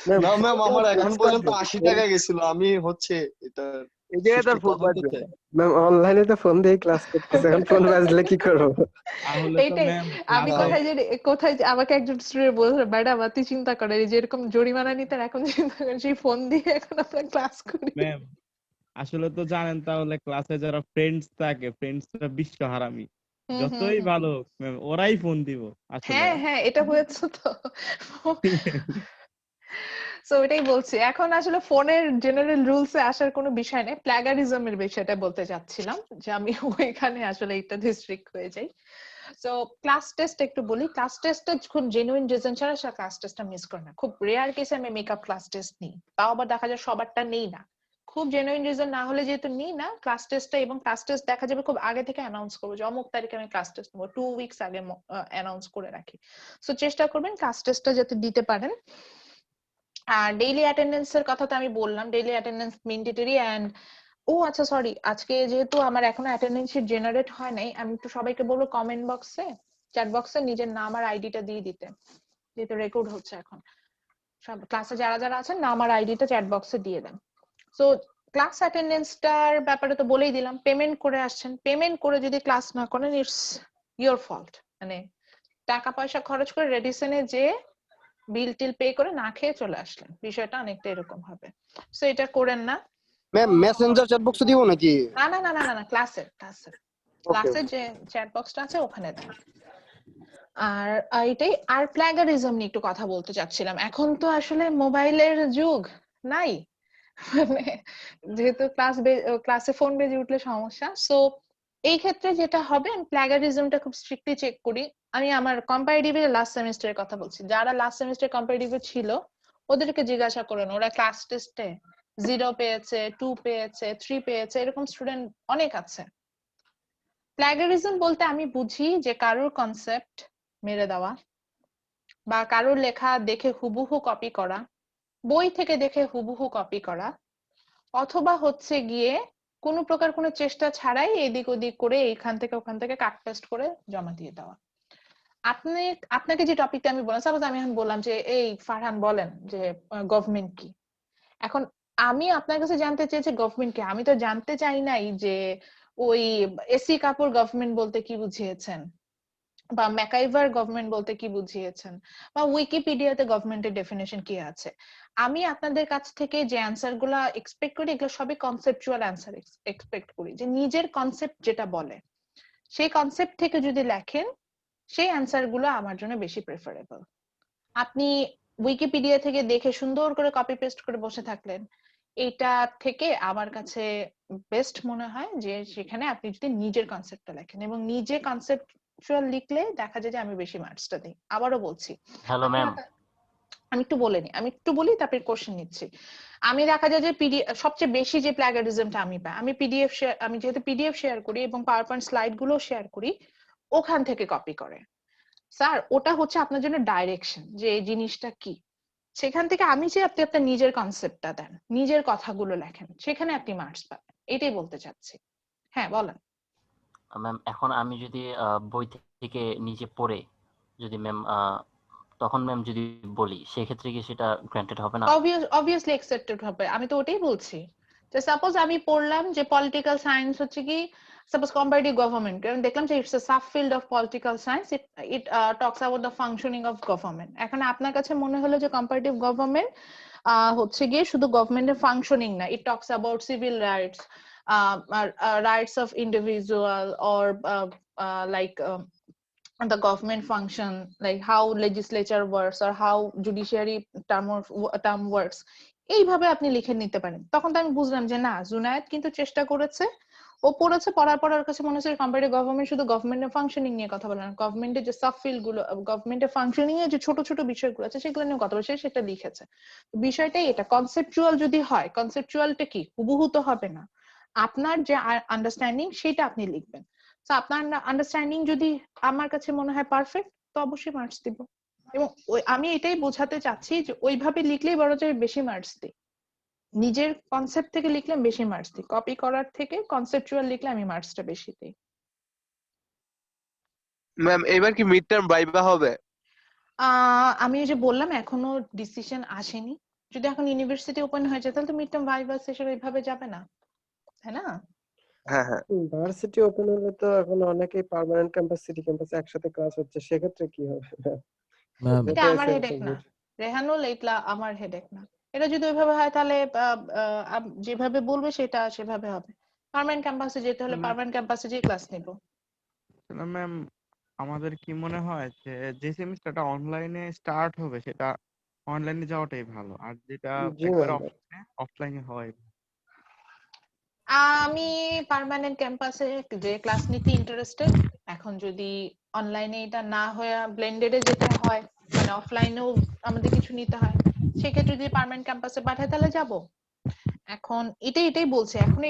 ম্যাম না ম্যাম, আমার এখন ফোন পর্যন্ত বাজবে 80 টাকা গেছিল, আমি হচ্ছে এটা এই জায়গায় তার সুষ্ঠু ফোন তদন্ত বাজবে। চাই। ম্যাম অনলাইনে তো ফোন দিয়ে ক্লাস করতেছে, এখন ফোন বাজলে কি করবো? তাহলে তো এইটাই ম্যাম আমি না, কোথায় যে আমাকে একজন স্টুডেন্ট বলছিল, ম্যাডাম আপনি চিন্তা করেন এই যে এরকম জরিমানা নিতেন, এখন চিন্তা করেন সেই ফোন দিয়ে এখন আপনার ক্লাস করি। ম্যাম আসলে তো জানেন তাহলে ক্লাসে যারা ফ্রেন্ডস থাকে ফ্রেন্ডসরা বিশ্ব হারামি, হুম হুম যতই হুম। ভালো হোক ম্যাম ওরাই ফোন দিব আসলে। হ্যাঁ হ্যাঁ, এটা হয়েছে তো। সো এটাই বলছি, এখন আসলে ফোনের জেনারেল রুলসে আসার কোনো বিষয় নেই, প্লাগারিজমের বিষয়টা বলতে চাচ্ছিলাম যে আমি ওইখানে আসলে এটা রিস্ট্রিক্ট হয়ে যাই। সো ক্লাস টেস্ট একটু বলি, ক্লাস টেস্টটা খুব জেনুইন রিজন ছাড়া সে ক্লাস টেস্টটা মিস করে না। খুব রেয়ার কেসে আমি মেকআপ ক্লাস টেস্ট নিই, তাও আবার দেখা যায় সবারটা নেই না। খুব জেনুইন রিজন না হলে যেহেতু নিই না ক্লাস টেস্টটা, এবং ক্লাস টেস্ট দেখা যাবে খুব আগে থেকে অ্যানাউন্স করবো যে অমুক তারিখে আমি ক্লাস টেস্ট নেবো, 2 উইকস আগে অ্যানাউন্স করে রাখি। সো চেষ্টা করবেন ক্লাস টেস্টটা যাতে দিতে পারেন। আর ডেইলি অ্যাটেন্ডেন্সের কথা তো আমি বললাম, ডেইলি অ্যাটেন্ডেন্স ম্যান্ডেটরি। এন্ড আচ্ছা সরি, আজকে যেহেতু আমার এখনো অ্যাটেন্ডেন্স শিট জেনারেট হয় নাই, আমি একটু সবাইকে বলবো কমেন্ট বক্সে, চ্যাট বক্সে নিজের নাম আর আইডিটা দিয়ে দিতে, যেহেতু রেকর্ড হচ্ছে এখন। সব ক্লাসে যারা যারা আছেন নাম আর আইডিটা চ্যাট বক্সে দিয়ে দেন। সো ক্লাস অ্যাটেন্ডেন্সটার ব্যাপারে তো বলেই দিলাম, পেমেন্ট করে আসছেন, পেমেন্ট করে যদি ক্লাস না করেন ইটস ইয়োর ফল্ট। মানে টাকা পয়সা খরচ করে রেডিসনে যে বিল টিল পে করে না খেয়ে চলে আসলেন, বিষয়টা অনেকটা এরকম হবে। সো এটা করেন না। ম্যাম মেসেঞ্জার চ্যাট বক্সে দিব নাকি? না না না না না, ক্লাসের ওকে ক্লাসের যে চ্যাট বক্সটা আছে ওখানে দেন। আর এটাই। আর প্ল্যাগারিজম নিয়ে একটু কথা বলতে চাচ্ছিলাম, এখন তো আসলে মোবাইলের যুগ নাই, মানে যেহেতু ক্লাসে ফোন বেজে উঠলে সমস্যা। সো এই ক্ষেত্রে যেটা হবে, আমি প্ল্যাগারিজমটা খুব স্ট্রিক্টলি চেক করি। আমি আমার কম্পারেটিভ লাস্ট সেমিস্টারের কথা বলছি, যারা লাস্ট সেমিস্টার কম্পারেটিভ ছিল ওদেরকে জিজ্ঞাসা করেন, ওরা ক্লাস টেস্টে 0 পেয়েছে, 2 পেয়েছে, 3 পেয়েছে, এরকম স্টুডেন্ট অনেক আছে। প্ল্যাগারিজম বলতে আমি বুঝি যে কারোর কনসেপ্ট মেরে দেওয়া, বা কারোর লেখা দেখে হুবহু কপি করা, বই থেকে দেখে হুবহু কপি করা, অথবা হচ্ছে গিয়ে কোনো প্রকার কোনো চেষ্টা ছাড়াই এদিক ওদিক করে এইখান থেকে ওখান থেকে কাট পেস্ট করে জমা দিয়ে দেওয়া। আপনাকে যে টপিকটা আমি বললাম, সাপোজ আমি এখন বললাম যে এই ফারহান বলেন যে গভর্নমেন্ট কি। এখন আমি আপনার কাছে জানতে চেয়েছি গভর্নমেন্ট কি, আমি তো জানতে চাই নাই যে ওই এসি কাপুর গভর্নমেন্ট বলতে কি বুঝিয়েছেন, বা ম্যাকাইভার গভর্নমেন্ট বলতে কি বুঝিয়েছেন, বা উইকিপিডিয়াতে গভর্নমেন্টের ডেফিনেশন কি আছে। আমি আপনাদের কাছ থেকে যে অ্যান্সার গুলা এক্সপেক্ট করি এগুলো সবই কনসেপচুয়াল অ্যান্সার এক্সপেক্ট করি, যে নিজের কনসেপ্ট যেটা বলে সেই কনসেপ্ট থেকে যদি লেখেন সেই অ্যান্সার গুলো আমার জন্য বেশি প্রেফারেবল। আপনি উইকিপিডিয়া থেকে দেখে সুন্দর করে কপি পেস্ট করে বসে থাকলেন, এটা থেকে আমার কাছে বেস্ট মনে হয় যে সেখানে আপনি যদি নিজের কনসেপ্টটা লেখেন, এবং নিজে কনসেপ্টচুয়াল লিখলে দেখা যায় যে আমি বেশি মার্কসটা দিই। আবারও বলছি, হ্যালো ম্যাম। আমি একটু বলি তারপর কোশ্চেন নিচ্ছি। আমি দেখা যায় যে সবচেয়ে বেশি যে প্ল্যাগারিজমটা আমি পাই, আমি যেহেতু পিডিএফ শেয়ার করি এবং পাওয়ার পয়েন্ট স্লাইড গুলো শেয়ার করি, ওখান থেকে কপি করে। স্যার ওটা হচ্ছে আপনার জন্য ডাইরেকশন যে এই জিনিসটা কি, সেখান থেকে আমি যে আপনি আপনার নিজের কনসেপ্টটা দেন, নিজের কথাগুলো লেখেন, সেখানে আপনি মার্কস পাবেন, এটাই বলতে চাচ্ছি। হ্যাঁ বলেন। ম্যাম এখন আমি যদি বই থেকে নিজে পড়ে যদি ম্যাম তখন ম্যাম যদি বলি সেক্ষেত্রে কি সেটা গ্র্যান্টেড হবে না? অবভিয়াসলি অ্যাকসেপ্টেড হবে, আমি তো ওটাই বলছি। যে সাপোজ আমি পড়লাম যে পলিটিক্যাল সায়েন্স হচ্ছে কি, সাপোজ কম্পারেটিভ গভর্নমেন্ট, আমি দেখলাম যে it's a sub field of political science, it talks about the functioning of government. এখন আপনার কাছে মনে হলো যে কম্পারেটিভ গভর্নমেন্ট হচ্ছে গিয়ে শুধু গভর্নমেন্টের ফাংশনিং না, it talks about civil rights, rights of individual, or like the government function, like how legislature works or how judiciary term works, এইভাবে আপনি লিখে নিতে পারেন। তখন তো আমি বুঝলাম যে না, জুনায়েদ কিন্তু চেষ্টা করেছে, ও পড়েছে, পড়ার পর ওর কাছে মনে হচ্ছে কম্পারেটিভ গভর্নমেন্ট শুধু গভর্নমেন্টের ফাংশনিং নিয়ে কথা বলে না, গভর্নমেন্টের যে সাব ফিল্ড গুলো, গভর্নমেন্টের ফাংশনিং এর যে ছোট ছোট বিষয়গুলো আছে সেগুলো নিয়ে কথা বলছে, সেটা লিখেছে। বিষয়টাই এটা, কনসেপচুয়াল যদি হয়, কনসেপচুয়ালটা কি হুবহু তো হবে না, আপনার যে আন্ডারস্ট্যান্ডিং সেটা আপনি লিখবেন। তো আপনার আন্ডারস্ট্যান্ডিং যদি আমার কাছে মনে হয় পারফেক্ট, তো অবশ্যই মার্কস দিব। এবং আমি এটাই বোঝাতে চাচ্ছি যে ওইভাবে লিখলেই বড় যায় বেশি মার্কস দিই, নিজের কনসেপ্ট থেকে লিখলে বেশি মার্কস দিই, কপি করার থেকে কনসেপচুয়াল লিখলে আমি মার্কসটা বেশি দিই। ম্যাম এবার কি মিড টার্ম ভাইবা হবে? আমি ওই যে বললাম এখনো ডিসিশন আসেনি। যদি এখন ইউনিভার্সিটি ওপেন হয়ে যায় তাহলে তো মিড টার্ম ভাইভা সেশন এভাবে যাবে না, তাই না? হ্যাঁ হ্যাঁ। ভার্সিটি ওপেন হলে তো এখন অনেকেই পার্মানেন্ট ক্যাম্পাস সিটি ক্যাম্পাসে একসাথে ক্লাস হচ্ছে, সেক্ষেত্রে কি হবে? ম্যাম এটা এটাই আমার হচ্ছে হেডেক একটা না বিষয়। রেহানুল, এটা আমার হেডেক না। এটা যদি ওইভাবে হয় তাহলে যেভাবে বলবে সেটা সেভাবে হবে। পার্মানেন্ট ক্যাম্পাসে যেতে হলে পার্মানেন্ট ক্যাম্পাসে যে ক্লাস নিব। ম্যাম আমাদের কি মনে হয় যে যে সেমিস্টারটা অনলাইনে স্টার্ট হবে সেটা অনলাইনে যাওয়াটাই ভালো, আর যেটা জি একবার ম্যাম। অফলাইনে হয়। আমি পার্মানেন্ট ক্যাম্পাসে যে ক্লাস নিতে ইন্টারেস্টেড। এখন যদি অনলাইনে এটা না হয়ে ব্লেন্ডেডে যেতে হয়, মানে অফলাইনেও আমাদের কিছু নিতে হয়, সেক্ষেত্রে যদি পার্মানেন্ট ক্যাম্পাসে পাঠায় তাহলে যাব। এখন এটাই বলছে, এখন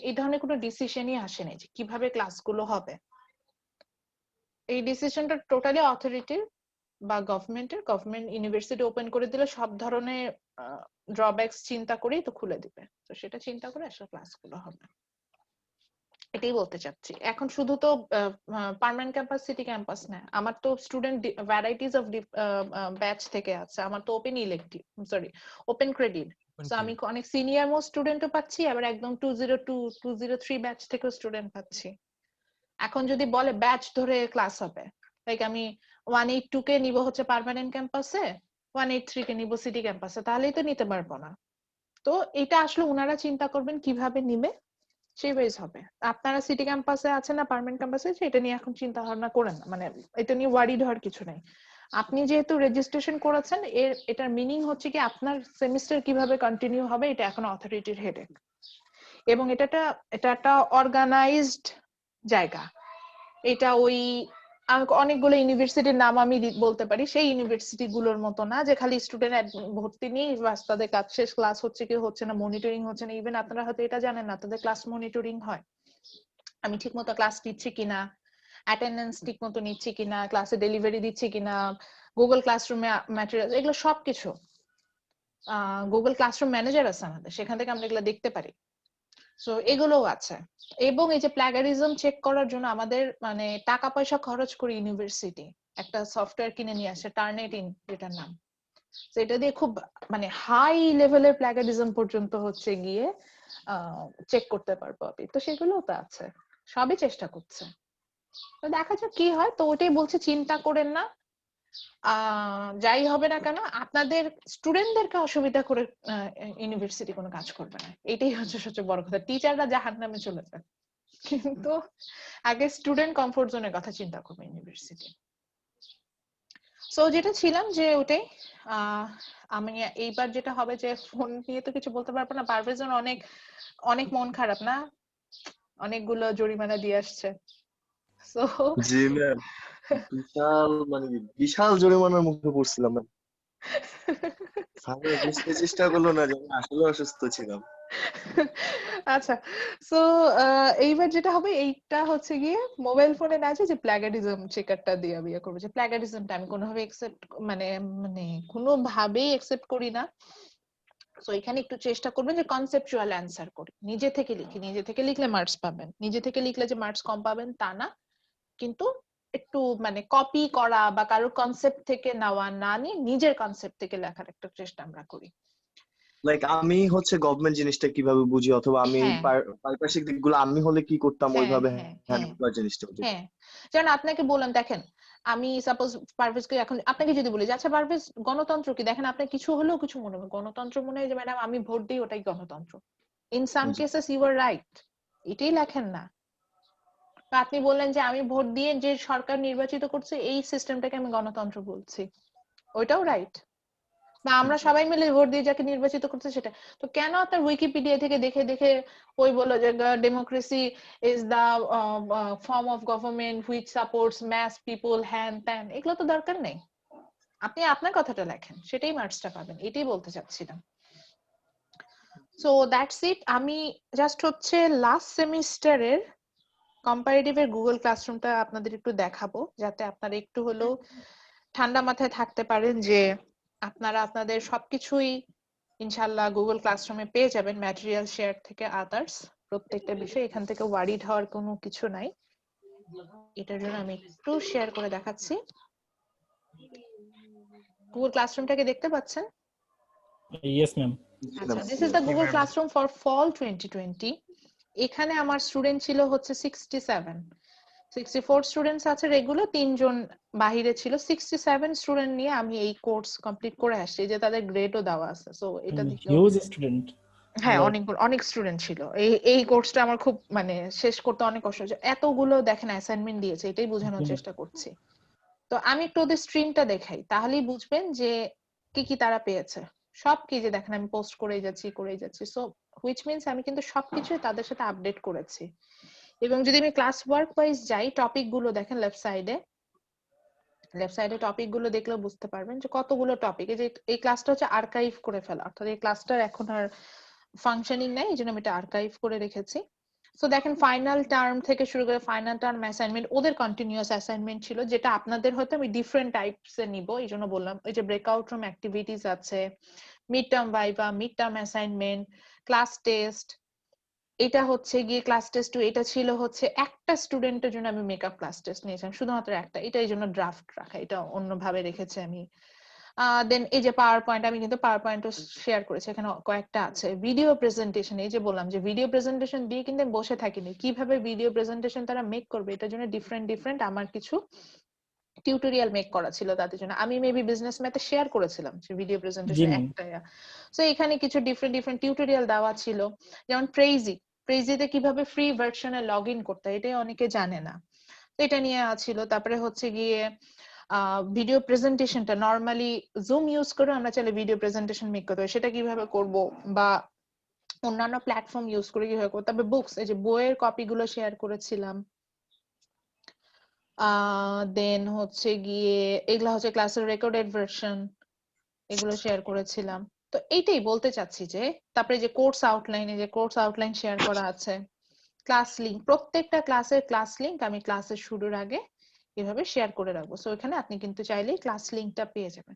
এই ধরনের কোনো ডিসিশনই আসেনি যে কিভাবে ক্লাসগুলো হবে। এই ডিসিশনটা টোটালি অথরিটির বা গভর্নমেন্ট ইউনিভার্সিটি ওপেন করে দিলে সব ধরনের ড্রব্যাকস চিন্তা করেই তো খুলে দিবে, তো সেটা চিন্তা করে আসলে ক্লাসগুলো হবে। এটাই বলতে চাচ্ছি। এখন শুধু তো পার্মানেন্ট ক্যাম্পাস সিটি ক্যাম্পাস না, আমার তো স্টুডেন্ট ভ্যারাইটিস অফ ব্যাচ থেকে আছে। আমার তো ওপেন ক্রেডিট। সো আমি অনেক সিনিয়র মোস্ট স্টুডেন্টও পাচ্ছি, আবার একদম 202 203 ব্যাচ থেকেও স্টুডেন্ট পাচ্ছি। এখন যদি বলে ব্যাচ ধরে ক্লাস হবে, লাইক আমি 182 কে নিব হচ্ছে পার্মানেন্ট ক্যাম্পাসে, 183 কে নিব সিটি ক্যাম্পাসে, তাহলেই তো নিতে পারবো না। তো এটা আসলে ওনারা চিন্তা করবেন কিভাবে নিবে, সেই ওয়েজ হবে। আপনারা সিটি ক্যাম্পাসে আছেন না পার্মানেন্ট ক্যাম্পাসে, এটা নিয়ে এখন চিন্তা ভাবনা করেন না, মানে এটা নিয়ে ওয়ারিড হওয়ার কিছু নাই। আপনি যেহেতু রেজিস্ট্রেশন করেছেন, এটার মিনিং হচ্ছে কি আপনার সেমিস্টার কিভাবে কন্টিনিউ হবে এটা এখন অথরিটির হেডেক। এবং এটা একটা অর্গানাইজড জায়গা। এটা ওই অনেকগুলো ইউনিভার্সিটির নাম আমি বলতে পারি, সেই ইউনিভার্সিটি গুলোর মতো না যে খালি স্টুডেন্ট ভর্তি নিয়ে বাস তাদের কাজ শেষ, ক্লাস হচ্ছে কি হচ্ছে না, মনিটরিং হচ্ছে না। ইভেন আপনারা হয়তো এটা জানেন না, তাদের ক্লাস মনিটরিং হয়, আমি ঠিক মতো ক্লাস নিচ্ছি কিনা, অ্যাটেন্ডেন্স ঠিক মতো নিচ্ছি কিনা, ক্লাসে ডেলিভারি দিচ্ছি কিনা, গুগল ক্লাসরুমে ম্যাটেরিয়াল, এগুলো সবকিছু গুগল ক্লাসরুম ম্যানেজার আছে আমাদের, সেখান থেকে আমরা এগুলো দেখতে পারি। সো এগুলোও আছে। এবং এই যে প্ল্যাগারিজম চেক করার জন্য আমাদের মানে টাকা পয়সা খরচ করে ইউনিভার্সিটি একটা সফটওয়্যার কিনে নিয়ে আসে, টার্নেটিন যেটার নাম। তো এটা দিয়ে খুব মানে হাই লেভেলের প্ল্যাগারিজম পর্যন্ত হচ্ছে গিয়ে চেক করতে পারবো আমি। তো সেগুলোও তো আছে, সবই চেষ্টা করছে। তো দেখা যাক কি হয়। তো ওটাই বলছে, চিন্তা করেন না, যাই হবে না কেন আপনাদের স্টুডেন্টদেরকে অসুবিধা করে ইউনিভার্সিটি কোনো কাজ করবে না। এটাই হচ্ছে সবচেয়ে বড় কথা। টিচাররা জাহান্নামে চলে যায়, কিন্তু আগে স্টুডেন্ট কমফোর্ট জোনের কথা চিন্তা করবে ইউনিভার্সিটি। সো যেটা ছিলাম যে ওটাই আমি এইবার যেটা হবে যে ফোন নিয়ে তো কিছু বলতে পারবো না। পারভেজন অনেক অনেক মন খারাপ না, অনেকগুলো জরিমানা দিয়ে আসছে। সো জি ম্যাম, বিশাল জরিমানার মুখে পড়ছিলাম ম্যাম। স্যার বুঝতে চেষ্টা করলো না যে আমি আসলে অসুস্থ ছিলাম। আচ্ছা, সো এইবার যেটা হবে এইটা হচ্ছে গিয়ে মোবাইল ফোনে না যে প্ল্যাগারিজম চেকারটা দিয়ে বিয়ে করবো, যে প্ল্যাগারিজমটা আমি কোনোভাবে একসেপ্ট মানে মানে কোনোভাবেই একসেপ্ট করি না। সো এখানে একটু চেষ্টা করবেন যে কনসেপচুয়াল অ্যান্সার করি, নিজে থেকে লিখি। নিজে থেকে লিখলে মার্কস পাবেন, নিজে থেকে লিখলে যে মার্কস কম পাবেন তা না, কিন্তু একটু মানে কপি করা বা কারোর কনসেপ্ট থেকে নেওয়া না নিয়ে নিজের কনসেপ্ট থেকে লেখার একটা চেষ্টা আমরা করি। লাইক আমি হচ্ছে গভর্নমেন্ট জিনিসটা কিভাবে বুঝি, অথবা আমি হ্যাঁ পারিপার্শ্বিক দিকগুলো আমি হলে কি করতাম হ্যাঁ ওইভাবে হ্যাঁ হ্যান্ডেল হ্যাঁ করার জিনিসটা বুঝি। হ্যাঁ যেমন আপনাকে বললাম, দেখেন আমি সাপোজ পারভেজকে এখন আপনাকে যদি বলি যে আচ্ছা পারভেজ গণতন্ত্র কি, দেখেন আপনার কিছু হলেও কিছু মনে হবে গণতন্ত্র মনে হয় যে ম্যাডাম আমি ভোট দিই ওটাই গণতন্ত্র। ইন সাম জি। কেসেস ইউ আর রাইট, এটাই লেখেন না। বা আপনি বললেন যে আমি ভোট দিয়ে যে সরকার নির্বাচিত করছে এই সিস্টেমটাকে আমি গণতন্ত্র বলছি, ওইটাও রাইট। বা আমরা সবাই মিলে ভোট দিয়ে যাকে নির্বাচিত করছে সেটা। তো কেন আপনার উইকিপিডিয়া থেকে দেখে দেখে ওই বললো যে democracy is the form of government which supports mass people, হ্যান ত্যান, এগুলো তো দরকার নেই। আপনি আপনার কথাটা লেখেন, সেটাই মার্কসটা পাবেন, এটাই বলতে চাচ্ছিলাম। So that's it. আমি জাস্ট হচ্ছে লাস্ট সেমিস্টারের কম্পারেটিভের গুগল ক্লাসরুমটা আপনাদের একটু দেখাবো, যাতে আপনারা একটু হলেও ঠান্ডা মাথায় থাকতে পারেন যে আপনারা আপনাদের সবকিছুই ইনশাল্লাহ গুগল ক্লাসরুমে পেয়ে যাবেন, ম্যাটেরিয়াল শেয়ার থেকে আদার্স প্রত্যেকটা বিষয়। এখান থেকে ওয়ারিড হওয়ার কোনো কিছু নাই। এটার জন্য আমি একটু শেয়ার করে দেখাচ্ছি। গুগল ক্লাসরুমটাকে দেখতে পাচ্ছেন? Yes ma'am. আচ্ছা, this is the Google classroom for fall 2020। এখানে আমার স্টুডেন্ট ছিল হচ্ছে 67, 64 স্টুডেন্টস আছে রেগুলার, 3 জন বাহিরে ছিল। 67 স্টুডেন্ট নিয়ে আমি এই কোর্স কমপ্লিট করে আসছি, যে তাদের গ্রেডও দেওয়া আছে। সো এটা দেখলেও হিউজ স্টুডেন্ট। হ্যাঁ, অনেক স্টুডেন্ট ছিল। এই কোর্সটা আমার খুব মানে শেষ করতে অনেক কষ্ট হয়েছে। এতগুলো দেখেন অ্যাসাইনমেন্ট দিয়েছে, এটাই বোঝানোর চেষ্টা করছি। তো আমি একটু ওদের স্ট্রিমটা দেখাই, তাহলেই বুঝবেন যে কি কি তারা পেয়েছে। সব কি যে দেখেন আমি পোস্ট করেই যাচ্ছি। সো হুইচ মিনস আমি কিন্তু সবকিছু তাদের সাথে আপডেট করেছি। এবং যদি আমি ক্লাস ওয়ার্ক ওয়াইজ যাই, টপিক গুলো দেখেন লেফট সাইডে টপিক গুলো দেখলেও বুঝতে পারবেন যে কতগুলো টপিক। এই যে এই ক্লাসটা হচ্ছে আর্কাইভ করে ফেলা, অর্থাৎ এই ক্লাসটার এখন আর ফাংশনিং নাই, এই জন্য আমি এটা আর্কাইভ করে রেখেছি। সো দেখেন ফাইনাল টার্ম থেকে শুরু করে ফাইনাল টার্ম অ্যাসাইনমেন্ট, ওদের কন্টিনিউয়াস অ্যাসাইনমেন্ট ছিল, যেটা আপনাদের হয়তো আমি ডিফারেন্ট টাইপস এর নিব, এই জন্য বললাম। এই যে ব্রেকআউট রুম অ্যাক্টিভিটিস আছে, mid term viva, mid term assignment, class test. এটা হচ্ছে গিয়ে ক্লাস টেস্ট 2, এটা ছিল হচ্ছে একটা স্টুডেন্টের জন্য আমি মেকআপ ক্লাস টেস্ট নিয়েছিলাম, শুধুমাত্র একটা। এটা এই জন্য ড্রাফট রাখা, এটা অন্যভাবে রেখেছি আমি। দেন এই যে পাওয়ার পয়েন্ট, আমি কিন্তু পাওয়ার পয়েন্টও শেয়ার করেছি, এখানে কয়েকটা আছে। ভিডিও প্রেজেন্টেশন, এই যে বললাম যে ভিডিও প্রেজেন্টেশন দিয়ে কিন্তু আমি বসে থাকিনি, কিভাবে ভিডিও প্রেজেন্টেশন তারা মেক করবে এটার জন্য ডিফারেন্ট আমার কিছু টিউটোরিয়াল মেক করা ছিল তাদের জন্য। আমি মেবি বিজনেস ম্যাথে শেয়ার করেছিলাম যে ভিডিও প্রেজেন্টেশন একটা। সো এখানে কিছু ডিফারেন্ট টিউটোরিয়াল দেওয়া ছিল, যেমন প্রেইজিতে কিভাবে ফ্রি ভার্সনে লগ ইন করতে হয়, এটাই অনেকে জানে না, তো এটা নিয়ে ছিল। তারপরে হচ্ছে গিয়ে ভিডিও প্রেজেন্টেশনটা নরমালি জুম ইউজ করে আমরা চাইলে ভিডিও প্রেজেন্টেশন মেক করতে হয়, সেটা কিভাবে করব, বা অন্যান্য প্ল্যাটফর্ম ইউজ করে কিভাবে করব। তবে বুকস, এই যে বইয়ের কপি গুলো শেয়ার করেছিলাম। দেন হচ্ছে গিয়ে এগুলা হচ্ছে ক্লাসের রেকর্ডেড ভার্সন, এগুলো শেয়ার করেছিলাম। তো এইটাই বলতে চাচ্ছি যে, তারপরে যে কোর্স আউটলাইন শেয়ার করা আছে, ক্লাস লিংক, প্রত্যেকটা ক্লাসের ক্লাস লিংক আমি ক্লাসের শুরুর আগে এভাবে শেয়ার করে রাখবো। সো এখানে আপনি কিন্তু চাইলেই ক্লাস লিংকটা পেয়ে যাবেন।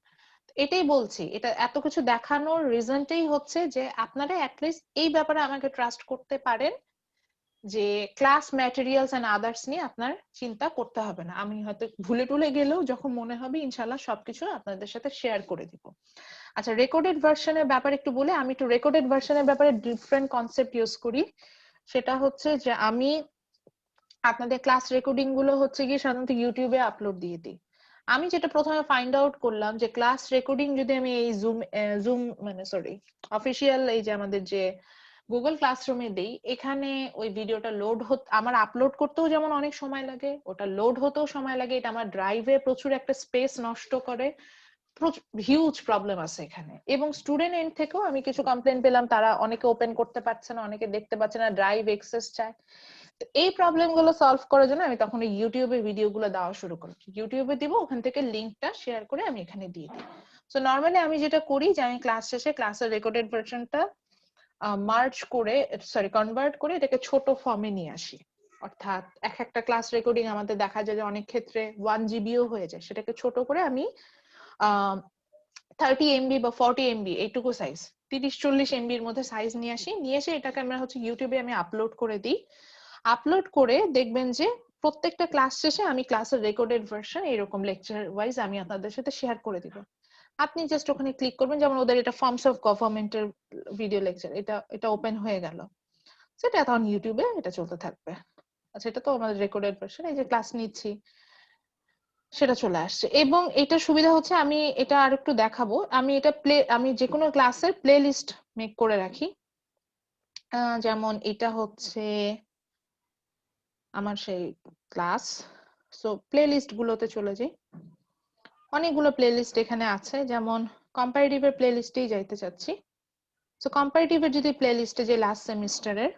এটাই বলছি, এটা এত কিছু দেখানোর রিজনটাই হচ্ছে যে আপনারা অ্যাটলিস্ট এই ব্যাপারে আমাকে ট্রাস্ট করতে পারেন যে ক্লাস ম্যাটেরিয়ালস এন্ড আদার্স নিয়ে আপনার চিন্তা করতে হবে না। আমি হয়তো ভুলে গেলেও যখন মনে হবে ইনশাআল্লাহ সবকিছু আপনাদের সাথে শেয়ার করে দিব। আচ্ছা, রেকর্ডেড ভার্সনের ব্যাপারে একটু বলে, আমি একটু রেকর্ডেড ভার্সনের ব্যাপারে ডিফারেন্ট কনসেপ্ট ইউজ করি। সেটা হচ্ছে যে আমি আপনাদের ক্লাস রেকর্ডিং গুলো হচ্ছে গিয়ে সাধারণত ইউটিউবে আপলোড দিয়ে দিই। আমি যেটা প্রথমে ফাইন্ড আউট করলাম যে ক্লাস রেকর্ডিং যদি আমি এই জুম মানে অফিসিয়াল এই যে আমাদের যে গুগল ক্লাসরুমে দেই, এখানে ওই ভিডিওটা লোড আমার আপলোড করতেও যেমন অনেক সময় লাগে, ওটা লোড হতেও সময় লাগে, এটা আমার ড্রাইভে প্রচুর একটা স্পেস নষ্ট করে, হিউজ প্রবলেম আছে এখানে। এবং স্টুডেন্ট এন্ড থেকেও আমি কিছু কমপ্লেন পেলাম, তারা অনেকে ওপেন করতে পারছে না, অনেকে দেখতে পাচ্ছে না, ড্রাইভ এক্সেস চায়। এই প্রবলেম গুলো সলভ করার জন্য আমি তখন ইউটিউবে ভিডিও গুলো দেওয়া শুরু করেছি। ইউটিউবে দিব, ওখান থেকে লিঙ্কটা শেয়ার করে আমি এখানে দিয়ে দিই। সো নর্মালি আমি যেটা করি যে আমি ক্লাস শেষে ক্লাসের রেকর্ডেড ভার্সনটা কনভার্ট করে এটাকে ছোট ফর্মে নিয়ে আসি। অর্থাৎ একটা ক্লাস রেকর্ডিং আমাদের দেখা যায় যে অনেক ক্ষেত্রে 1 জিবিও হয়ে যায়, সেটাকে ছোট করে আমি 30 MB বা 40 MB এইটুকু সাইজ, 30-40 MB এর মধ্যে সাইজ নিয়ে এসে এটাকে আমরা হচ্ছে ইউটিউবে আমি আপলোড করে দিই। আপলোড করে দেখবেন যে প্রত্যেকটা ক্লাস শেষে আমি ক্লাসের রেকর্ডেড ভার্সন এরকম লেকচার ওয়াইজ আমি আপনাদের সাথে শেয়ার করে দিব। আপনি জাস্ট ওখানে ক্লিক করবেন, যেমন ওদের এটা ফর্মস অফ গভর্নমেন্টের ভিডিও লেকচার, এটা ওপেন হয়ে গেল, সেটা এখন ইউটিউবে এটা চলতে থাকবে। আচ্ছা, এটা তো আমাদের রেকর্ডেড ভার্সন, এই যে ক্লাস নিচ্ছি সেটা চলে আসছে। এবং এটা সুবিধা হচ্ছে, আমি এটা আর একটু দেখাবো, আমি যে কোনো ক্লাসের প্লে লিস্ট মেক করে রাখি। যেমন এটা হচ্ছে আমার সেই ক্লাস। সো প্লে লিস্ট গুলোতে চলে যাই, অনেকগুলো প্লে লিস্ট এখানে আছে, যেমন কম্পারেটিভের প্লে লিস্টেই যাইতে চাচ্ছি। সো কম্পারেটিভের যদি প্লে লিস্টে যে লাস্ট সেমিস্টারের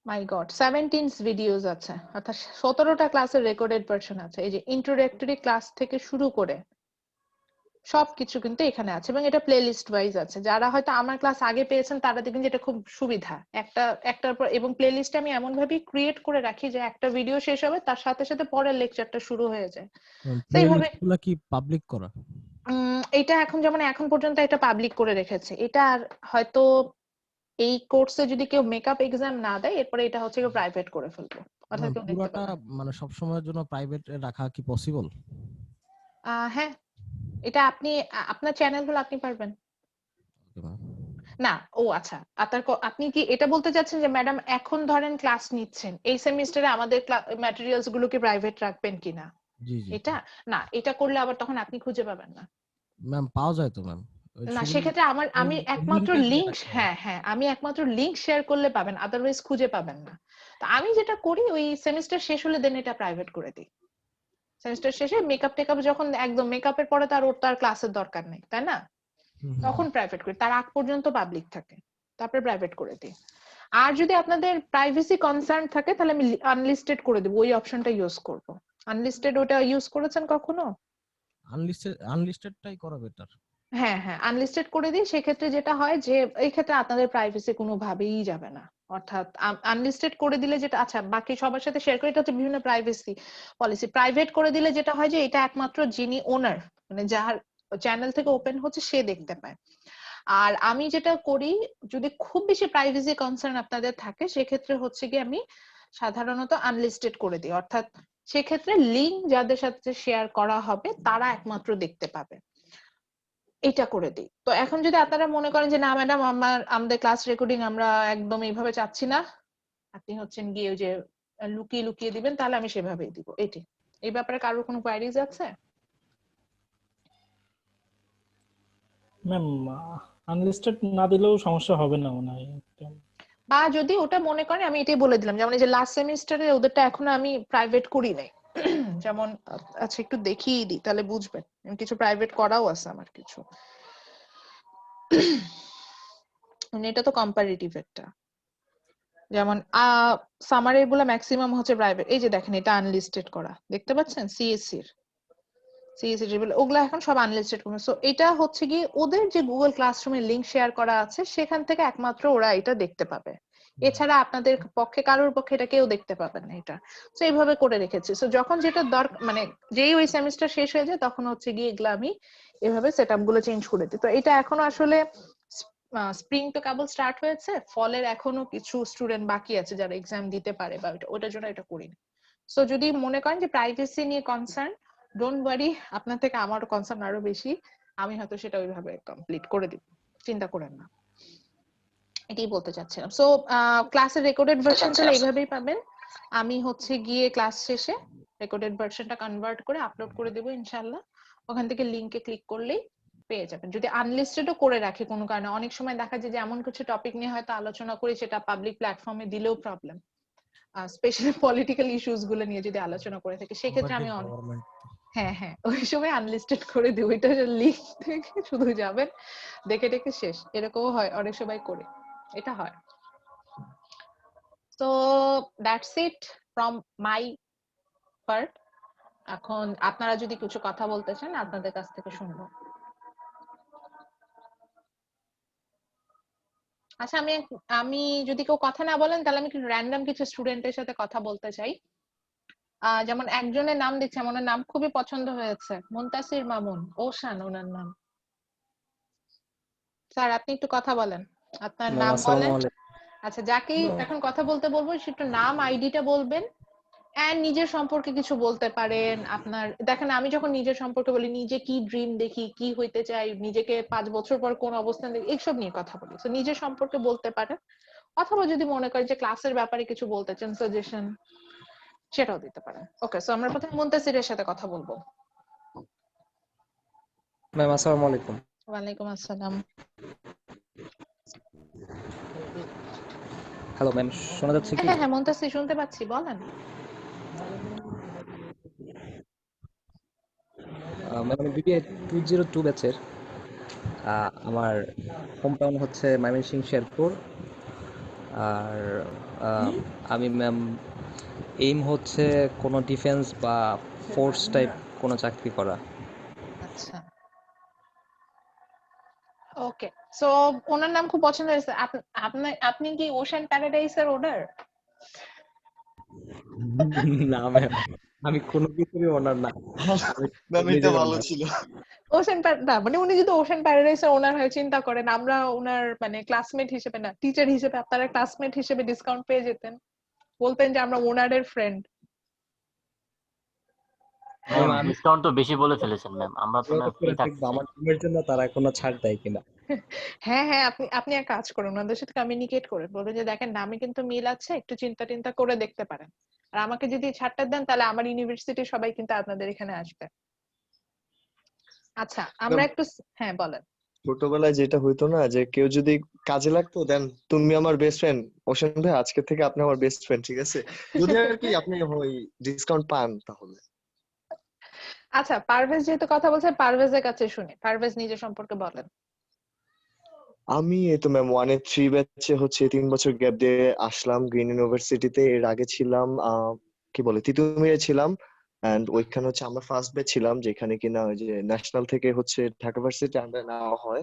মাই গড 17 ভিডিওস আছে, অর্থাৎ 17টা ক্লাসের রেকর্ডেড ভার্সন আছে। এই যে ইন্ট্রোডাক্টরি ক্লাস থেকে শুরু করে সবকিছু কিন্তু এখানে আছে, এবং এটা প্লে লিস্ট ওয়াইজ আছে। যারা হয়তো আমার ক্লাস আগে পেয়েছেন তারা দেখবেন যে এটা খুব সুবিধা, একটার পর। এবং প্লে লিস্টে আমি এমন ভাবে ক্রিয়েট করে রাখি যে একটা ভিডিও শেষ হবে তার সাথে সাথে পরের লেকচারটা শুরু হয়ে যায়। সেইভাবে প্লেলিস্টগুলো কি পাবলিক করা? এটা এখন পর্যন্ত এটা পাবলিক করে রেখেছে। এটা আর হয়তো এই কোর্সে যদি কেউ মেকআপ এক্সাম না দেয়, এরপরে এটা হচ্ছে প্রাইভেট করে ফেলবো। অর্থাৎ কেউ দেখতে পুরোটা পাবে মানে সব সময়ের জন্য প্রাইভেট রাখা কি পসিবল? হ্যাঁ, এটা আপনি আপনার চ্যানেল হলে আপনি পারবেন না। ও আচ্ছা, আপনি কি এটা বলতে চাচ্ছেন যে ম্যাডাম এখন ধরেন ক্লাস নিচ্ছেন, এই সেমিস্টারে আমাদের ম্যাটেরিয়ালস গুলোকে প্রাইভেট রাখবেন কিনা? জি জি এটা না, এটা করলে আবার তখন আপনি খুঁজে পাবেন না। ম্যাম, পাওয়া যায় তো ম্যাম। না, শুধু সেক্ষেত্রে আমি একমাত্র লিংকটা দিয়ে লিংক, রাখতে হবে। হ্যাঁ হ্যাঁ, আমি একমাত্র লিংক শেয়ার করলে পাবেন, আদারওয়াইজ খুঁজে পাবেন না। তো আমি যেটা করি, ওই সেমিস্টার শেষ হলে দেন এটা প্রাইভেট করে দিই। সেমিস্টার শেষে মেকআপ টেকআপ যখন একদম মেকআপের পরে ওর তার ক্লাসের দরকার নেই, তাই না? তখন প্রাইভেট করি, তার আগ পর্যন্ত পাবলিক থাকে, তারপরে প্রাইভেট করে দিই। আর যদি আপনাদের প্রাইভেসি কনসার্ন থাকে তাহলে আমি আনলিস্টেড করে দেবো, ওই অপশনটা ইউজ করব। আনলিস্টেড ওটা ইউজ করেছেন কখনো? আনলিস্টেডটাই করা বেটার। হ্যাঁ হ্যাঁ, আনলিস্টেড করে দিই। সেক্ষেত্রে যেটা হয় যে এই ক্ষেত্রে আপনাদের প্রাইভেসি কোনোভাবেই যাবে না। অর্থাৎ আনলিস্টেড করে দিলে যেটা, আচ্ছা বাকি সবার সাথে শেয়ার করে, এটা হচ্ছে বিভিন্ন প্রাইভেসি পলিসি। প্রাইভেট করে দিলে যেটা হয় যে এটা একমাত্র যিনি ওনার, মানে যার চ্যানেল থেকে ওপেন হচ্ছে সে দেখতে পায়। আর আমি যেটা করি, যদি খুব বেশি প্রাইভেসি কনসার্ন আপনাদের থাকে, সেক্ষেত্রে হচ্ছে কি আমি সাধারণত আনলিস্টেড করে দিই। অর্থাৎ সেক্ষেত্রে লিংক যাদের সাথে শেয়ার করা হবে তারা একমাত্র দেখতে পাবে, এটা করে দিই। তো এখন যদি আপনারা মনে করেন যে না ম্যাডাম, আমাদের ক্লাস রেকর্ডিং আমরা একদম এইভাবে চাচ্ছি না, আপনি হচ্ছেন গিয়ে ওই যে লুকিয়ে লুকিয়ে দিবেন, তাহলে আমি সেভাবেই দিব। এটি, এই ব্যাপারে কারোর কোনো কোয়ারিজ আছে? ম্যাম, আনলিস্টেড না দিলেও সমস্যা হবে না মনে হয়। বা যদি ওটা মনে করেন, আমি এটাই বলে দিলাম, যেমন এই যে লাস্ট সেমিস্টারে ওদেরটা এখনো আমি প্রাইভেট করি নাই। যেমন আচ্ছা একটু দেখিয়ে দিই তাহলে বুঝবেন, কিছু প্রাইভেট করাও আছে আমার কিছু। এটা তো কম্পারেটিভ একটা, যেমন সামারের গুলা ম্যাক্সিমাম হচ্ছে প্রাইভেট। এই যে দেখেন এটা আনলিস্টেড করা, দেখতে পাচ্ছেন? সিএসসি ওগুলা এখন সব আনলিস্টেড করবে। সো এটা হচ্ছে কি ওদের যে গুগল ক্লাসরুমের লিংক শেয়ার করা আছে সেখান থেকে একমাত্র ওরা এটা দেখতে পাবে, এছাড়া আপনাদের পক্ষে কারোর পক্ষে এটা কেউ দেখতে পাবেন না এটা। তো এইভাবে করে রেখেছি। সো যখন যেটা দরকার, মানে যেই ওই সেমিস্টার শেষ হয়ে যায় তখন হচ্ছে গিয়ে এগুলো আমি এভাবে সেটআপ গুলো চেঞ্জ করে দিই। তো এটা এখনো আসলে স্প্রিং তো কেবল স্টার্ট হয়েছে, ফলের এখনো কিছু স্টুডেন্ট বাকি আছে যারা এক্সাম দিতে পারে, বা ওটার জন্য এটা করিনি। সো যদি মনে করেন যে প্রাইভেসি নিয়ে কনসার্ন, ডোন্ট ওয়ারি, আপনার থেকে আমারও কনসার্ন আরো বেশি, আমি হয়তো সেটা ওইভাবে কমপ্লিট করে দিব, চিন্তা করেন না। এটাই বলতে চাচ্ছিলাম। সো ক্লাসের রেকর্ডেড ভার্সনটা এইভাবেই পাবেন। আমি হচ্ছে গিয়ে ক্লাস শেষে রেকর্ডেড ভার্সনটা কনভার্ট করে আপলোড করে দেবো ইনশাআল্লাহ। ওখান থেকে লিংকে ক্লিক করলেই পেয়ে যাবেন। যদি আনলিস্টেডও করে রাখি কোনো কারণে, অনেক সময় দেখা যায় যে এমন কিছু টপিক নিয়ে হয়তো আলোচনা করি সেটা পাবলিক প্ল্যাটফর্মে দিলেও প্রবলেম, স্পেশালি পলিটিক্যাল ইস্যুস গুলো নিয়ে যদি আলোচনা করে থাকি, সেক্ষেত্রে আমি হ্যাঁ হ্যাঁ ওই সময় আনলিস্টেড করে দিই। ওইটা লিংক থেকে শুধু যাবেন, দেখে দেখে শেষ। এরকমও হয়, অনেক সময় করে, এটা হয়। তো that's it from my part. এখন আপনারা যদি কিছু কথা বলতে চান আপনাদের কাছ থেকে শুনবো। আচ্ছা, আমি যদি কেউ কথা না বলেন তাহলে আমি র্যান্ডম কিছু স্টুডেন্টের সাথে কথা বলতে চাই। যেমন একজনের নাম দিচ্ছে, আমার নাম খুবই পছন্দ হয়েছে, মুনতাসির মামুন, ওশান ওনার নাম। স্যার আপনি একটু কথা বলেন, আপনার নাম বলেন। আচ্ছা, যাকে এখন কথা বলতে বলবো সে একটু নাম আইডিটা বলবেন, এন্ড নিজের সম্পর্কে কিছু বলতে পারেন। আপনার দেখেন, আমি যখন নিজের সম্পর্কে বলি, নিজে কি ড্রিম দেখি, কি হইতে চাই, নিজেকে 5 বছর পর কোন অবস্থান দেখি, এইসব নিয়ে কথা বলি। তো নিজের সম্পর্কে বলতে পারেন, অথবা যদি মনে করেন যে ক্লাসের ব্যাপারে কিছু বলতে চান, সাজেশন, সেটাও দিতে পারেন। ওকে, সো আমরা প্রথমে মুনতাসিরের সাথে কথা বলবো। ম্যাম আসসালামু আলাইকুম। ওয়ালাইকুম আসসালাম। হ্যালো ম্যাম, শোনা যাচ্ছে কি? হ্যাঁ হ্যাঁ মুনতাসির, শুনতে পাচ্ছি, বলেন। ম্যাম আমি বিবিএ 202 ব্যাচের। আমার হোম টাউন হচ্ছে ময়মনসিংহ শেরপুর। আর আমি ম্যাম এইম হচ্ছে কোনো ডিফেন্স বা ফোর্স টাইপ কোনো চাকরি করা। আচ্ছা, ওকে। সো ওনার নাম খুব পছন্দ হয়েছে। আপনি কি ওশান প্যারাডাইসের ওনার? না ম্যাম, আমি কোনো কিছুরই ওনার না। ম্যাম এটা ভালো ছিল। ওশান না, মানে উনি যদি ওশান প্যারাডাইসের ওনার হয়, চিন্তা করেন আমরা ওনার মানে ক্লাসমেট হিসেবে না, টিচার হিসেবে আপনারা ক্লাসমেট হিসেবে ডিসকাউন্ট পেয়ে যেতেন। বলতেন যে আমরা ওনারের ফ্রেন্ড। ম্যাম ম্যাম আমি ডিসকাউন্ট তো বেশি বলে ফেলেছেন ম্যাম, আমরা তো ম্যাম যোগাযোগ ফ্রি করে থাকতে দেখবো চাই। আমার টিমের জন্য তারা কোনো ছাড় দেয় কিনা। হ্যাঁ হ্যাঁ, আপনি আপনি এক কাজ করুন, ওনাদের সাথে কমিউনিকেট করে বলবেন যে দেখেন নামে কিন্তু মিল আছে, একটু চিন্তা টিন্তা করে দেখতে পারেন। আর আমাকে যদি ছাড়টা দেন তাহলে আমার ইউনিভার্সিটির সবাই কিন্তু আপনাদের এখানে আসবে। আচ্ছা আমরা একটু হ্যাঁ বলেন। ছোটবেলায় যেটা হইতো না, যে কেউ যদি কাজে লাগতো দেন তুমি আমার বেস্ট ফ্রেন্ড, ওশান ভাই আজকে থেকে আপনি আমার বেস্ট ফ্রেন্ড, ঠিক আছে? যদি আর কি আপনি ওই ডিসকাউন্ট পান তাহলে। আচ্ছা পারভেজ যেহেতু কথা বলছে, পারভেজের কাছে শুনি, পারভেজ নিজের সম্পর্কে বলেন। আমি এই তো ম্যাম 1-3 ব্যাচে হচ্ছে 3 বছর গ্যাপ দিয়ে আসলাম গ্রিন ইউনিভার্সিটিতে। এর আগে ছিলাম কি বলে তিতুমিরে ছিলাম, এন্ড ওইখানে হচ্ছে আমরা ফার্স্ট ব্যাচ ছিলাম, যেখানে কিনা ওই যে ন্যাশনাল থেকে হচ্ছে ঢাকা ভার্সিটি আন্ডার নেওয়া হয়।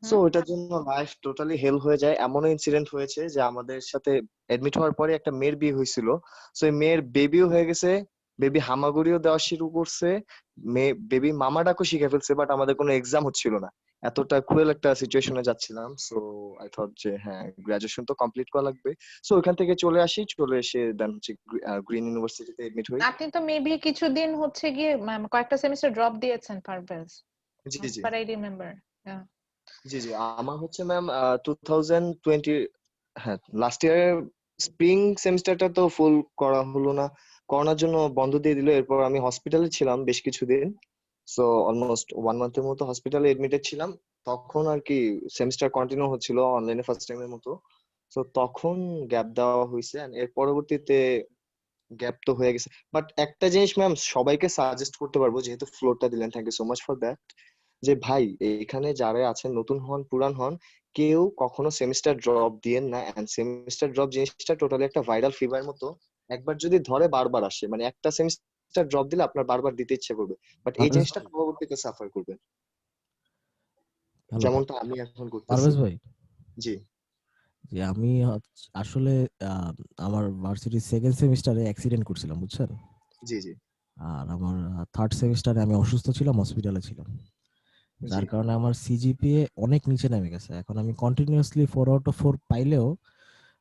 সো ওইটার জন্য লাইফ টোটালি হেল হয়ে যায়। এমনও ইনসিডেন্ট হয়েছে যে আমাদের সাথে এডমিট হওয়ার পরে একটা মেয়ের বিয়ে হয়েছিল, সো এই মেয়ের বেবিও হয়ে গেছে, বেবি হামাগুড়িও দেওয়া শুরু করছে, মেয়ে বেবি মামা ডাকও শিখে ফেলছে, বাট আমাদের কোনো এক্সাম হচ্ছিল না। এতটা ক্রুয়েল একটা সিচুয়েশনে যাচ্ছিলাম। সো আই থট যে হ্যাঁ গ্রাজুয়েশন তো কমপ্লিট করা লাগবে। সো ওইখান থেকে চলে আসি, চলে এসে দেন হচ্ছে গ্রিন ইউনিভার্সিটিতে এডমিট হই। আপনি তো মেবি কিছুদিন হচ্ছে গিয়ে কয়েকটা সেমিস্টার ড্রপ দিয়েছেন পারভেজ, জি জি বাট আই রিমেম্বার। জি জি আমার হচ্ছে ম্যাম 2020, হ্যাঁ লাস্ট ইয়ারের স্প্রিং সেমিস্টারটা তো ফুল করা হলো না, করোনার জন্য বন্ধ দিয়ে দিল। এরপর আমি হসপিটালে ছিলাম বেশ কিছুদিন, সো অলমোস্ট 1 মান্থের মতো হসপিটালে এডমিটেড ছিলাম। তখন আর কি সেমিস্টার কন্টিনিউ হচ্ছিল অনলাইনে ফার্স্ট টাইমের মতো, সো তখন গ্যাপ দেওয়া হয়েছে। and এর পরবর্তীতে গ্যাপ তো হয়ে গেছে, বাট একটা জিনিস ম্যাম সবাইকে সাজেস্ট করতে পারবো, যেহেতু ফ্লোরটা দিলেন, thank you so much for that, যে ভাই এখানে যারা আছেন নতুন হন পুরান হন, কেউ কখনো সেমিস্টার ড্রপ দিয়েন না। এন্ড সেমিস্টার ড্রপ জিনিসটা টোটালি একটা ভাইরাল ফিভার মতো, একবার যদি ধরে বারবার আসে। মানে একটা সেমিস্টার ড্রপ দিলে আপনার বারবার দিতে ইচ্ছে করবে, বাট এই পারভেজ জিনিসটা ভাই, পরবর্তীতে সাফার করবেন, হ্যালো যেমনটা আমি এখন করতেছি। পারভেজ ভাই, জি যে আমি আসলে আহ, আমার ভার্সিটির সেকেন্ড সেমিস্টারে অ্যাক্সিডেন্ট করছিলাম বুঝছেন। জি জি আর আমার থার্ড সেমিস্টারে আমি অসুস্থ ছিলাম, হসপিটালে ছিলাম, জি যার কারণে আমার সিজিপিএ অনেক নিচে নেমে গেছে। এখন আমি কন্টিনিউয়াসলি 4/4 পাইলেও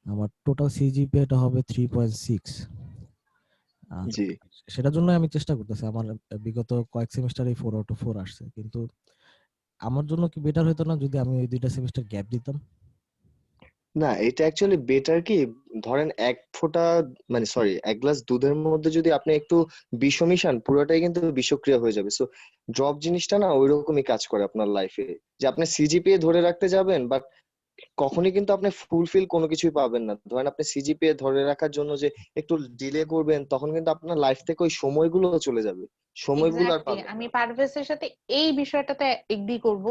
আমার টোটাল সিজিপিএটা হবে 3.6। আর জি সেটার জন্য আমি চেষ্টা করতেছি। আমার বিগত কয়েক সেমিস্টারে 4/4 আসছে, কিন্তু আমার জন্য কি বেটার হতো না যদি আমি ওই 2টা সেমিস্টার গ্যাপ দিতাম? না, এটা অ্যাকচুয়ালি বেটার কি, ধরেন এক ফোঁটা মানে সরি এক গ্লাস দুধের মধ্যে যদি আপনি একটু বিষ মিশান, পুরোটাই কিন্তু বিষক্রিয়া হয়ে যাবে। সো ড্রপ জিনিসটা না ওইরকমই কাজ করে আপনার লাইফে, যে আপনি সিজিপিএ ধরে রাখতে যাবেন, বাট কখনই কিন্তু আপনি ফুলফিল কোনো কিছুই পাবেন না। ধরেন আপনি সিজিপিএ ধরে রাখার জন্য যে একটু ডিলে করবেন, তখন কিন্তু আপনার লাইফ থেকে ওই সময়গুলো চলে যাবে, সময়গুলো আর এক্স্যাক্টলি, পাবেন আমি না। পারভেজের সাথে এই বিষয়টাতে এগ্রি করব।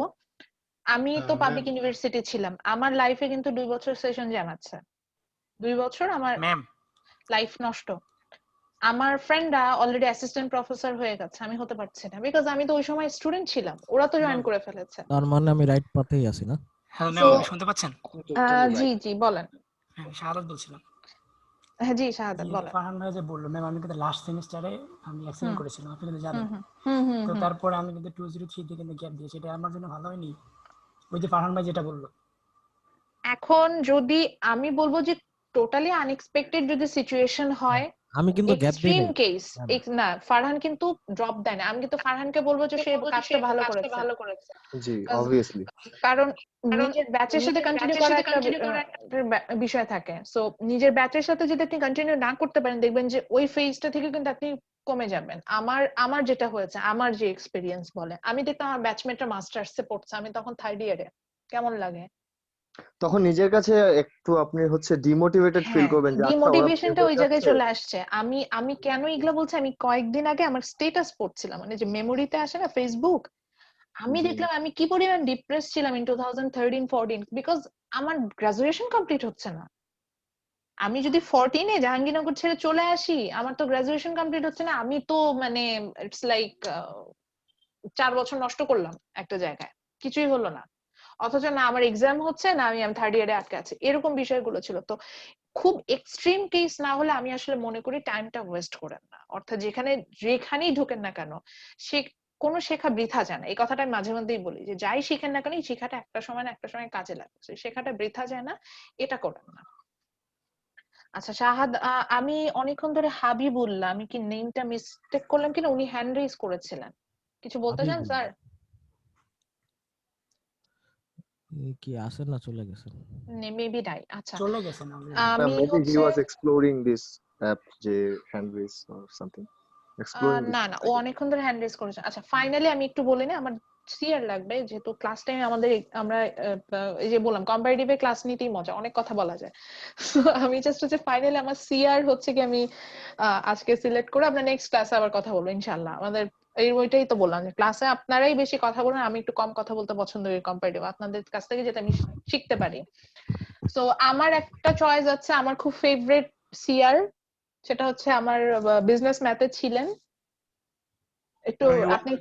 আমি তো পাবলিক ম্যাম ইউনিভার্সিটি ছিলাম, আমার লাইফে কিন্তু 2 বছর সেশন জামাচ্ছে, 2 বছর আমার ম্যাম লাইফ নষ্ট। আমার ফ্রেন্ডরা অলরেডি অ্যাসিস্ট্যান্ট প্রফেসর হয়ে গেছে, আমি হতে পারছি না, বিকজ আমি তো ওই সময় স্টুডেন্ট ছিলাম, ওরা তো জয়েন ম্যাম করে ফেলেছে। তার মানে আমি রাইট পাথেই আছি না? হ্যালো ম্যাম, তো আপনি শুনতে পাচ্ছেন? আপনি টোটালি জি রাইট। জি বলেন। হ্যাঁ, শাহাদাত বলছিলাম। হ্যাঁ জি শাহাদাত জি, বলেন। ফারহান ভাই যে বললো ম্যাম, আমি কিন্তু লাস্ট সেমিস্টারে আমি অ্যাক্সিডেন্ট হুম করেছিলাম, আপনি কিন্তু হুম জানেন। হুম হুম হুম তো হুম। তারপরে আমি কিন্তু 203 তে কিন্তু গ্যাপ দিয়েছি, এটা আমার জন্য ভালো হয়নি? ওই যে ফারহান ভাই যেটা বললো। এখন যদি আমি বলবো যে টোটালি আনএক্সপেক্টেড যদি সিচুয়েশন হয়, আমি কিন্তু গ্যাপ দেই এক্সট্রিম নাই কেস, না ফারহান কিন্তু ড্রপ দেয় না। আমি কিন্তু ফারহানকে বলবো যে সে কাজটা ভালো করেছে, জি Cause অবভিয়াসলি। কারণ নিজের ব্যাচের সাথে কন্টিনিউ করা একটা বিষয় থাকে। সো নিজের ব্যাচের সাথে যদি আপনি কন্টিনিউ না করতে পারেন, দেখবেন যে ওই ফেজটা থেকে কিন্তু আপনি কমে যাবেন। আমার যেটা হয়েছে, আমার যে এক্সপেরিয়েন্স বলে, আমি দেখতাম আমার ব্যাচমেটরা মাস্টার্সে পড়ছে, আমি তখন থার্ড ইয়ারে, কেমন লাগে? তখন নিজের কাছে একটু আপনি হচ্ছে ডিমোটিভেটেড ফিল হ্যাঁ, করবেন যে আচ্ছা ওরা বের ডিমোটিভেশনটা হয়ে ওই জায়গায় যাচ্ছে। চলে আসছে। আমি কেন এগুলো বলছি, আমি কয়েকদিন আগে আমার স্ট্যাটাস পড়ছিলাম, মানে যে মেমোরিতে আসে না ফেসবুক, আমি জি দেখলাম আমি কি পরিমাণ ডিপ্রেস ছিলাম ইন 2013-14, বিকজ আমার গ্রাজুয়েশন কমপ্লিট হচ্ছে না। আমি যদি 14-এ জাহাঙ্গীরনগর ছেড়ে চলে আসি, আমার তো গ্রাজুয়েশন কমপ্লিট হচ্ছে না। আমি তো মানে ইটস লাইক 4 বছর নষ্ট করলাম একটা জায়গায়, কিছুই হলো না। অথচ না আমার এক্সাম হচ্ছে না, আমি থার্ড ইয়ারে আটকে আছি, এরকম বিষয়গুলো ছিল। তো খুব এক্সট্রিম কেস না হলে আমি আসলে মনে করি টাইমটা ওয়েস্ট করেন না। অর্থাৎ যেখানেই ঢোকেন না কেন, সে কোনো শেখা বৃথা যায় না। এই কথাটা আমি মাঝে মধ্যেই বলি যে যাই শিখেন না কেন, এই শেখাটা একটা সময় না একটা সময় কাজে লাগছে, শেখাটা বৃথা যায় না, এটা করেন না। আচ্ছা শাহাদ, আমি অনেকক্ষণ ধরে হাবিবুল্লাহ, আমি কি নেমটা মিস্টেক করলাম কিনা? উনি হ্যান্ড রেজ করেছিলেন, কিছু বলতে চান স্যার? কি আসেন না চলে গেছেন? মেবি নাই। আচ্ছা চলে গেছেন already। আমি maybe he হচ্ছে was exploring this app যে hand raise or something exploring this না না, ও অনেকক্ষণ ধরে হ্যান্ড রেজ করেছে। আচ্ছা ফাইনালি আমি একটু বলে নিই, আমার সিআর লাগবে, যেহেতু ক্লাস টাইমে আমাদের আমরা এই যে বললাম কম্পারেটিভে ক্লাস নিতেই মজা, অনেক কথা বলা যায়। So, আমি জাস্ট হচ্ছে ফাইনালি আমার সিআর হচ্ছে কি আমি আজকে সিলেক্ট করে আমরা নেক্সট ক্লাসে আবার কথা বলবো ইনশাআল্লাহ। আমাদের ওইটাই তো বললাম যে ক্লাসে আপনারাই বেশি কথা বলেন, আমি একটু কম কথা বলতে পছন্দ করি কম্পারেটিভ, আপনাদের কাছ থেকে যেটা আমি শিখতে পারি। সো আমার একটা চয়েস আছে, আমার খুব ফেভারিট সিআর, সেটা হচ্ছে আমার বিজনেস ম্যাথে ছিলেন। একটু আপনি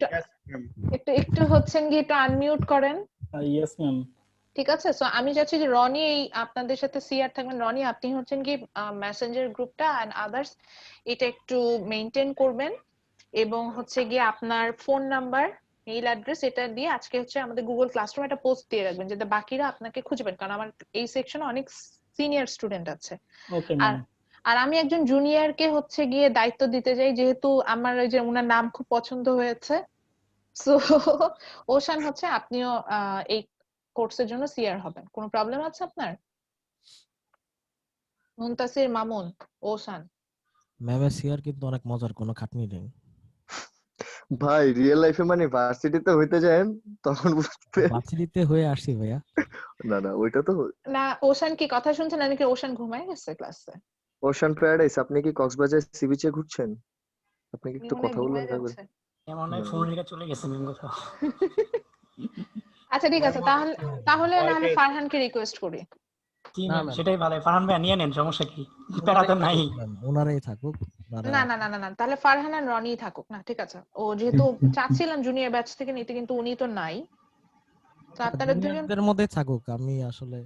একটু হচ্ছেন কি একটু আনমিউট করেন। Yes ma'am. ঠিক আছে, সো আমি চাচ্ছি যে রনি এই আপনাদের সাথে সিআর থাকবেন। রনি আপনি হচ্ছেন কি মেসেঞ্জার গ্রুপটা এন্ড আদার্স এটা একটু মেইনটেইন করবেন, এবং হচ্ছে গিয়ে আপনার ফোন নাম্বার মেইল অ্যাড্রেস এটা দিয়ে আজকে হচ্ছে আমাদের গুগল ক্লাসরুম একটা পোস্ট দিয়ে রাখবেন, যাতে বাকিরা আপনাকে খুঁজে পান, কারণ আমার এই সেকশনে অনেক সিনিয়র স্টুডেন্ট আছে। ওকে আর ম্যাম। আর আমি একজন জুনিয়রকে হচ্ছে গিয়ে দায়িত্ব দিতে যাই, যেহেতু আমার ওই যে ওনার নাম খুব পছন্দ হয়েছে। সো ওশান হচ্ছে আপনিও এই কোর্সের জন্য সিআর হবেন। কোনো প্রবলেম আছে আপনার? মুনতাসির মামুন, ওশান। ম্যামের সিআর কিন্তু অনেক মজার, কোনো খাটনি নেই। ভাই রিয়েল লাইফে মানে ভার্সিটিতে হইতে যান তখন বুঝতে ভার্সিটিতে হয়ে আসি ভাইয়া। না ওইটা তো না ওশান কি কথা শুনছেন নাকি? ওশান ঘুমায় গেছে ক্লাসে? Ocean paradise. আপনি কি কক্সবাজার সি বিচে ঘুরছেন? আপনি কি একটু কথা বলবেন তাহলে? এমন হয় ফোন রেখে চলে গেছে ম্যাম কোথাও। আচ্ছা ঠিক আছে, তাহলে নাহলে ফারহানকে রিকোয়েস্ট করি। জি ম্যাম সেটাই ভালো। ফারহান ভাই নিয়ে নেন, সমস্যা কি? প্যারা তো নাই। ওনারাই থাকুক। না তাহলে ফারহান আর রনি থাকুক না, ঠিক আছে। ও যেহেতু চাচ্ছিলাম জুনিয়র ব্যাচ থেকে নিতে, কিন্তু উনি তো নাই, তো আপনারা দুজন জুনিয়রদের মধ্যে থাকুক। আমি আসলে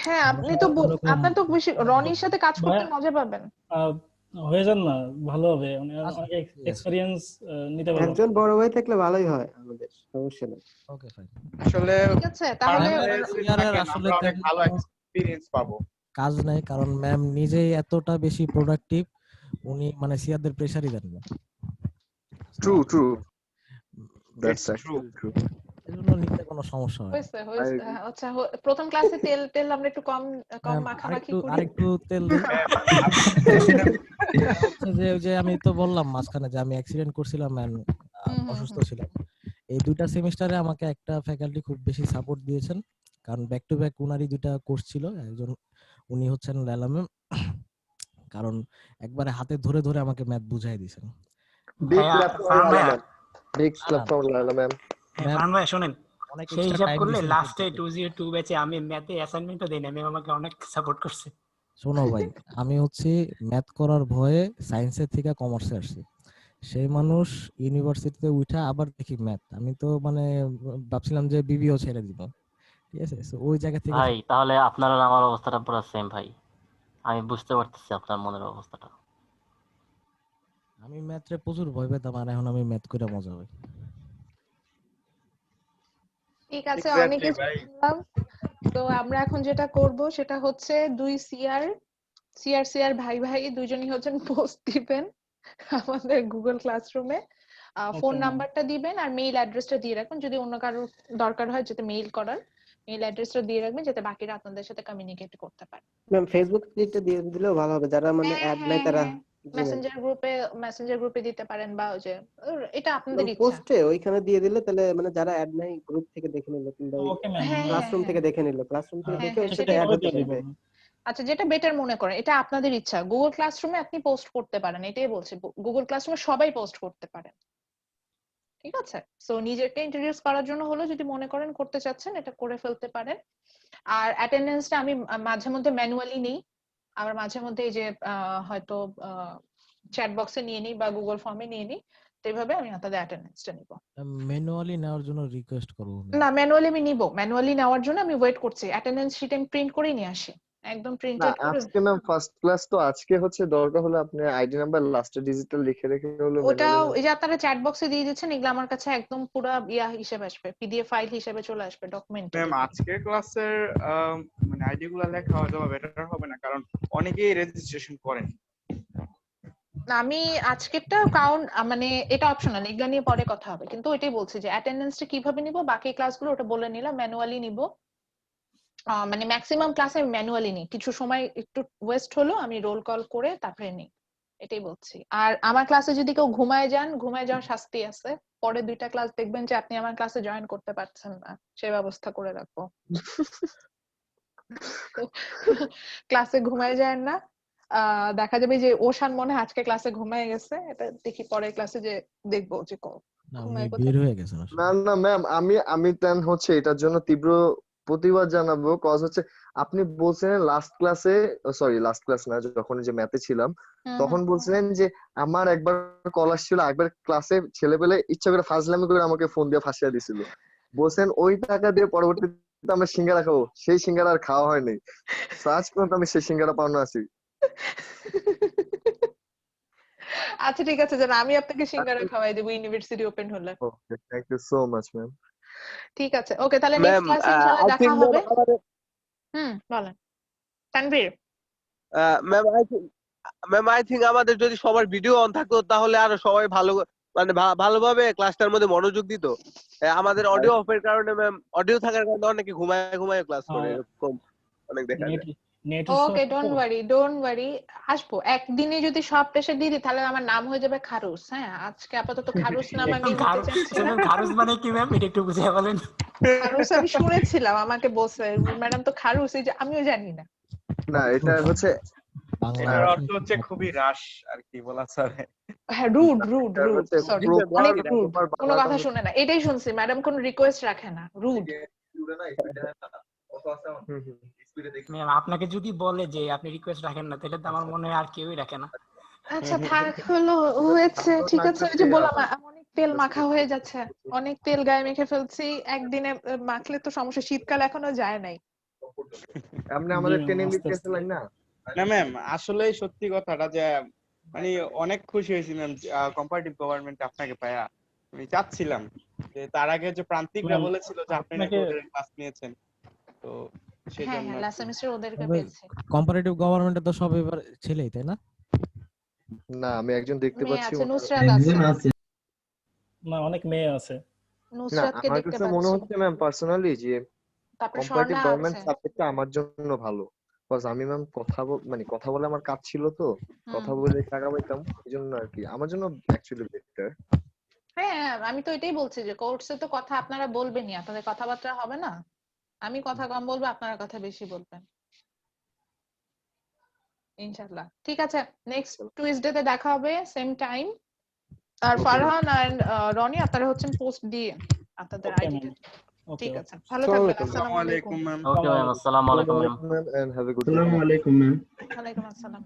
হ্যাঁ আপনার তো বেশি রনির সাথে কাজ করতে মজা পাবেন। হয়ে যান না, ভালো হবে, অনেক এক্সপেরিয়েন্স নিতে পারবেন। একজন বড় ভাই থাকলে ভালোই হয় আমাদের, সমস্যা নেই। Okay fine. আসলে ঠিক আছে তাহলে আসলে অনেক ভালো এক্সপেরিয়েন্স পাবো। কাজ নাই, কারণ ম্যাম নিজেই এতটা বেশি প্রোডাক্টিভ, উনি মানে সিআরদের প্রেসারই দেন না। True that's actually true. এজন্য নিতে কোনো সমস্যা হয় হয়েছে। আচ্ছা প্রথম ক্লাসে তেল আমরা একটু কম মাখামাখি করি। আরেকটু তেল যে আমি তো বললাম মাঝখানে যে আমি অ্যাক্সিডেন্ট করছিলাম এন্ড অসুস্থ ছিলাম। এই দুইটা সেমিস্টারে আমাকে একটা ফ্যাকাল্টি খুব বেশি সাপোর্ট দিয়েছেন, কারণ ব্যাক টু ব্যাক উনারই দুইটা কোর্স ছিল। একজন উনি হচ্ছেন লায়লা ম্যাম, কারণ একবারে হাতে ধরে ধরে আমাকে ম্যাথ বুঝাই দিয়েছেন। Big clap for Laila ma'am. Farhan ভাই শুনেন, সেই হিসাব করলে লাস্টে 202 ব্যাচে আমি ম্যাথে অ্যাসাইনমেন্টও দেই না, ম্যাম আমাকে অনেক সাপোর্ট করছে। শোনো ভাই, আমি হচ্ছে ম্যাথ করার ভয়ে সায়েন্সের থেকে কমার্সে আসছি। সেই মানুষ ইউনিভার্সিটিতে উঠা আবার দেখি ম্যাথ, আমি তো মানে ভাবছিলাম যে বিবিও ছেড়ে দিব। ঠিক আছে, ওই জায়গা থেকে ভাই তাহলে আপনার আর আমার অবস্থাটা পুরো সেম ভাই। আমি বুঝতে পারতেছি আপনার মনের অবস্থাটা। আমি ম্যাথে প্রচুর ভয় পেতাম, আর এখন আমি ম্যাথ করে মজা পাই। ঠিক আছে, অনেকে শুনলাম। তো আমরা এখন যেটা করব সেটা হচ্ছে দুই সিআর ভাই দুইজনই হচ্ছেন পোস্ট দিবেন আমাদের গুগল ক্লাসরুমে। ফোন নাম্বারটা দিবেন আর মেইল অ্যাড্রেসটা দিয়ে রাখবেন, যদি অন্য কারোর দরকার হয় যাতে মেইল করার, মেইল অ্যাড্রেসটা দিয়ে রাখবেন যাতে বাকিরা আপনাদের সাথে কমিউনিকেট করতে পারে। ম্যাম ফেসবুক পেজটা দিয়ে দিলেও ভালো হবে, যারা মানে অ্যাড নাই তারা মেসেঞ্জার গ্রুপে দিতে পারেন, বা ওই যে এটা আপনাদের ইচ্ছা। পোস্টে ওইখানে দিয়ে দিলে তাহলে মানে যারা অ্যাড নাই গ্রুপ থেকে দেখে নিল, কিংবা ক্লাসরুম থেকে দেখে নিল, ক্লাসরুম থেকে দেখে ওর সাথে অ্যাড হতে পারবে। আচ্ছা যেটা বেটার মনে করেন, এটা আপনাদের ইচ্ছা। গুগল ক্লাসরুমে আপনি পোস্ট করতে পারেন, এটাই বলছি। গুগল ক্লাসরুমে সবাই পোস্ট করতে পারেন, ঠিক আছে। সো নিজেকে ইন্ট্রোডিউস করার জন্য হলো, যদি মনে করেন করতে চাচ্ছেন এটা করে ফেলতে পারেন। আর অ্যাটেন্ডেন্সটা আমি মাঝে মধ্যে ম্যানুয়ালি নেই, আবার মাঝে মধ্যে এই যে হয়তো চ্যাট বক্সে নিয়ে নিই বা গুগল ফর্মে নিয়ে নিই, তো এইভাবে আমি আপনাদের অ্যাটেন্ডেন্সটা নিব। ম্যানুয়ালি নেওয়ার জন্য রিকোয়েস্ট করব না ম্যানুয়ালি আমি নিব, ম্যানুয়ালি নেওয়ার জন্য আমি ওয়েট করছি, অ্যাটেন্ডেন্স শিট আমি প্রিন্ট করে নিয়ে আসি। একদম না প্রিন্টেড করে আজকে ম্যাম ফার্স্ট ক্লাস তো, আজকে হচ্ছে দরকার হলে আপনি আইডি নাম্বার লাস্টে ডিজিটাল লিখে রেখে হলো ওটা ম্যানুয়ালি। এই যে আপনারা চ্যাট বক্সে দিয়ে দিচ্ছেন, এগুলো আমার কাছে একদম পুরো ইয়া হিসেবে আসবে, পিডিএফ ফাইল হিসেবে চলে আসবে, ডকুমেন্টেড। ম্যাম আজকের ক্লাসের মানে আইডি গুলো লেখা হয়তো বেটার হবে না, কারণ অনেকেই রেজিস্ট্রেশন করেন। আমি আজকেরটা কাউন্ট মানে এটা অপশনাল, এগুলো নিয়ে পরে কথা হবে, কিন্তু ওইটাই বলছি যে অ্যাটেন্ডেন্সটা কিভাবে নিব, বাকি ক্লাসগুলো ওটা বলে নিলাম ম্যানুয়ালি নিব। মানে ম্যাক্সিমাম ক্লাসে ম্যানুয়ালি নিই, কিছু সময় একটু ওয়েস্ট হলো আমি রোল কল করে তারপরে নিই, এটাই বলছি। আর আমার ক্লাসে যদি কেউ ঘুমায় যান, ঘুমায় যাওয়ার শাস্তি আছে, পরে 2টা ক্লাস দেখবেন যে আপনি আমার ক্লাসে জয়েন করতে পারছেন না, সে ব্যবস্থা করে রাখবো। ক্লাসে ঘুমায় যায় না, দেখা যাবে যে ওশান মনে হয় আজকে ক্লাসে ঘুমায় গেছে, এটা দেখি পরের ক্লাসে যে দেখবো যে না উনি ঘুমায় বের কোথায়। হয়ে গেছেন আসলে। না না ম্যাম, আমি দেন হচ্ছে এটার জন্য তীব্র প্রতিবাদ জানাবো। কজ হচ্ছে আপনি বলছিলেন লাস্ট ক্লাসে, সরি লাস্ট ক্লাস না, যখন যে ম্যাথে ছিলাম তখন বলছিলেন যে আমার একবার কল আসছিল, একবার ক্লাসে ছেলেপেলে ইচ্ছা করে ফাজলামি করে আমাকে ফোন দিয়ে ফাঁসিয়ে দিছিল, বলছেন ওই টাকা দিয়ে পরবর্তীতে আমরা সিঙ্গারা খাবো, সেই সিঙ্গারা আর খাওয়া হয়নি। আজ পর্যন্ত আমি সেই সিঙ্গারা পাওনা আছি। আচ্ছা ঠিক আছে, জান আমি আপনাকে সিঙ্গারা খাওয়াই দেব ইউনিভার্সিটি ওপেন হলে। Okay, thank you so much ma'am. ঠিক আছে, ওকে, তাহলে ম্যাম নেক্সট ক্লাসে ইনশাআল্লাহ আই দেখা থিংক হবে। বলেন তানভীর। ম্যাম আই থিংক আমাদের যদি সবার ভিডিও অন থাকতো তাহলে আরো সবাই ভালো মানে ভালোভাবে ক্লাসটার মধ্যে মনোযোগ দিত। আমাদের অডিও অফের কারণে ম্যাম, অডিও থাকার কারণে অনেকে ঘুমায় ঘুমায় ক্লাস করে, এরকম অনেক দেখা যায়। ওকে, ডোন্ট ওয়ারি, আসবো একদিনে। যদি সব প্রেসার দিয়ে দিই তাহলে আমার নাম হয়ে যাবে খারুস। হ্যাঁ, আজকে আপাতত খারুস নাম আমি নিতে চাচ্ছি না। খারুস মানে কি ম্যাম, এটা একটু বুঝিয়ে বলেন। খারুস আমি শুনেছিলাম, আমাকে বলছে ম্যাডাম তো খারুস, এই যে আমিও জানি না। না এটা হচ্ছে এটার অর্থ হচ্ছে খুবই রাশ আর কি বলা চলে। হ্যাঁ, রুড, সরি, অনেক রুড, কোনো কথা শুনে না, এটাই শুনছি। ম্যাডাম কোন রিকোয়েস্ট রাখে না, রুড। ম্যাম আপনাকে যদি বলে যে আপনি রিকোয়েস্ট রাখেন না, তাহলে তো আমার মনে হয় আর কেউই রাখে না। আচ্ছা থাক, হলো হয়েছে, ঠিক আছে। ওই যে বললাম অনেক তেল মাখা হয়ে যাচ্ছে, অনেক তেল গায়ে মেখে ফেলছি, একদিনে মাখলে তো সমস্যা, শীতকাল এখনো যায় নাই। আপনি আমাদের ট্রেনিং দিতেছিলেন না? না ম্যাম, আসলে সত্যি কথাটা যে মানে অনেক খুশি হয়েছি ম্যাম কম্পারেটিভ গভর্নমেন্ট আপনাকে পায়া। আমি চাচ্ছিলাম যে তার আগে যে প্রান্তিকরা বলেছিল যে আপনি নাকি ওদের ক্লাস নিয়েছেন, তো সেজন্য হ্যাঁ, লাস্ট সেমিস্টার ওদেরকে পেয়েছি। কম্পারেটিভ গভর্নমেন্টে তো সব এবার ছেলেই, তাই না? না আমি একজন দেখতে মেয়ে পাচ্ছি, আছে, নুসরাত আছে। না অনেক মেয়ে আছে। না নুসরাতকে আমার দেখতে কাছে মনে পাচ্ছি। হচ্ছে ম্যাম পার্সোনালি যে তারপরে কম্পারেটিভ স্বর্ণা গভর্নমেন্ট আছে। সাবজেক্টটা আমার জন্য ভালো, বিকজ আমি ম্যাম মানে কথা বলে আমার কাজ ছিল, তো কথা বলে টাকা পাইতাম, এইজন্য আর কি আমার জন্য অ্যাকচুয়ালি বেটার। হ্যাঁ, আমি তো এটাই বলছি যে কোর্সে তো কথা আপনারা বলবেনই, আপনাদের কথাবার্তা হবে না। আমি কথা কম বলবো, আপনারা কথা বেশি বলবেন ইনশাআল্লাহ। ঠিক আছে, নেক্সট টুইসডে তে দেখা হবে সেম টাইম। আর ফারহান আর রনি আপনারা হচ্ছেন পোস্ট দিয়ে আপনাদের আইডিতে। ঠিক আছে, ভালো থাকবেন। আসসালামু আলাইকুম। ওকে ম্যাম, আসসালামু আলাইকুম ma'am. And have a good day. আসসালামু আলাইকুম ম্যাম। ওয়ালাইকুম আসসালাম।